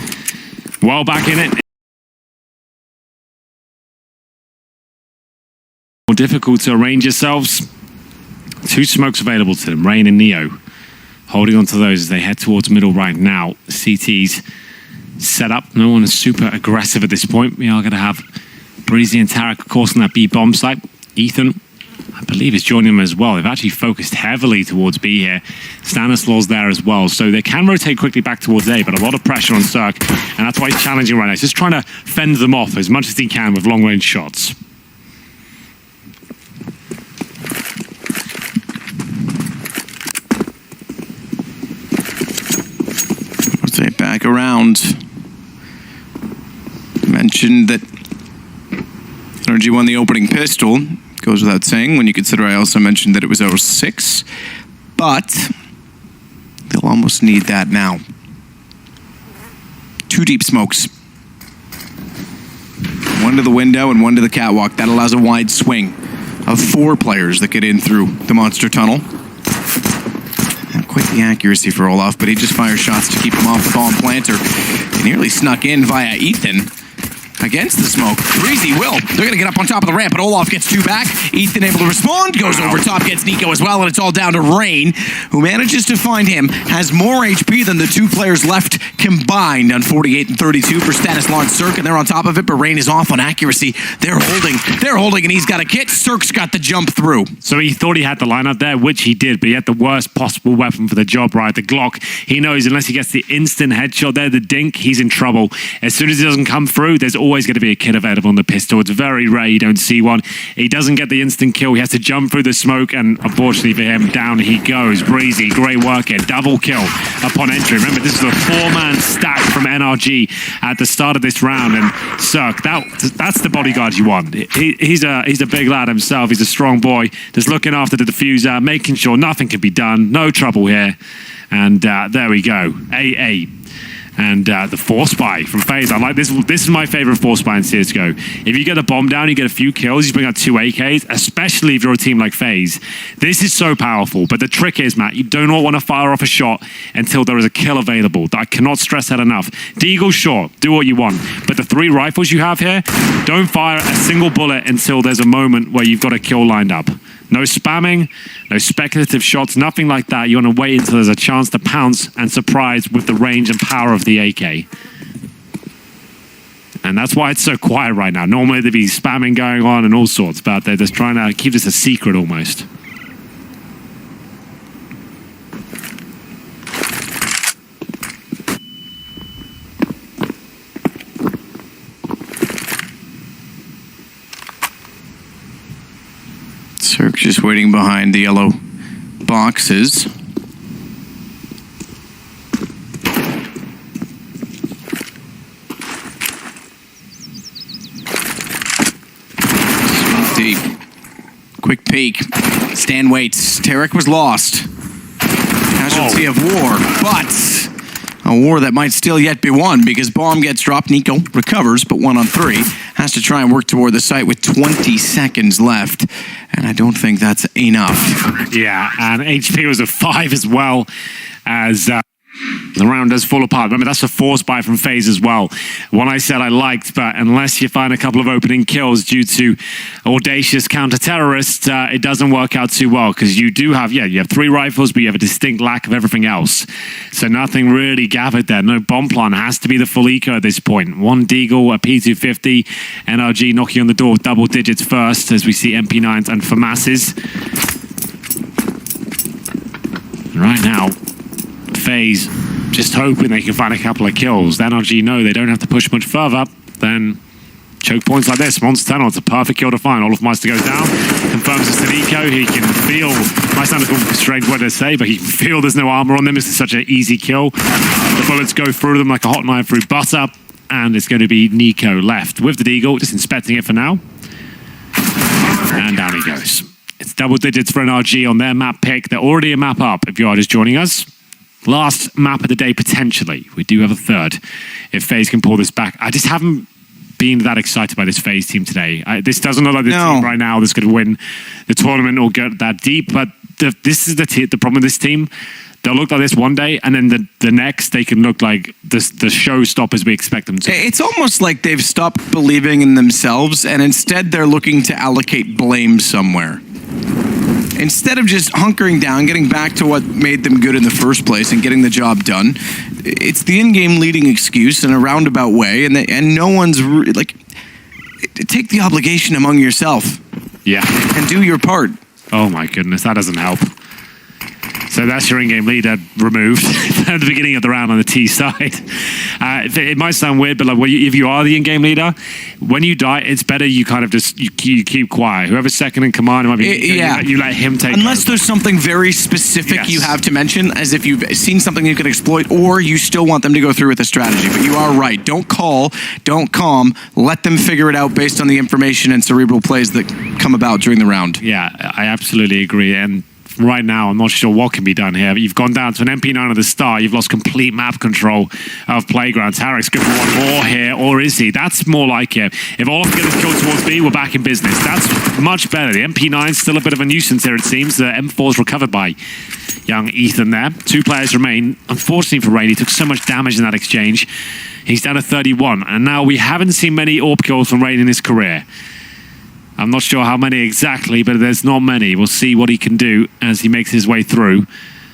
Well back in it. More difficult to arrange yourselves. 2 smokes available to them, Rain and Neo. Holding on to those as they head towards middle right now. CT's set up. No one is super aggressive at this point. We are going to have Breezy and Tarek, of course, on that B bomb site. Ethan, I believe, is joining them as well. They've actually focused heavily towards B here. Stanislaw's there as well, so they can rotate quickly back towards A, but a lot of pressure on Cirque, and that's why he's challenging right now. He's just trying to fend them off as much as he can with long-range shots.
Rotate back around. Mentioned that NRG won the opening pistol. Goes without saying when you consider I also mentioned that it was over 6, but they'll almost need that now. 2 deep smokes. 1 to the window and 1 to the catwalk. That allows a wide swing. of 4 players that get in through the monster tunnel. Not quite the accuracy for Olaf, but he just fires shots to keep him off the bomb planter. He nearly snuck in via Ethan. Against the smoke. Breezy will. They're going to get up on top of the ramp, but Olaf gets 2 back. Ethan able to respond, goes over top, gets Nico as well, and it's all down to Rain, who manages to find him, has more HP than the 2 players left combined on 48 and 32 for Stanislaw and Cirque, and they're on top of it, but Rain is off on accuracy. They're holding, and he's got a kit. Cirque's got the jump through.
So he thought he had the lineup there, which he did, but he had the worst possible weapon for the job, right? The Glock. He knows unless he gets the instant headshot there, the dink, he's in trouble. As soon as he doesn't come through, there's always going to be a kit available on the pistol. It's very rare you don't see one. He doesn't get the instant kill. He has to jump through the smoke, and unfortunately for him, down he goes. Breezy, great work here. Double kill upon entry. Remember, this is a 4-man stack from NRG at the start of this round, and Cirque, that's the bodyguard you want. He's a big lad himself. He's a strong boy, just looking after the diffuser, making sure nothing can be done. No trouble here. And there we go. AA. And the Force Buy from Faze. I like this. This is my favorite Force Buy in CSGO. If you get a bomb down, you get a few kills, you bring out 2 AKs, especially if you're a team like Faze. This is so powerful. But the trick is, Matt, you do not want to fire off a shot until there is a kill available. I cannot stress that enough. Deagle, sure, do what you want. But the 3 rifles you have here, don't fire a single bullet until there's a moment where you've got a kill lined up. No spamming, no speculative shots, nothing like that. You want to wait until there's a chance to pounce and surprise with the range and power of the AK. And that's why it's so quiet right now. Normally there'd be spamming going on and all sorts, but they're just trying to keep this a secret almost.
Cirque just waiting behind the yellow boxes. Deep. Quick peek. Stan waits. Tarek was lost. Casualty of war, but a war that might still yet be won because bomb gets dropped. Nico recovers, but 1 on 3. Has to try and work toward the site with 20 seconds left. And I don't think that's enough.
Yeah, and HP was a 5 as well as the round does fall apart. Remember, that's a Force Buy from Faze as well. One I said I liked, but unless you find a couple of opening kills due to audacious counter-terrorists, it doesn't work out too well because you do have, you have 3 rifles, but you have a distinct lack of everything else. So nothing really gathered there. No bomb plan. Has to be the full eco at this point. 1 Deagle, a P250, NRG knocking on the door with double digits first as we see MP9s and FAMASs. Right now, Faze just hoping they can find a couple of kills. The NRG know they don't have to push much further. Then choke points like this. Monster Tunnel, it's a perfect kill to find. Olaf Meister goes down, confirms it's to Nico. He can feel, might sound like a strange word to say, but he can feel there's no armor on them. It's such an easy kill. The bullets go through them like a hot knife through butter. And it's going to be Nico left with the Deagle, just inspecting it for now. And down he goes. It's double digits for NRG on their map pick. They're already a map up if you are just joining us. Last map of the day, potentially. We do have a third. If Faze can pull this back. I just haven't been that excited by this Faze team today. This doesn't look like the team right now that's going to win the tournament or get that deep. But this is the problem with this team. They'll look like this one day, and then the next, they can look like the showstoppers we expect them to.
It's almost like they've stopped believing in themselves, and instead they're looking to allocate blame somewhere. Instead of just hunkering down, getting back to what made them good in the first place and getting the job done, it's the in-game leading excuse in a roundabout way, and no one's like, take the obligation among yourself.
Yeah.
And do your part.
Oh my goodness, that doesn't help. So that's your in-game leader removed at the beginning of the round on the T side. It might sound weird, but like if you are the in-game leader, when you die, it's better you kind of just you keep quiet. Whoever's second in command, it might be you let him take.
Unless there's something very specific you have to mention, as if you've seen something you could exploit, or you still want them to go through with a strategy. But you are right. Don't call, don't calm. Let them figure it out based on the information and cerebral plays that come about during the round.
Yeah, I absolutely agree. And right now, I'm not sure what can be done here. You've gone down to an MP9 at the start. You've lost complete map control of Playground. Tarek's good for one more here, or is he? That's more like it. If Olaf gets his kill towards B, we're back in business. That's much better. The MP9's still a bit of a nuisance here, it seems. The M4's recovered by young Ethan there. 2 players remain. Unfortunately for Rain, he took so much damage in that exchange. He's down to 31, and now we haven't seen many AWP kills from Rain in his career. I'm not sure how many exactly, but there's not many. We'll see what he can do as he makes his way through.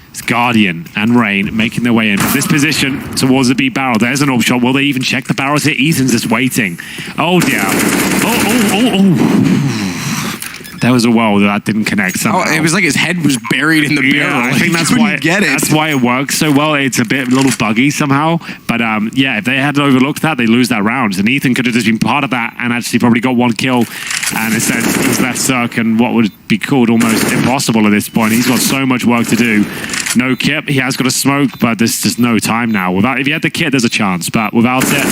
It's Guardian and Rain making their way in. But this position towards the B barrel. There's an AWP shot. Will they even check the barrels here? Ethan's just waiting. Oh, dear. Oh. There was a well that didn't connect somehow.
Oh, it was like his head was buried in the barrel.
I think that's why that's why it works so well. It's a little buggy somehow. But yeah, if they had overlooked that, they lose that round. And Ethan could have just been part of that and actually probably got 1 kill. And instead, he's left Cirque and what would be called almost impossible at this point. He's got so much work to do. No kit. He has got a smoke, but there's just no time now. If he had the kit, there's a chance. But without it,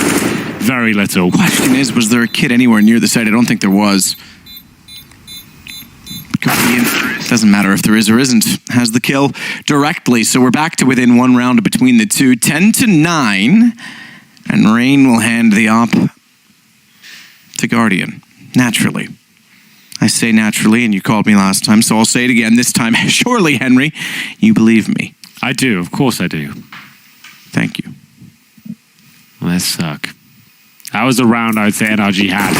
very little.
Question is, was there a kit anywhere near the site? I don't think there was. It doesn't matter if there is or isn't. Has the kill directly. So we're back to within 1 round between the two. 10-9. And Rain will hand the op to Guardian. Naturally. I say naturally, and you called me last time, so I'll say it again this time. Surely, Henry, you believe me.
I do. Of course I do.
Thank you.
Let's suck. That was a round I would say NRG had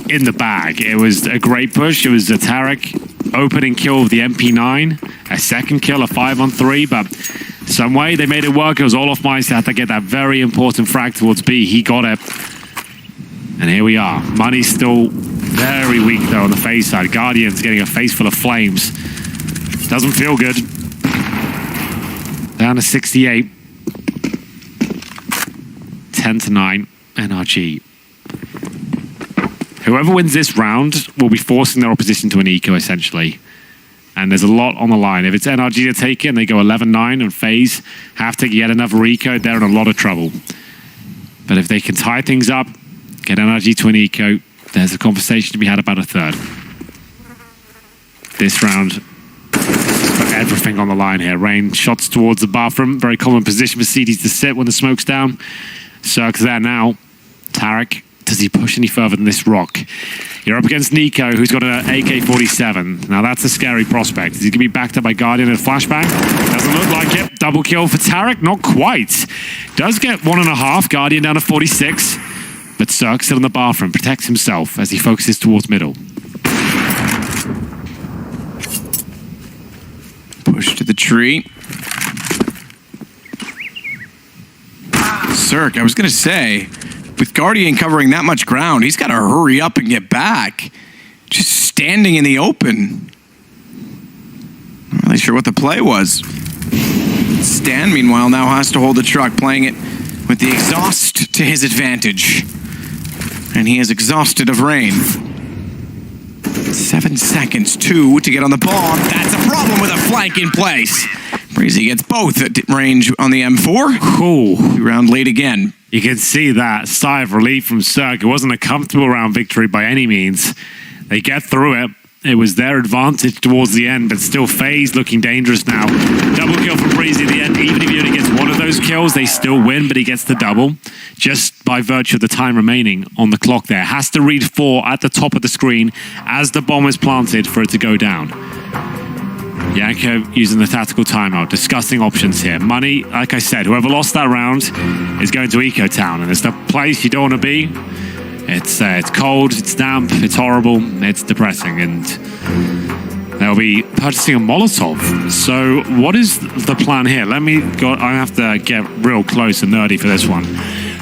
in the bag. It was a great push. It was a Tarek opening kill of the MP9, a second kill, a 5-on-3, but some way they made it work. It was Olaf Meister had to get that very important frag towards B. He got it. And here we are. Money's still very weak though on the Faze side. Guardian's getting a face full of flames. Doesn't feel good. Down to 68. 10-9, NRG. Whoever wins this round will be forcing their opposition to an eco, essentially. And there's a lot on the line. If it's NRG to take it and they go 11-9 and Faze have to get another eco, they're in a lot of trouble. But if they can tie things up, get NRG to an eco, there's a conversation to be had about a third. This round, put everything on the line here. Rain shots towards the bathroom. Very common position for CDs to sit when the smoke's down. Cirque's there now. Tarek, does he push any further than this rock? You're up against Nico, who's got an AK-47. Now that's a scary prospect. Is he going to be backed up by Guardian in a flashbang? Doesn't look like it. Double kill for Tarek? Not quite. Does get 1.5. Guardian down to 46. But Cirque still in the bathroom, protects himself as he focuses towards middle.
Push to the tree. Cirque, I was going to say, with Guardian covering that much ground, he's got to hurry up and get back. Just standing in the open. Not really sure what the play was. Stan, meanwhile, now has to hold the truck, playing it with the exhaust to his advantage. And he is exhausted of Rain. 7 seconds, 2 to get on the bomb. That's a problem with a flank in place. Breezy gets both at range on the M4.
Cool.
Round late again.
You can see that sigh of relief from Cirque. It wasn't a comfortable round victory by any means. They get through it. It was their advantage towards the end, but still Faze looking dangerous now. Double kill from Breezy at the end. Even if he only gets 1 of those kills, they still win, but he gets the double just by virtue of the time remaining on the clock there. Has to read 4 at the top of the screen as the bomb is planted for it to go down. Yanko using the tactical timeout, discussing options here. Money, like I said, whoever lost that round is going to Eco Town, and it's the place you don't want to be. It's cold, it's damp, it's horrible, it's depressing, and they'll be purchasing a Molotov. So what is the plan here? Let me go, I have to get real close and nerdy for this one.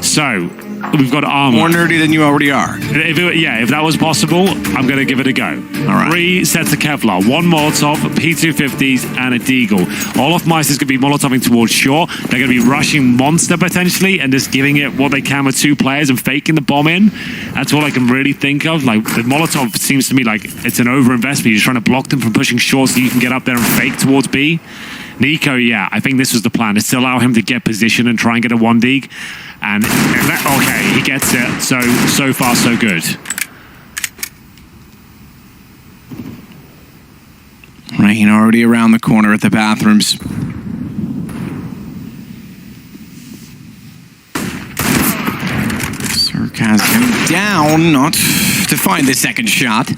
So, we've got armor.
More nerdy than you already are.
If that was possible, I'm going to give it a go.
All right.
3 sets of Kevlar, 1 Molotov, P250s, and a Deagle. Olaf Meister's going to be Molotoving towards shore. They're going to be rushing Monster potentially and just giving it what they can with 2 players and faking the bomb in. That's all I can really think of. Like, the Molotov seems to me like it's an over-investment. You're trying to block them from pushing shore so you can get up there and fake towards B. Nico, yeah, I think this was the plan, is to allow him to get position and try and get a 1-dig. And okay, he gets it. So far, so good.
Rain already around the corner at the bathrooms. Cirque has him down, not to find the second shot.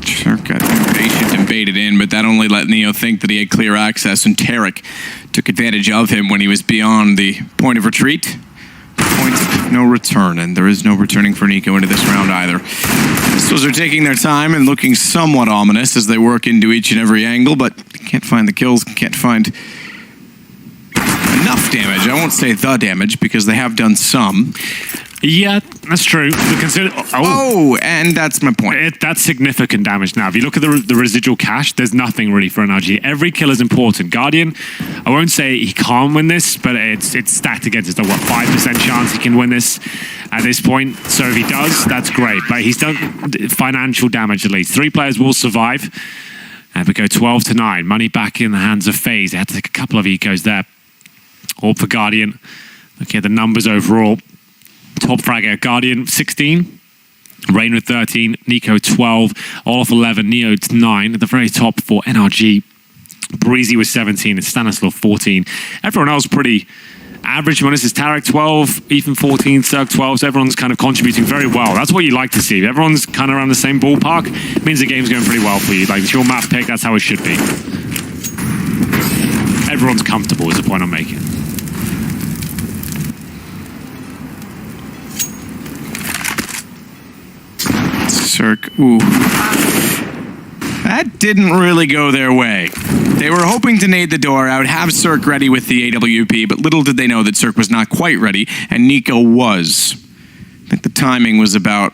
Cirque got impatient and baited in, but that only let Neo think that he had clear access, and Tarek took advantage of him when he was beyond the point of retreat. Point of no return, and there is no returning for Nico into this round either. Pistols are taking their time and looking somewhat ominous as they work into each and every angle, but can't find the kills, can't find enough damage. I won't say the damage because they have done some.
Yeah, that's true.
And that's my point.
That's significant damage now. If you look at the residual cash, there's nothing really for NRG. Every kill is important. Guardian, I won't say he can't win this, but it's stacked against us. 5% chance he can win this at this point. So if he does, that's great. But he's done financial damage at least. 3 players will survive. And we go 12-9. Money back in the hands of Faze. They had to take a couple of ecos there. All for Guardian. Looking at the numbers overall. Top fragger, Guardian 16, Rain with 13, Nico 12, Olaf 11, Neo 9. At the very top for NRG, Breezy with 17, and Stanislav 14. Everyone else pretty average. This is Tarek 12, Ethan 14, Cirque 12. So everyone's kind of contributing very well. That's what you like to see. If everyone's kind of around the same ballpark, it means the game's going pretty well for you. Like, it's your map pick, that's how it should be. Everyone's comfortable is the point I'm making.
Cirque, ooh. That didn't really go their way. They were hoping to nade the door out, have Cirque ready with the AWP, but little did they know that Cirque was not quite ready, and Nico was. I think the timing was about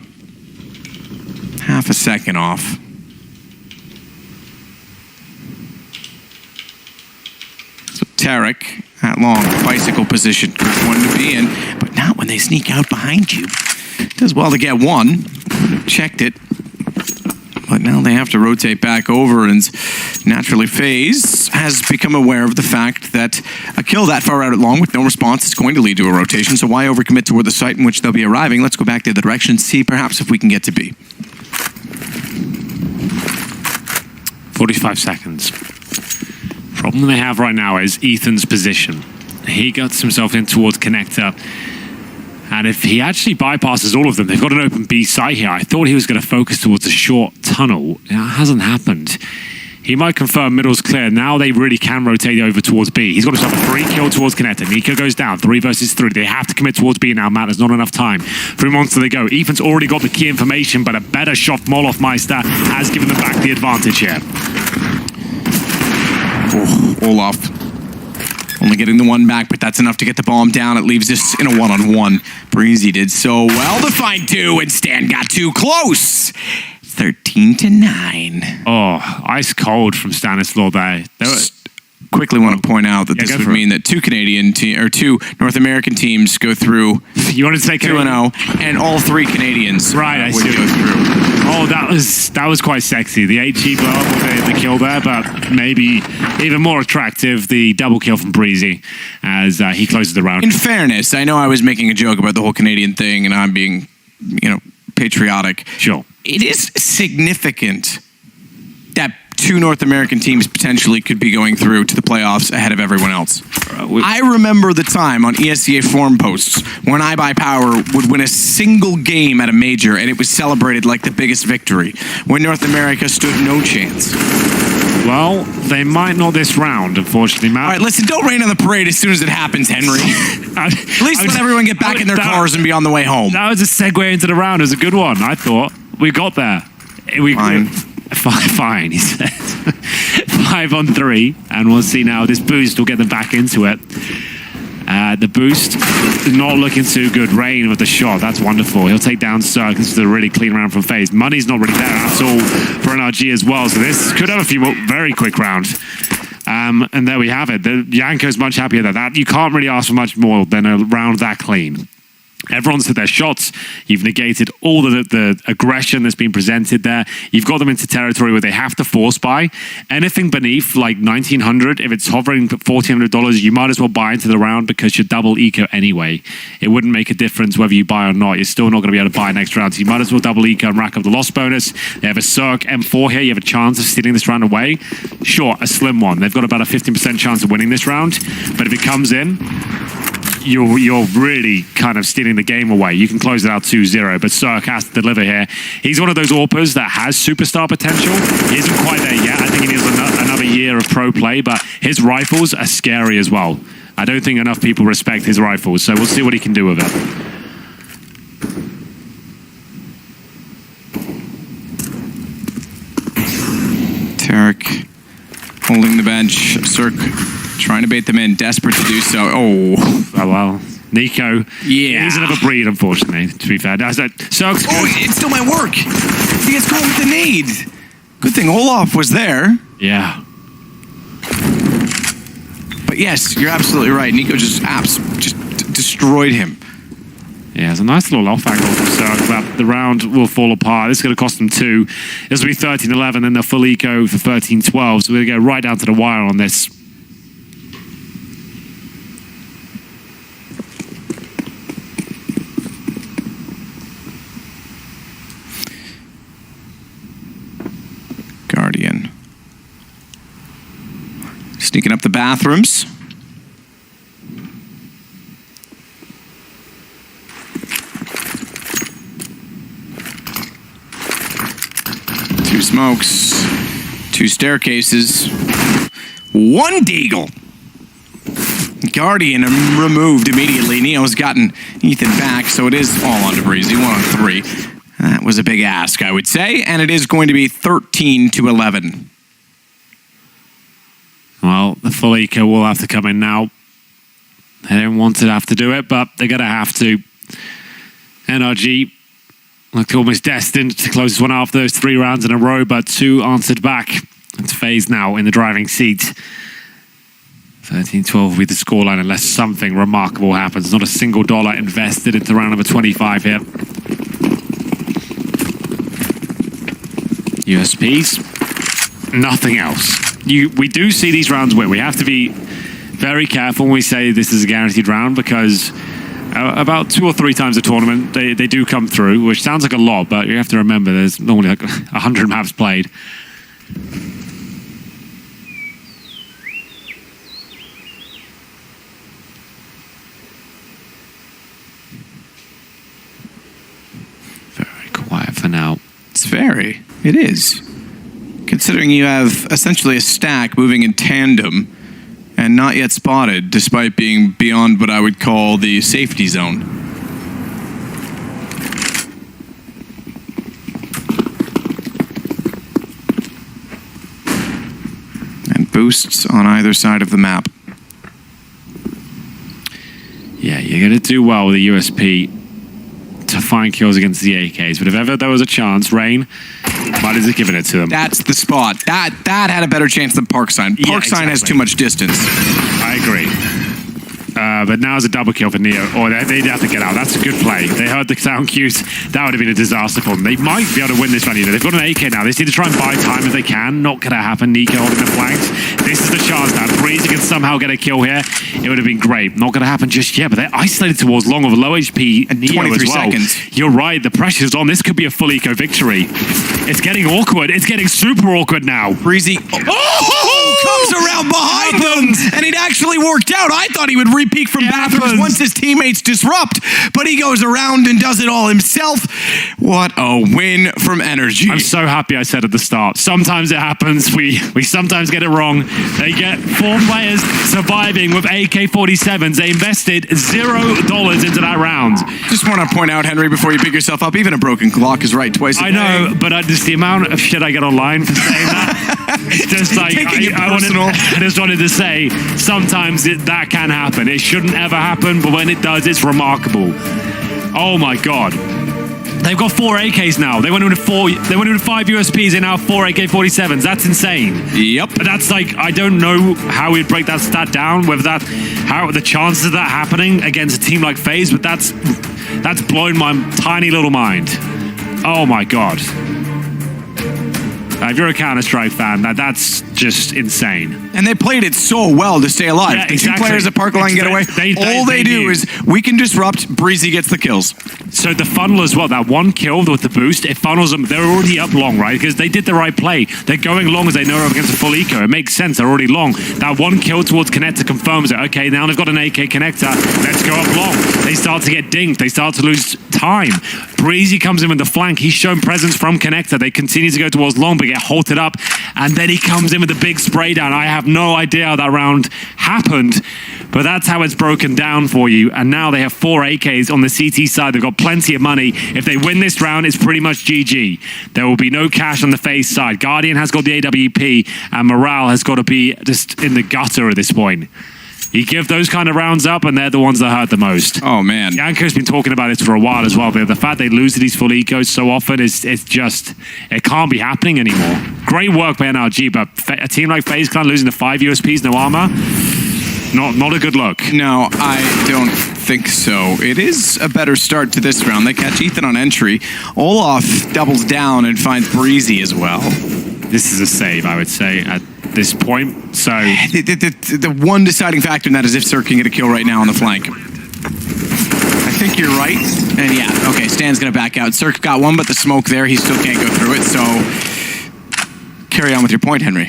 half a second off. So Tarek, that long bicycle position, good one to be in, but not when they sneak out behind you. Does well to get one. Checked it. But now they have to rotate back over, and naturally Faze has become aware of the fact that a kill that far out at long with no response is going to lead to a rotation, so why overcommit toward the site in which they'll be arriving? Let's go back the other direction, see perhaps if we can get to B.
45 seconds. Problem they have right now is Ethan's position. He gets himself in towards connector. And if he actually bypasses all of them, they've got an open B site here. I thought he was going to focus towards a short tunnel. It hasn't happened. He might confirm middle's clear. Now they really can rotate over towards B. He's got himself a 3 kill towards connector. Nico goes down, 3 versus 3. They have to commit towards B now, Matt. There's not enough time. 3 monster they go. Ethan's already got the key information, but a better shot from Olofmeister has given them back the advantage here.
Oh, Olaf. Only getting the 1 back, but that's enough to get the bomb down. It leaves us in a 1-on-1. Breezy did so well to find 2, and Stan got too close. 13-9.
Oh, ice cold from Stanislaw there.
Quickly want to point out that this would mean that 2 North American teams go through.
You wanted to say
2-0, and all 3 Canadians
would go
through.
Oh, that was quite sexy. The HG blow up with the kill there, but maybe even more attractive, the double kill from Breezy as he closes the round.
In fairness, I know I was making a joke about the whole Canadian thing, and I'm being, patriotic.
Sure.
It is significant that 2 North American teams potentially could be going through to the playoffs ahead of everyone else. I remember the time on ESCA forum posts when iBuyPower would win a single game at a major, and it was celebrated like the biggest victory, when North America stood no chance.
Well, they might not this round, unfortunately, Matt.
All right, listen, don't rain on the parade as soon as it happens, Henry. At least let everyone get back in their cars and be on the way home.
That was a segue into the round. It was a good one, I thought. We got there. Fine, he said. 5-on-3, and we'll see now. This boost will get them back into it. The boost is not looking too good. Rain with the shot, that's wonderful. He'll take down Cirque. This is a really clean round from Faze. Money's not really there at all for NRG as well, so this could have a few more very quick rounds. And there we have it. Yanko's much happier than that. You can't really ask for much more than a round that clean. Everyone's hit their shots. You've negated all the aggression that's been presented there. You've got them into territory where they have to force buy. Anything beneath like 1,900, if it's hovering at $1,400, you might as well buy into the round because you're double eco anyway. It wouldn't make a difference whether you buy or not. You're still not going to be able to buy next round. So you might as well double eco and rack up the loss bonus. They have a Cirque M4 here. You have a chance of stealing this round away. Sure, a slim one. They've got about a 15% chance of winning this round. But if it comes in, you're really kind of stealing the game away. You can close it out 2-0, but Cirque has to deliver here. He's one of those AWPers that has superstar potential. He isn't quite there yet. I think he needs another year of pro play, but his rifles are scary as well. I don't think enough people respect his rifles, so we'll see what he can do with it.
Tarek holding the bench. Cirque trying to bait them in, desperate to do so. Oh
well. Nico,
yeah,
he's another breed, unfortunately, to be fair. Cirque's
good. It still might work. He gets caught with the nade. Good thing Olaf was there.
Yeah.
But yes, you're absolutely right. Nico just destroyed him.
Yeah, it's a nice little off angle from Cirque, but the round will fall apart. This is going to cost them 2. This will be 13-11, then they'll full eco for 13-12. So we're going to go right down to the wire on this.
Guardian. Sneaking up the bathrooms. Two smokes, 2 staircases, 1 deagle. Guardian removed immediately. Neo's gotten Ethan back, so it is all on Breezy, 1 on 3. That was a big ask, I would say, and it is going to be 13-11.
Well, the full eco will have to come in now. They don't want to have to do it, but they're going to have to. NRG looked almost destined to close this one after those 3 rounds in a row, but 2 answered back. It's Faze now in the driving seat. 13-12 with the scoreline unless something remarkable happens. Not a single dollar invested into round number 25 here. USPs, nothing else. We do see these rounds win. We have to be very careful when we say this is a guaranteed round because about 2 or 3 times a tournament, they do come through, which sounds like a lot, but you have to remember there's normally like 100 maps played. Very quiet for now.
It's very. It is. Considering you have essentially a stack moving in tandem and not yet spotted, despite being beyond what I would call the safety zone. And boosts on either side of the map.
Yeah, you're going to do well with the USP to find kills against the AKs, but if ever there was a chance, Rain might as well give it to them.
That's the spot. That had a better chance than Parkside. Parkside has too much distance.
I agree. But now it's a double kill for Neo. Or they'd have to get out. That's a good play. They heard the sound cues. That would have been a disaster for them. They might be able to win this round. They've got an AK now. They just need to try and buy time if they can. Not going to happen. Nico holding the flanks. This is the chance now. Breezy can somehow get a kill here. It would have been great. Not going to happen just yet, but they're isolated towards long with a low HP
and
Neo
23
as well.
seconds.
You're right. The pressure's on. This could be a full eco victory. It's getting awkward. It's getting super awkward now.
Breezy comes around behind them, and it actually worked out. I thought he would re-peek from bathrooms once his teammates disrupt, but he goes around and does it all himself. What a win from NRG.
I'm so happy I said at the start. Sometimes it happens. We sometimes get it wrong. They get 4 players surviving with AK-47s. They invested $0 into that round.
Just want to point out, Henry, before you pick yourself up, even a broken clock is right twice a day.
I know, but just the amount of shit I get online for saying that. It's just like, I just wanted to say, sometimes that can happen. It shouldn't ever happen, but when it does, it's remarkable. Oh my God. They've got 4 AKs now. They went into 5 USPs and now 4 AK-47s. That's insane.
Yep.
But that's like, I don't know how we'd break that stat down, how the chances of that happening against a team like Faze, but that's That's blown my tiny little mind. Oh my God. If you're a Counter-Strike fan, that's just insane.
And they played it so well to stay alive.
Yeah,
the
exactly.
two players at Park Line get away. All they do is, we can disrupt, Breezy gets the kills.
So the funnel as well, that one kill with the boost, it funnels them. They're already up long, right? Because they did the right play. They're going long as they know they're up against a full eco. It makes sense. They're already long. That one kill towards connector confirms it. Okay, now they've got an AK connector. Let's go up long. They start to get dinged. They start to lose time. Breezy comes in with the flank. He's shown presence from connector. They continue to go towards long, but get halted up. And then he comes in with the big spray down. I have no idea how that round happened, but that's how it's broken down for you. And now they have 4 AKs on the CT side. They've got plenty of money. If they win this round, it's pretty much GG. There will be no cash on the Faze side. Guardian has got the AWP, and Morale has got to be just in the gutter at this point. You give those kind of rounds up, and they're the ones that hurt the most.
Oh, man.
Yanko's been talking about this for a while as well, but the fact they lose to these full ecos so often, it's just, it can't be happening anymore. Great work by NRG, but a team like FaZe Clan losing to 5 USPs, no armor, not a good look.
No, I don't think so. It is a better start to this round. They catch Ethan on entry. Olaf doubles down and finds Breezy as well.
This is a save, I would say, at this point. So
the one deciding factor in that is if Sir can get a kill right now on the flank. I think you're right. And yeah, okay, Stan's going to back out. Cirque got one, but the smoke there, he still can't go through it. So carry on with your point, Henry.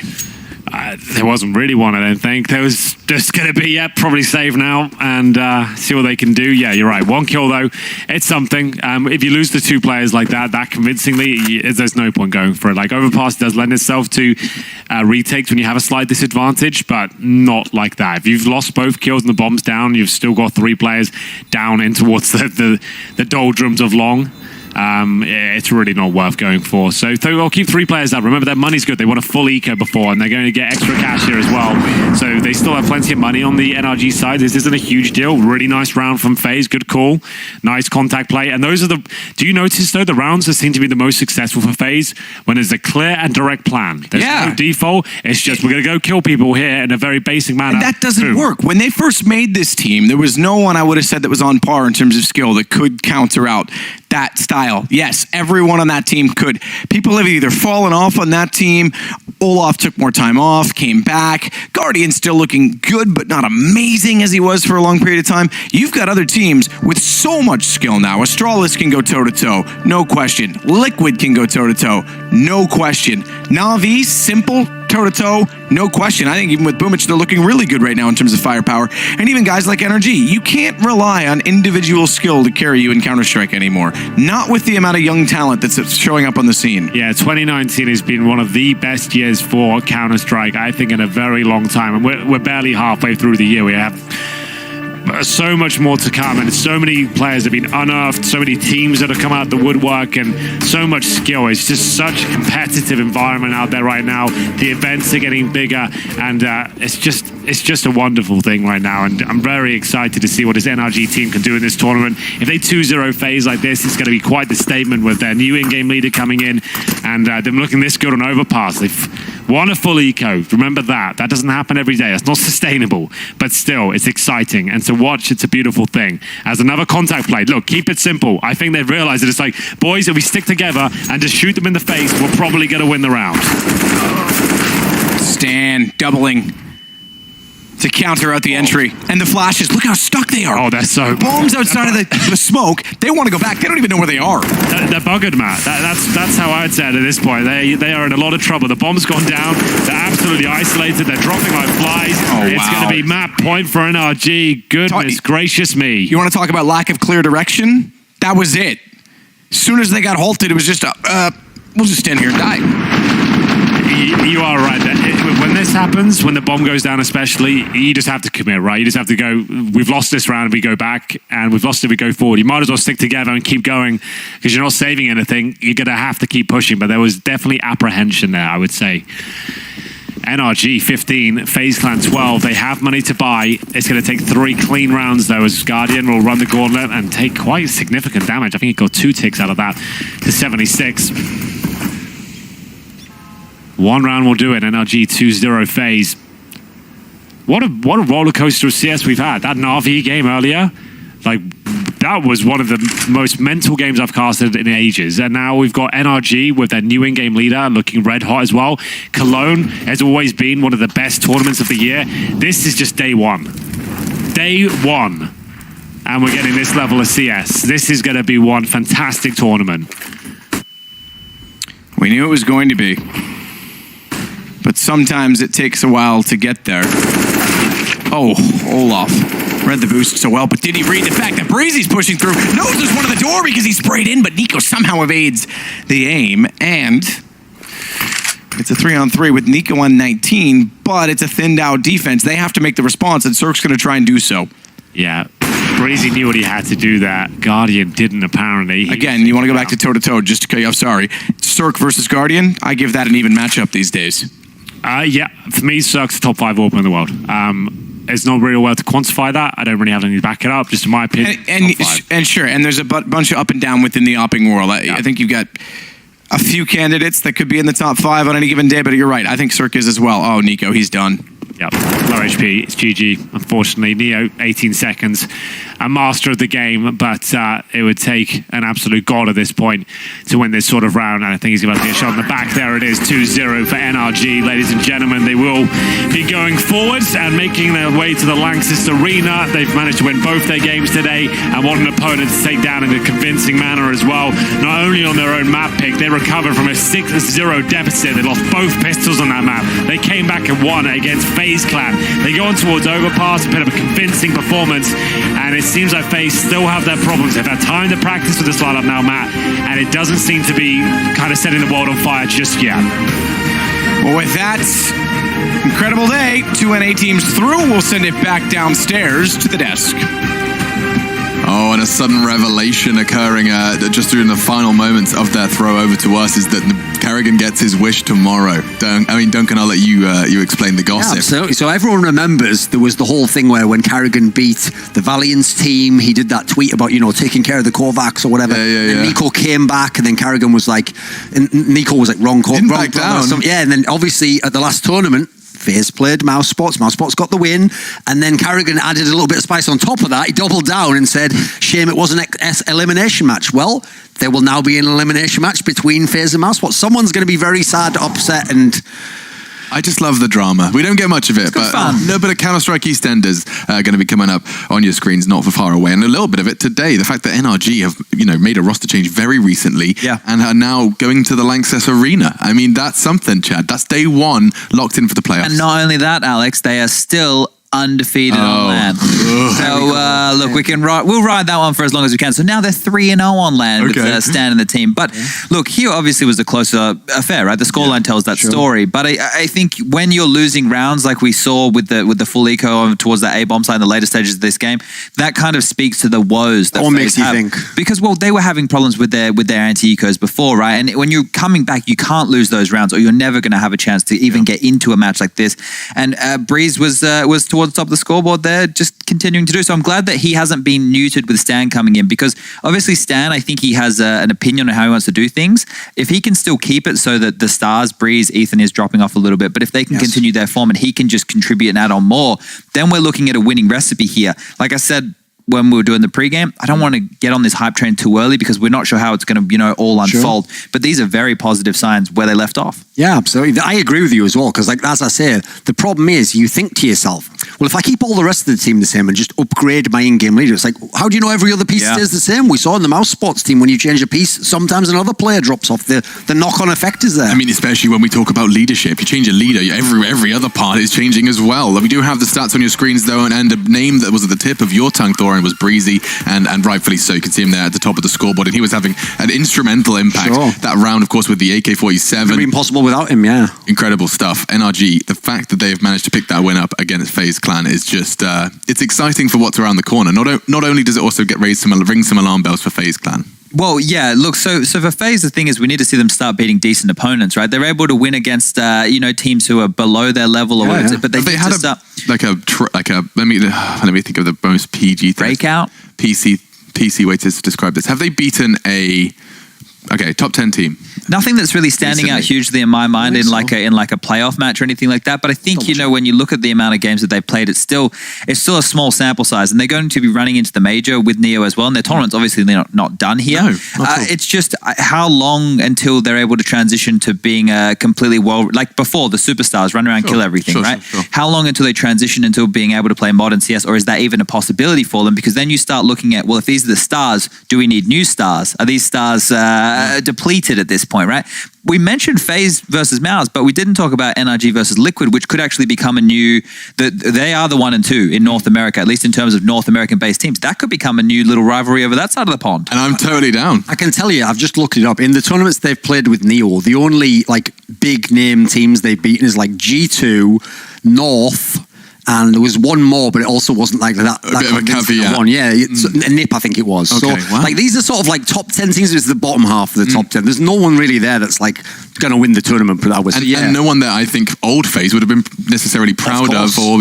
There wasn't really one, I don't think. There was just going to be, probably save now and see what they can do. Yeah, you're right. 1 kill, though, it's something. If you lose to 2 players like that convincingly, there's no point going for it. Like, Overpass does lend itself to retakes when you have a slight disadvantage, but not like that. If you've lost both kills and the bomb's down, you've still got 3 players down in towards the doldrums of long. It's really not worth going for. So I'll keep 3 players up. Remember, their money's good. They won a full eco before, and they're going to get extra cash here as well. So they still have plenty of money on the NRG side. This isn't a huge deal. Really nice round from FaZe. Good call. Nice contact play. And those are do you notice, though, the rounds that seem to be the most successful for FaZe when there's a clear and direct plan. There's no default. It's just, we're going to go kill people here in a very basic manner.
And that doesn't work. When they first made this team, there was no one I would have said that was on par in terms of skill that could counter out that style. Yes, everyone on that team could. People have either fallen off on that team. Olaf took more time off, came back. Guardian's still looking good, but not amazing as he was for a long period of time. You've got other teams with so much skill now. Astralis can go toe-to-toe, no question. Liquid can go toe-to-toe, no question. Na'Vi, simple, toe-to-toe, no question. I think even with Boomich, they're looking really good right now in terms of firepower. And even guys like NRG, you can't rely on individual skill to carry you in Counter-Strike anymore. Not with the amount of young talent that's showing up on the scene.
Yeah, 2019 has been one of the best years for Counter-Strike, I think, in a very long time. And we're barely halfway through the year. We have so much more to come, and so many players have been unearthed, so many teams that have come out the woodwork, and so much skill. It's just such a competitive environment out there right now. The events are getting bigger, and it's just a wonderful thing right now, and I'm very excited to see what this NRG team can do in this tournament. If they 2-0 FaZe like this, it's going to be quite the statement with their new in-game leader coming in, and them looking this good on Overpass. They've won a full eco. Remember that. That doesn't happen every day. That's not sustainable, but still, it's exciting, and to watch, it's a beautiful thing. As another contact play, look, keep it simple. I think they've realized that it's like, boys, if we stick together and just shoot them in the face, we're probably going to win the round.
Stan doubling to counter out the entry. And the flashes, look how stuck they are.
Oh, they're so...
Bombs outside of the smoke. They want to go back. They don't even know where they are.
They're buggered, Matt. That's how I'd say it at this point. They are in a lot of trouble. The bomb's gone down. They're absolutely isolated. They're dropping like flies.
Oh,
it's going to be Matt point for NRG. Goodness gracious me.
You want to talk about lack of clear direction? That was it. As soon as they got halted, it was just, we'll just stand here and die.
You are right. When this happens, when the bomb goes down especially, you just have to commit, right? You just have to go, we've lost this round, we go back, and we've lost it, we go forward. You might as well stick together and keep going, because you're not saving anything. You're going to have to keep pushing, but there was definitely apprehension there, I would say. NRG 15, FaZe Clan 12. They have money to buy. It's going to take 3 clean rounds, though, as Guardian will run the gauntlet and take quite significant damage. I think he got 2 ticks out of that to 76. 1 round will do it. NRG 2-0 FaZe. What a roller coaster of CS we've had. That Na'Vi game earlier, like, That was one of the most mental games I've casted in ages. And now we've got NRG with their new in-game leader looking red hot as well. Cologne has always been one of the best tournaments of the year. This is just day one. Day one. And we're getting this level of CS. This is going to be one fantastic tournament.
We knew it was going to be. But sometimes it takes a while to get there. Oh, Olaf read the boost so well, but did he read the fact that Breezy's pushing through? Knows there's one at the door because he sprayed in, but Nico somehow evades the aim, and it's a 3-on-3 with Nico on 19, but it's a thinned out defense. They have to make the response, and Cirque's going to try and do so.
Yeah, Breezy knew what he had to do there. Guardian didn't, apparently.
Again, you want to go back to toe-to-toe, just to cut you off, sorry. Cirque versus Guardian, I give that an even matchup these days.
Yeah, for me, Cirque's the top 5 AWP in the world. It's not really well to quantify that. I don't really have anything to back it up, just in my opinion.
And sure, and there's a bunch of up and down within the opping world. I think you've got a few candidates that could be in the top 5 on any given day, but you're right. I think Cirque is as well. Oh, Nico, he's done.
Yep, low HP, it's GG, unfortunately. Neo, 18 seconds, a master of the game, but it would take an absolute god at this point to win this sort of round, and I think he's about to get a shot in the back. There it is, 2-0 for NRG. Ladies and gentlemen, they will be going forwards and making their way to the Lanxess Arena. They've managed to win both their games today, and what an opponent to take down in a convincing manner as well. Not only on their own map pick, they recovered from a 6-0 deficit. They lost both pistols on that map. They came back and won against Faze Clan. They go on towards Overpass, a bit of a convincing performance, and it seems like Faze still have their problems. They've had time to practice with this lineup now, Matt, and it doesn't seem to be kind of setting the world on fire just yet.
Well, with that incredible day, 2 NA teams through. We'll send it back downstairs to the desk.
Oh, and a sudden revelation occurring just during the final moments of their throw over to us is that Kerrigan gets his wish tomorrow. Duncan, I'll let you explain the gossip.
Yeah, absolutely. So everyone remembers there was the whole thing where when Kerrigan beat the Valiance team, he did that tweet about, taking care of the Kovacs or whatever. And Nico came back, and then Kerrigan was like, wrong call.
Didn't back down.
Yeah, and then obviously at the last tournament, Faze played Mouse Spots got the win, and then Kerrigan added a little bit of spice on top of that. He doubled down and said, shame it wasn't an elimination match. Well, there will now be an elimination match between Faze and Mouse Spots. Someone's going to be very sad, upset, and
I just love the drama. We don't get much of it, but a little bit of Counter-Strike EastEnders going to be coming up on your screens not for far away, and a little bit of it today. The fact that NRG have made a roster change very recently, and are now going to the Lanxess Arena. I mean, that's something, Chad. That's day one locked in for the playoffs.
And not only that, Alex, they are still undefeated on land. So look, we'll ride that one for as long as we can. So now they're 3-0 on land with Stan and the team. But look, here obviously was the closer affair, right? The scoreline tells that story. But I think when you're losing rounds like we saw with the full eco towards that A-bomb side in the later stages of this game, that kind of speaks to the woes that
makes you think.
Because they were having problems with their anti-ecos before, right? And when you're coming back, you can't lose those rounds, or you're never going to have a chance to even get into a match like this. And Breeze was towards the top of the scoreboard there, just continuing to do so. I'm glad that he hasn't been neutered with Stan coming in, because obviously Stan, I think he has an opinion on how he wants to do things. If he can still keep it so that the stars, Breeze, Ethan is dropping off a little bit, but if they can continue their form and he can just contribute and add on more, then we're looking at a winning recipe here. Like I said when we were doing the pregame, I don't want to get on this hype train too early because we're not sure how it's going to, all unfold. But these are very positive signs where they left off.
Yeah, absolutely. I agree with you as well, because as I say, the problem is you think to yourself, well, if I keep all the rest of the team the same and just upgrade my in-game leader, it's like, how do you know every other piece stays the same? We saw in the Mouse Spots team, when you change a piece, sometimes another player drops off. The knock-on effect is there.
I mean, especially when we talk about leadership. You change a leader, every other part is changing as well. We do have the stats on your screens, though, and a name that was at the tip of your tongue, Thorin, was Breezy, and rightfully so. You can see him there at the top of the scoreboard, and he was having an instrumental impact. That round, of course, with the AK-47.
It would be impossible without him,
Incredible stuff. NRG, the fact that they have managed to pick that win up against Faze Clan is just, it's exciting for what's around the corner. Not only does it also ring some alarm bells for Faze Clan.
Well, yeah, look, so for Faze, the thing is we need to see them start beating decent opponents, right? They're able to win against, teams who are below their level or whatever, but they had to start...
let me think of the most PG thing.
Breakout?
PC way to describe this. Have they beaten a top 10 team
Nothing that's really standing out hugely in my mind in like a playoff match or anything like that. But I think, when you look at the amount of games that they've played, it's still a small sample size, and they're going to be running into the major with Neo as well. And their tournament's obviously not done here.
No,
it's just how long until they're able to transition to being a completely like before the superstars run around, kill everything, right?
Sure.
How long until they transition into being able to play modern CS, or is that even a possibility for them? Because then you start looking at, well, if these are the stars, do we need new stars? Are these stars depleted at this point, right? We mentioned Faze versus Mouse, but we didn't talk about NRG versus Liquid, which could actually become a new... They are the 1 and 2 in North America, at least in terms of North American-based teams. That could become a new little rivalry over that side of the pond.
And I'm totally down.
I can tell you, I've just looked it up. In the tournaments they've played with Neo, the only big-name teams they've beaten is G2, North... And there was one more, but it also wasn't like that.
A bit of a caveat.
One, yeah. NIP, I think it was.
Okay,
so,
wow.
these are sort of top 10 teams. It's the bottom half of the top 10. There's no one really there that's going to win the tournament. Put that way.
And no one that I think old Faze would have been necessarily proud of or,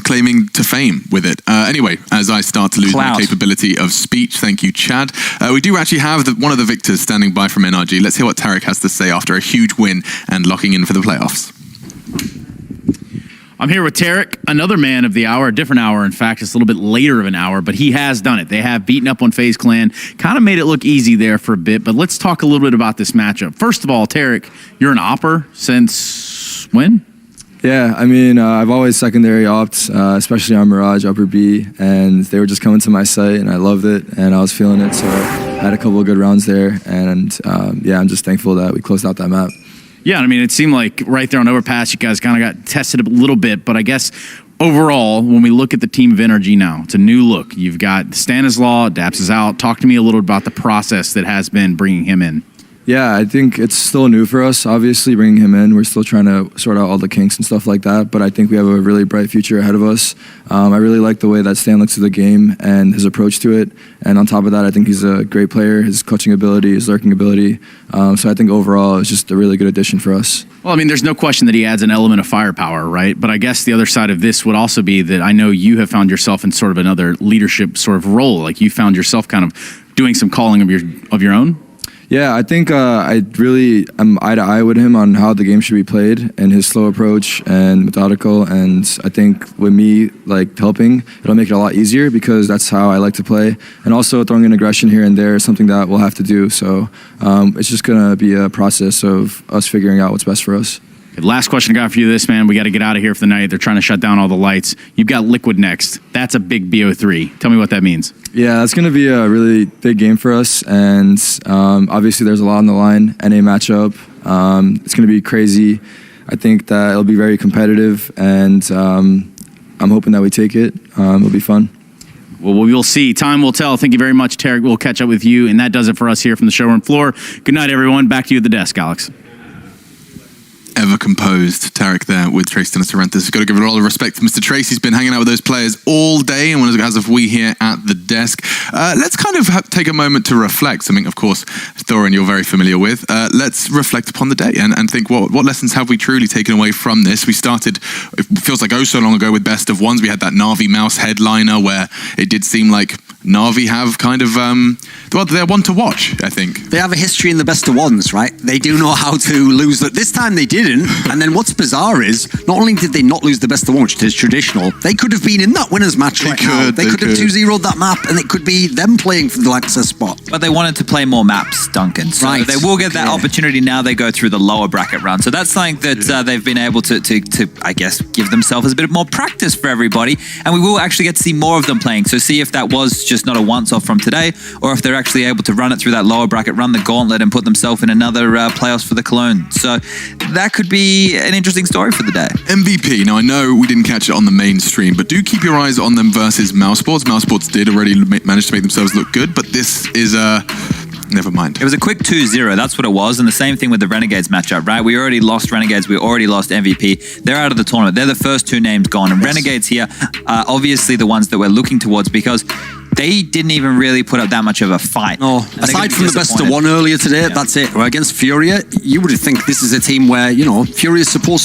claiming to fame with it. Anyway, as I start to lose my capability of speech, thank you, Chad. We do actually have one of the victors standing by from NRG. Let's hear what Tarek has to say after a huge win and locking in for the playoffs.
I'm here with Tarek, another man of the hour, a different hour. In fact, it's a little bit later of an hour, but he has done it. They have beaten up on FaZe Clan, kind of made it look easy there for a bit, but let's talk a little bit about this matchup. First of all, Tarek, you're an opper since when?
Yeah, I mean, I've always secondary opt, especially on Mirage, Upper B, and they were just coming to my site, and I loved it, and I was feeling it, so I had a couple of good rounds there, and I'm just thankful that we closed out that map.
Yeah, I mean, it seemed like right there on Overpass, you guys kind of got tested a little bit, but I guess overall, when we look at the team of NRG now, it's a new look. You've got Stanislaw, Daps is out. Talk to me a little about the process that has been bringing him in.
Yeah, I think it's still new for us, obviously, bringing him in. We're still trying to sort out all the kinks and stuff like that, but I think we have a really bright future ahead of us. I really like the way that Stan looks at the game and his approach to it, and on top of that, I think he's a great player, his clutching ability, his lurking ability, so I think overall it's just a really good addition for us.
Well, I mean, there's no question that he adds an element of firepower, right? But I guess the other side of this would also be that I know you have found yourself in sort of another leadership sort of role, like you found yourself kind of doing some calling of your own.
Yeah, I think I really am eye to eye with him on how the game should be played and his slow approach and methodical. And I think with me helping, it'll make it a lot easier because that's how I like to play. And also throwing in aggression here and there is something that we'll have to do. So it's just gonna be a process of us figuring out what's best for us.
Last question I got for you, man. We got to get out of here for the night. They're trying to shut down all the lights. You've got Liquid next. That's a big BO3. Tell me what that means.
Yeah, that's going to be a really big game for us. And obviously there's a lot on the line. NA matchup. It's going to be crazy. I think that it'll be very competitive. And I'm hoping that we take it. It'll be fun.
Well, we will see. Time will tell. Thank you very much, Tarek. We'll catch up with you. And that does it for us here from the showroom floor. Good night, everyone. Back to you at the desk, Alex.
Ever composed Tarek there with Trace Dennis Sorrentis. Got to give it all the respect to Mr. Trace. He's been hanging out with those players all day, and as of we here at the desk. Let's kind of take a moment to reflect. Something, of course, Thorin, you're very familiar with. Let's reflect upon the day and think what lessons have we truly taken away from this. We started, it feels like so long ago with Best of Ones. We had that Na'Vi Mouse headliner where it did seem like Na'Vi have kind of, they're one to watch, I think.
They have a history in the Best of Ones, right? They do know how to lose. This time they didn't. And then what's bizarre is, not only did they not lose the Best of One, which is traditional, they could have been in that winners match right now. They could have 2-0'd that map, and it could be them playing for the access spot.
But they wanted to play more maps, Duncan. So they will get that opportunity now they go through the lower bracket run. So that's something that they've been able to, I guess, give themselves a bit more practice for everybody. And we will actually get to see more of them playing. So see if that was just not a once-off from today, or if they're actually able to run it through that lower bracket, run the gauntlet, and put themselves in another playoffs for the Cologne. So that could be an interesting story for the day.
MVP. Now, I know we didn't catch it on the mainstream, but do keep your eyes on them versus Mousesports. Mousesports did already manage to make themselves look good, but this is never mind.
It was a quick 2-0. That's what it was. And the same thing with the Renegades matchup, right? We already lost Renegades. We already lost MVP. They're out of the tournament. They're the first two names gone. And Renegades here are obviously the ones that we're looking towards because they didn't even really put up that much of a fight.
No, aside from the Best of One earlier today, that's it. Against Furia, you would think this is a team where, Furia is supposed